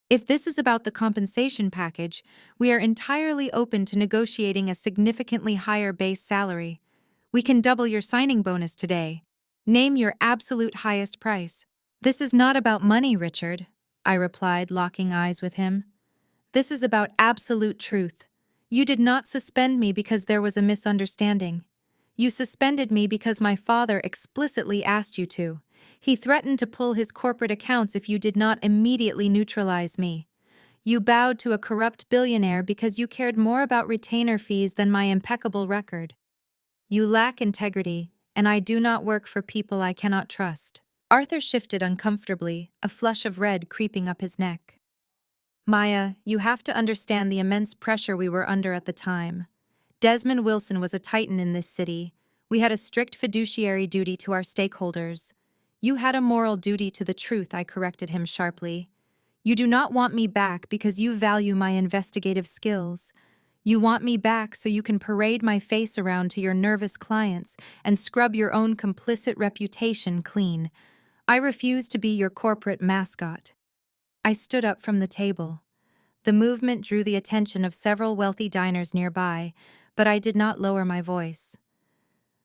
If this is about the compensation package, we are entirely open to negotiating a significantly higher base salary. We can double your signing bonus today. Name your absolute highest price. This is not about money, Richard, I replied, locking eyes with him. This is about absolute truth. You did not suspend me because there was a misunderstanding. You suspended me because my father explicitly asked you to. He threatened to pull his corporate accounts if you did not immediately neutralize me. You bowed to a corrupt billionaire because you cared more about retainer fees than my impeccable record. You lack integrity, and I do not work for people I cannot trust. Arthur shifted uncomfortably, a flush of red creeping up his neck. Maya, you have to understand the immense pressure we were under at the time. Desmond Wilson was a titan in this city. We had a strict fiduciary duty to our stakeholders. You had a moral duty to the truth, I corrected him sharply. You do not want me back because you value my investigative skills. You want me back so you can parade my face around to your nervous clients and scrub your own complicit reputation clean. I refuse to be your corporate mascot. I stood up from the table. The movement drew the attention of several wealthy diners nearby, but I did not lower my voice.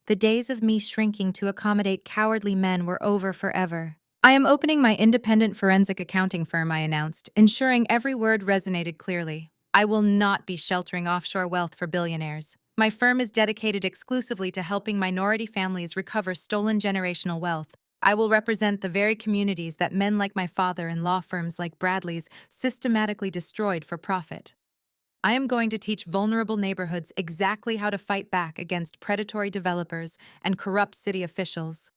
The days of me shrinking to accommodate cowardly men were over forever. I am opening my independent forensic accounting firm, I announced, ensuring every word resonated clearly. I will not be sheltering offshore wealth for billionaires. My firm is dedicated exclusively to helping minority families recover stolen generational wealth. I will represent the very communities that men like my father and law firms like Bradley's systematically destroyed for profit. I am going to teach vulnerable neighborhoods exactly how to fight back against predatory developers and corrupt city officials.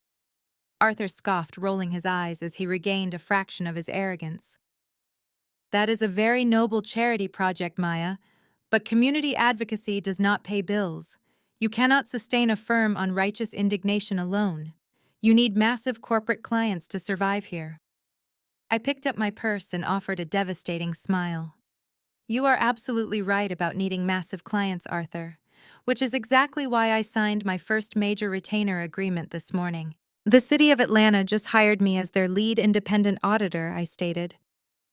Arthur scoffed, rolling his eyes as he regained a fraction of his arrogance. That is a very noble charity project, Maya, but community advocacy does not pay bills. You cannot sustain a firm on righteous indignation alone. You need massive corporate clients to survive here. I picked up my purse and offered a devastating smile. You are absolutely right about needing massive clients, Arthur, which is exactly why I signed my first major retainer agreement this morning. The City of Atlanta just hired me as their lead independent auditor, I stated.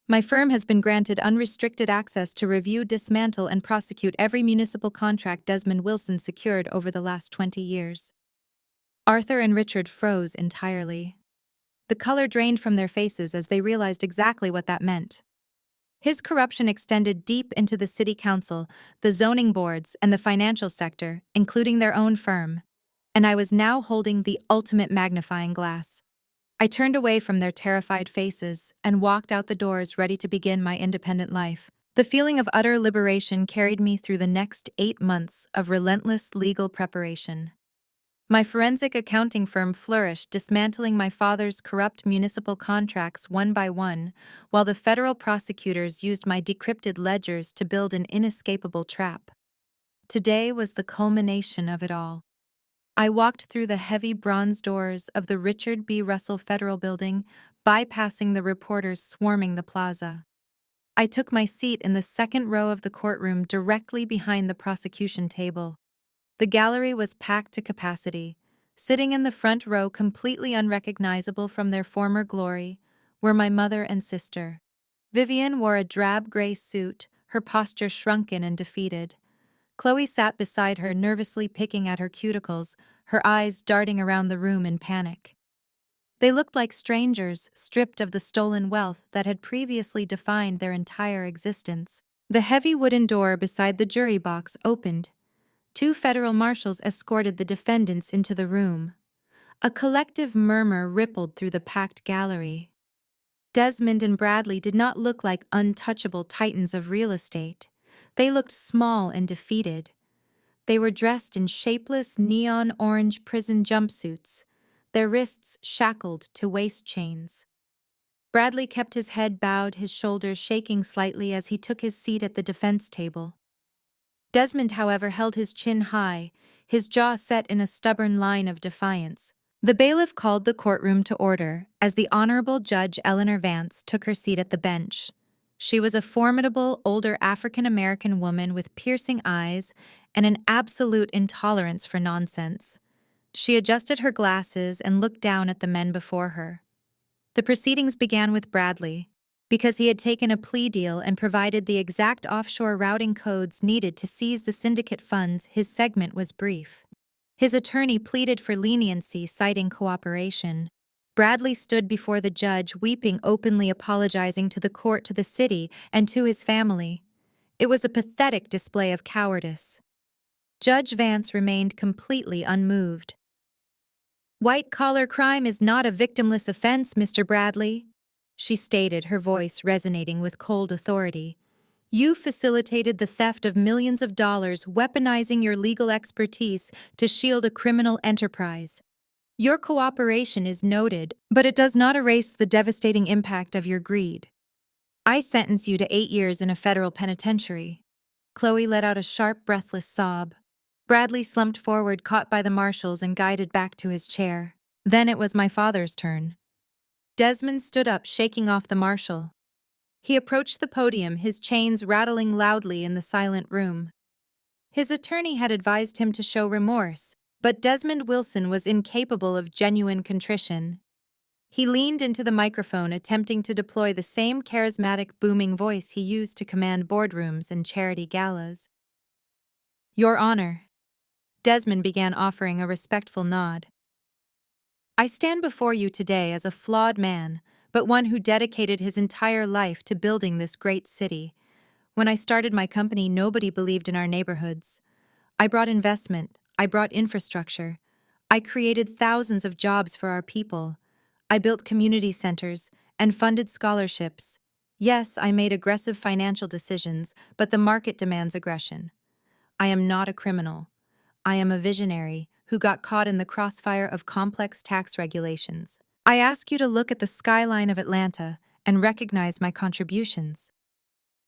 My firm has been granted unrestricted access to review, dismantle, and prosecute every municipal contract Desmond Wilson secured over the last 20 years. Arthur and Richard froze entirely. The color drained from their faces as they realized exactly what that meant. His corruption extended deep into the city council, the zoning boards, and the financial sector, including their own firm. And I was now holding the ultimate magnifying glass. I turned away from their terrified faces and walked out the doors ready to begin my independent life. The feeling of utter liberation carried me through the next 8 months of relentless legal preparation. My forensic accounting firm flourished, dismantling my father's corrupt municipal contracts one by one, while the federal prosecutors used my decrypted ledgers to build an inescapable trap. Today was the culmination of it all. I walked through the heavy bronze doors of the Richard B. Russell Federal Building, bypassing the reporters swarming the plaza. I took my seat in the second row of the courtroom directly behind the prosecution table. The gallery was packed to capacity. Sitting in the front row, completely unrecognizable from their former glory, were my mother and sister. Vivian wore a drab gray suit, her posture shrunken and defeated. Chloe sat beside her, nervously picking at her cuticles, her eyes darting around the room in panic. They looked like strangers, stripped of the stolen wealth that had previously defined their entire existence. The heavy wooden door beside the jury box opened. Two federal marshals escorted the defendants into the room. A collective murmur rippled through the packed gallery. Desmond and Bradley did not look like untouchable titans of real estate. They looked small and defeated. They were dressed in shapeless neon orange prison jumpsuits, their wrists shackled to waist chains. Bradley kept his head bowed, his shoulders shaking slightly as he took his seat at the defense table. Desmond, however, held his chin high, his jaw set in a stubborn line of defiance. The bailiff called the courtroom to order as the Honorable Judge Eleanor Vance took her seat at the bench. She was a formidable, older African-American woman with piercing eyes and an absolute intolerance for nonsense. She adjusted her glasses and looked down at the men before her. The proceedings began with Bradley. Because he had taken a plea deal and provided the exact offshore routing codes needed to seize the syndicate funds, his segment was brief. His attorney pleaded for leniency, citing cooperation. Bradley stood before the judge, weeping openly, apologizing to the court, to the city, and to his family. It was a pathetic display of cowardice. Judge Vance remained completely unmoved. "White-collar crime is not a victimless offense, Mr. Bradley," she stated, her voice resonating with cold authority. "You facilitated the theft of millions of dollars, weaponizing your legal expertise to shield a criminal enterprise. Your cooperation is noted, but it does not erase the devastating impact of your greed. I sentence you to 8 years in a federal penitentiary." Chloe let out a sharp, breathless sob. Bradley slumped forward, caught by the marshals and guided back to his chair. Then it was my father's turn. Desmond stood up, shaking off the marshal. He approached the podium, his chains rattling loudly in the silent room. His attorney had advised him to show remorse, but Desmond Wilson was incapable of genuine contrition. He leaned into the microphone, attempting to deploy the same charismatic, booming voice he used to command boardrooms and charity galas. "Your Honor." Desmond began, offering a respectful nod. "I stand before you today as a flawed man, but one who dedicated his entire life to building this great city. When I started my company, nobody believed in our neighborhoods. I brought investment, I brought infrastructure. I created thousands of jobs for our people. I built community centers and funded scholarships. Yes, I made aggressive financial decisions, but the market demands aggression. I am not a criminal. I am a visionary who got caught in the crossfire of complex tax regulations. I ask you to look at the skyline of Atlanta and recognize my contributions.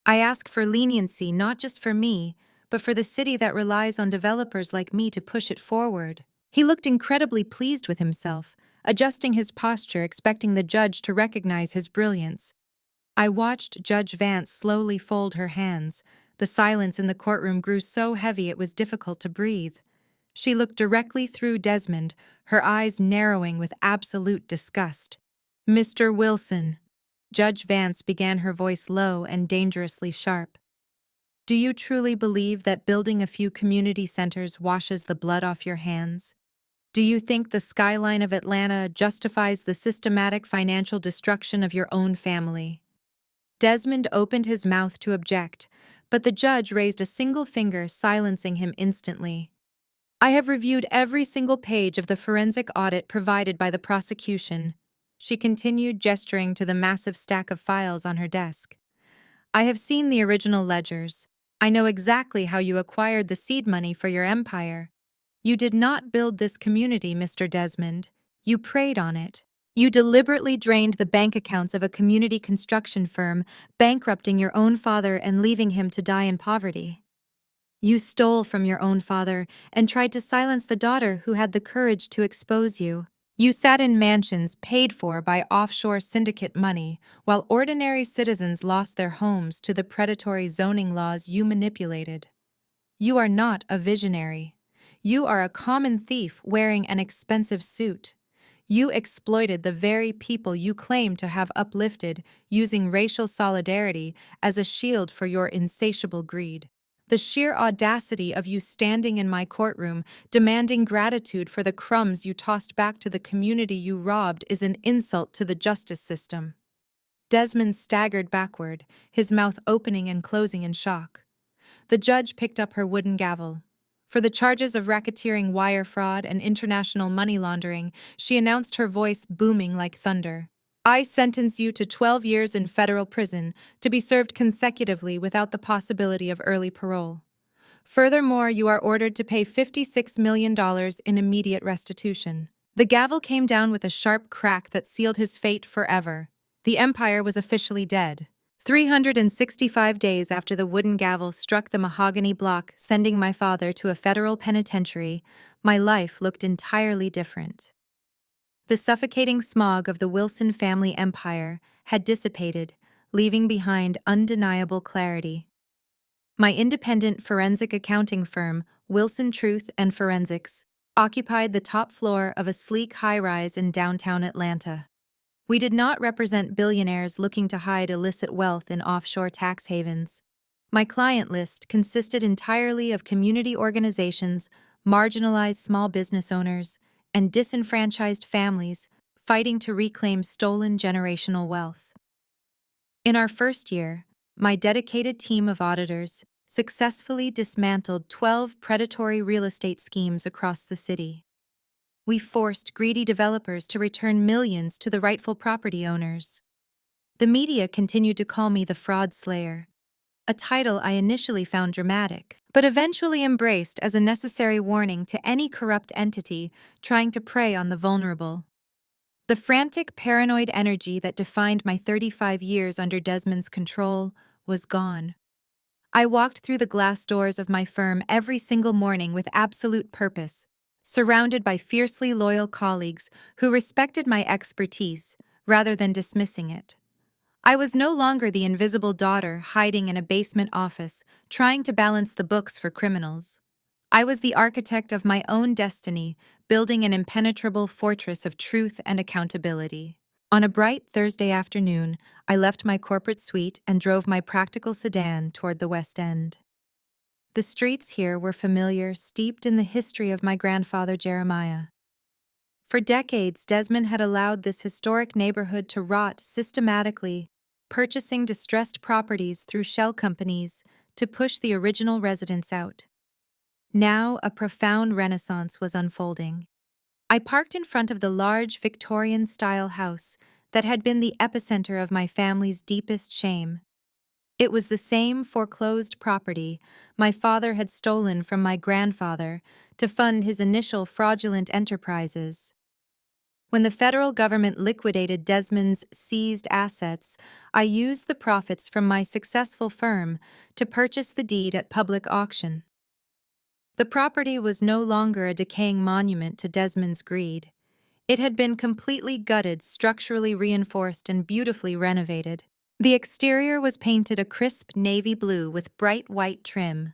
I ask for leniency not just for me, but for the city that relies on developers like me to push it forward." He looked incredibly pleased with himself, adjusting his posture, expecting the judge to recognize his brilliance. I watched Judge Vance slowly fold her hands. The silence in the courtroom grew so heavy it was difficult to breathe. She looked directly through Desmond, her eyes narrowing with absolute disgust. "Mr. Wilson," Judge Vance began, her voice low and dangerously sharp. "Do you truly believe that building a few community centers washes the blood off your hands? Do you think the skyline of Atlanta justifies the systematic financial destruction of your own family?" Desmond opened his mouth to object, but the judge raised a single finger, silencing him instantly. "I have reviewed every single page of the forensic audit provided by the prosecution," she continued, gesturing to the massive stack of files on her desk. I have seen the original ledgers. I know exactly how you acquired the seed money for your empire. You did not build this community, Mr. Desmond. You preyed on it. You deliberately drained the bank accounts of a community construction firm, bankrupting your own father and leaving him to die in poverty. You stole from your own father and tried to silence the daughter who had the courage to expose you. You sat in mansions paid for by offshore syndicate money, while ordinary citizens lost their homes to the predatory zoning laws you manipulated. You are not a visionary. You are a common thief wearing an expensive suit. You exploited the very people you claim to have uplifted, using racial solidarity as a shield for your insatiable greed. The sheer audacity of you standing in my courtroom, demanding gratitude for the crumbs you tossed back to the community you robbed, is an insult to the justice system. Desmond staggered backward, his mouth opening and closing in shock. The judge picked up her wooden gavel. For the charges of racketeering, wire fraud, and international money laundering, she announced, her voice booming like thunder. I sentence you to 12 years in federal prison, to be served consecutively without the possibility of early parole. Furthermore, you are ordered to pay $56 million in immediate restitution. The gavel came down with a sharp crack that sealed his fate forever. The empire was officially dead. 365 days after the wooden gavel struck the mahogany block, sending my father to a federal penitentiary, my life looked entirely different. The suffocating smog of the Wilson family empire had dissipated, leaving behind undeniable clarity. My independent forensic accounting firm, Wilson Truth and Forensics, occupied the top floor of a sleek high-rise in downtown Atlanta. We did not represent billionaires looking to hide illicit wealth in offshore tax havens. My client list consisted entirely of community organizations, marginalized small business owners, and disenfranchised families fighting to reclaim stolen generational wealth. In our first year, my dedicated team of auditors successfully dismantled 12 predatory real estate schemes across the city. We forced greedy developers to return millions to the rightful property owners. The media continued to call me the fraud slayer, a title I initially found dramatic, but eventually embraced as a necessary warning to any corrupt entity trying to prey on the vulnerable. The frantic, paranoid energy that defined my 35 years under Desmond's control was gone. I walked through the glass doors of my firm every single morning with absolute purpose, surrounded by fiercely loyal colleagues who respected my expertise rather than dismissing it. I was no longer the invisible daughter hiding in a basement office, trying to balance the books for criminals. I was the architect of my own destiny, building an impenetrable fortress of truth and accountability. On a bright Thursday afternoon, I left my corporate suite and drove my practical sedan toward the West End. The streets here were familiar, steeped in the history of my grandfather Jeremiah. For decades, Desmond had allowed this historic neighborhood to rot systematically, purchasing distressed properties through shell companies to push the original residents out. Now, a profound renaissance was unfolding. I parked in front of the large Victorian-style house that had been the epicenter of my family's deepest shame. It was the same foreclosed property my father had stolen from my grandfather to fund his initial fraudulent enterprises. When the federal government liquidated Desmond's seized assets, I used the profits from my successful firm to purchase the deed at public auction. The property was no longer a decaying monument to Desmond's greed. It had been completely gutted, structurally reinforced, and beautifully renovated. The exterior was painted a crisp navy blue with bright white trim.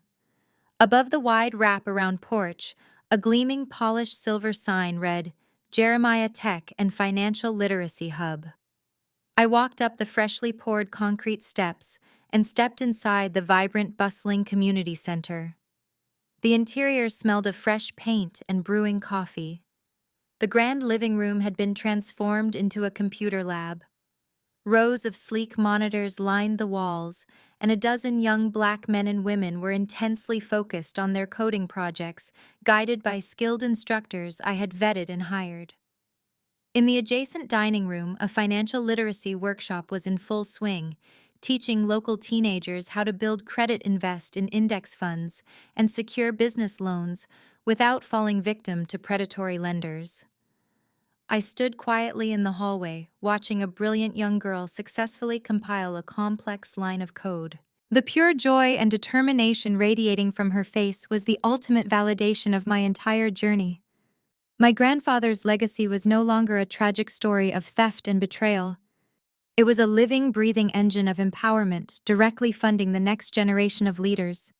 Above the wide wrap-around porch, a gleaming polished silver sign read, Jeremiah Tech and Financial Literacy Hub. I walked up the freshly poured concrete steps and stepped inside the vibrant, bustling community center. The interior smelled of fresh paint and brewing coffee. The grand living room had been transformed into a computer lab. Rows of sleek monitors lined the walls, and a dozen young black men and women were intensely focused on their coding projects, guided by skilled instructors I had vetted and hired. In the adjacent dining room, a financial literacy workshop was in full swing, teaching local teenagers how to build credit, invest in index funds, and secure business loans without falling victim to predatory lenders. I stood quietly in the hallway, watching a brilliant young girl successfully compile a complex line of code. The pure joy and determination radiating from her face was the ultimate validation of my entire journey. My grandfather's legacy was no longer a tragic story of theft and betrayal. It was a living, breathing engine of empowerment, directly funding the next generation of leaders.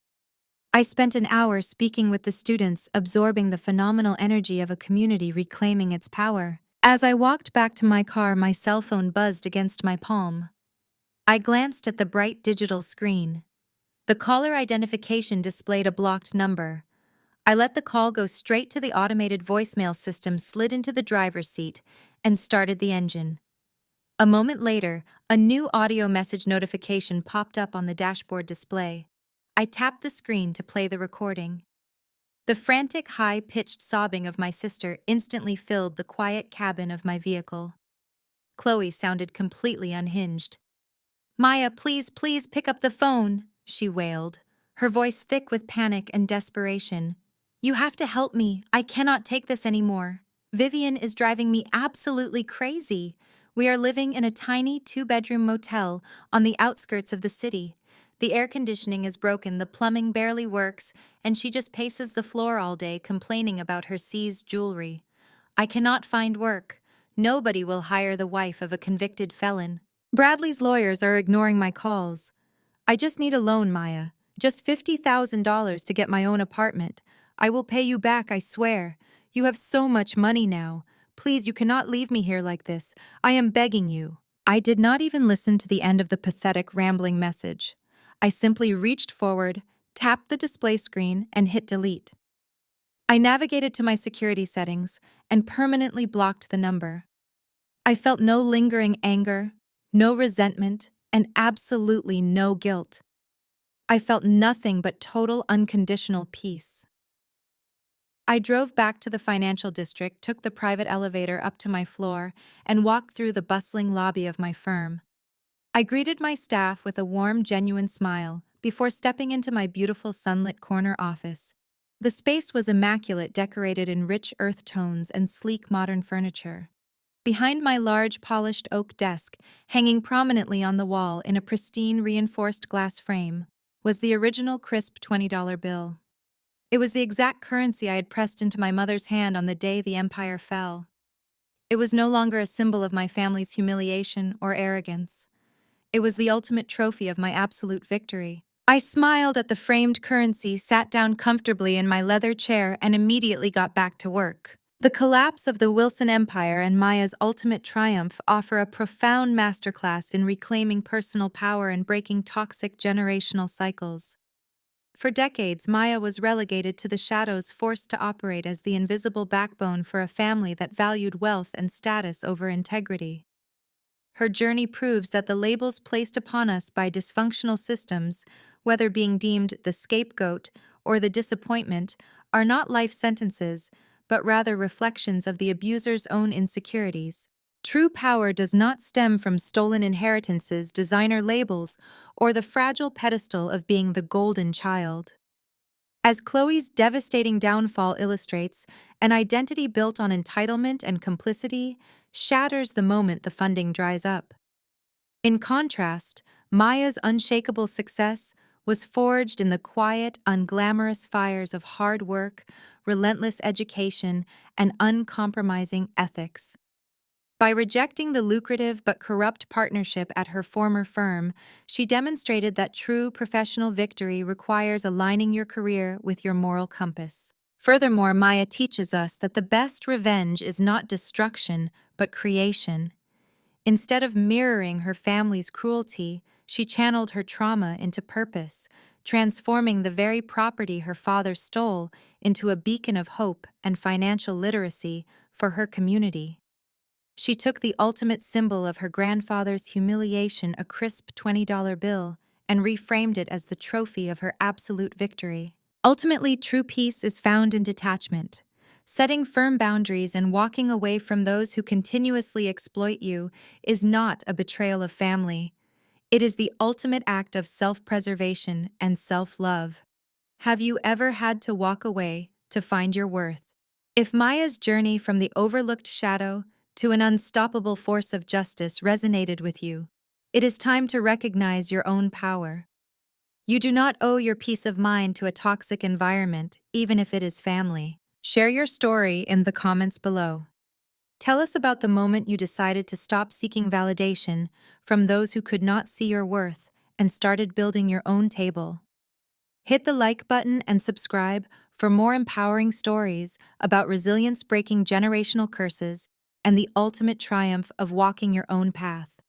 I spent an hour speaking with the students, absorbing the phenomenal energy of a community reclaiming its power. As I walked back to my car, my cell phone buzzed against my palm. I glanced at the bright digital screen. The caller identification displayed a blocked number. I let the call go straight to the automated voicemail system, slid into the driver's seat, and started the engine. A moment later, a new audio message notification popped up on the dashboard display. I tapped the screen to play the recording. The frantic, high-pitched sobbing of my sister instantly filled the quiet cabin of my vehicle. Chloe sounded completely unhinged. "Maya, please pick up the phone," she wailed, her voice thick with panic and desperation. "You have to help me. I cannot take this anymore. Vivian is driving me absolutely crazy. We are living in a tiny two-bedroom motel on the outskirts of the city. The air conditioning is broken, the plumbing barely works, and she just paces the floor all day complaining about her seized jewelry. I cannot find work. Nobody will hire the wife of a convicted felon. Bradley's lawyers are ignoring my calls. I just need a loan, Maya. Just $50,000 to get my own apartment. I will pay you back, I swear. You have so much money now. Please, you cannot leave me here like this. I am begging you." I did not even listen to the end of the pathetic, rambling message. I simply reached forward, tapped the display screen, and hit delete. I navigated to my security settings and permanently blocked the number. I felt no lingering anger, no resentment, and absolutely no guilt. I felt nothing but total unconditional peace. I drove back to the financial district, took the private elevator up to my floor, and walked through the bustling lobby of my firm. I greeted my staff with a warm, genuine smile before stepping into my beautiful sunlit corner office. The space was immaculate, decorated in rich earth tones and sleek modern furniture. Behind my large, polished oak desk, hanging prominently on the wall in a pristine, reinforced glass frame, was the original crisp $20 bill. It was the exact currency I had pressed into my mother's hand on the day the empire fell. It was no longer a symbol of my family's humiliation or arrogance. It was the ultimate trophy of my absolute victory. I smiled at the framed currency, sat down comfortably in my leather chair, and immediately got back to work. The collapse of the Wilson Empire and Maya's ultimate triumph offer a profound masterclass in reclaiming personal power and breaking toxic generational cycles. For decades, Maya was relegated to the shadows, forced to operate as the invisible backbone for a family that valued wealth and status over integrity. Her journey proves that the labels placed upon us by dysfunctional systems, whether being deemed the scapegoat or the disappointment, are not life sentences, but rather reflections of the abuser's own insecurities. True power does not stem from stolen inheritances, designer labels, or the fragile pedestal of being the golden child. As Chloe's devastating downfall illustrates, an identity built on entitlement and complicity shatters the moment the funding dries up. In contrast, Maya's unshakable success was forged in the quiet, unglamorous fires of hard work, relentless education, and uncompromising ethics. By rejecting the lucrative but corrupt partnership at her former firm, she demonstrated that true professional victory requires aligning your career with your moral compass. Furthermore, Maya teaches us that the best revenge is not destruction, but creation. Instead of mirroring her family's cruelty, she channeled her trauma into purpose, transforming the very property her father stole into a beacon of hope and financial literacy for her community. She took the ultimate symbol of her grandfather's humiliation, a crisp $20 bill, and reframed it as the trophy of her absolute victory. Ultimately, true peace is found in detachment. Setting firm boundaries and walking away from those who continuously exploit you is not a betrayal of family. It is the ultimate act of self-preservation and self-love. Have you ever had to walk away to find your worth? If Maya's journey from the overlooked shadow to an unstoppable force of justice resonated with you, it is time to recognize your own power. You do not owe your peace of mind to a toxic environment, even if it is family. Share your story in the comments below. Tell us about the moment you decided to stop seeking validation from those who could not see your worth and started building your own table. Hit the like button and subscribe for more empowering stories about resilience breaking generational curses and the ultimate triumph of walking your own path.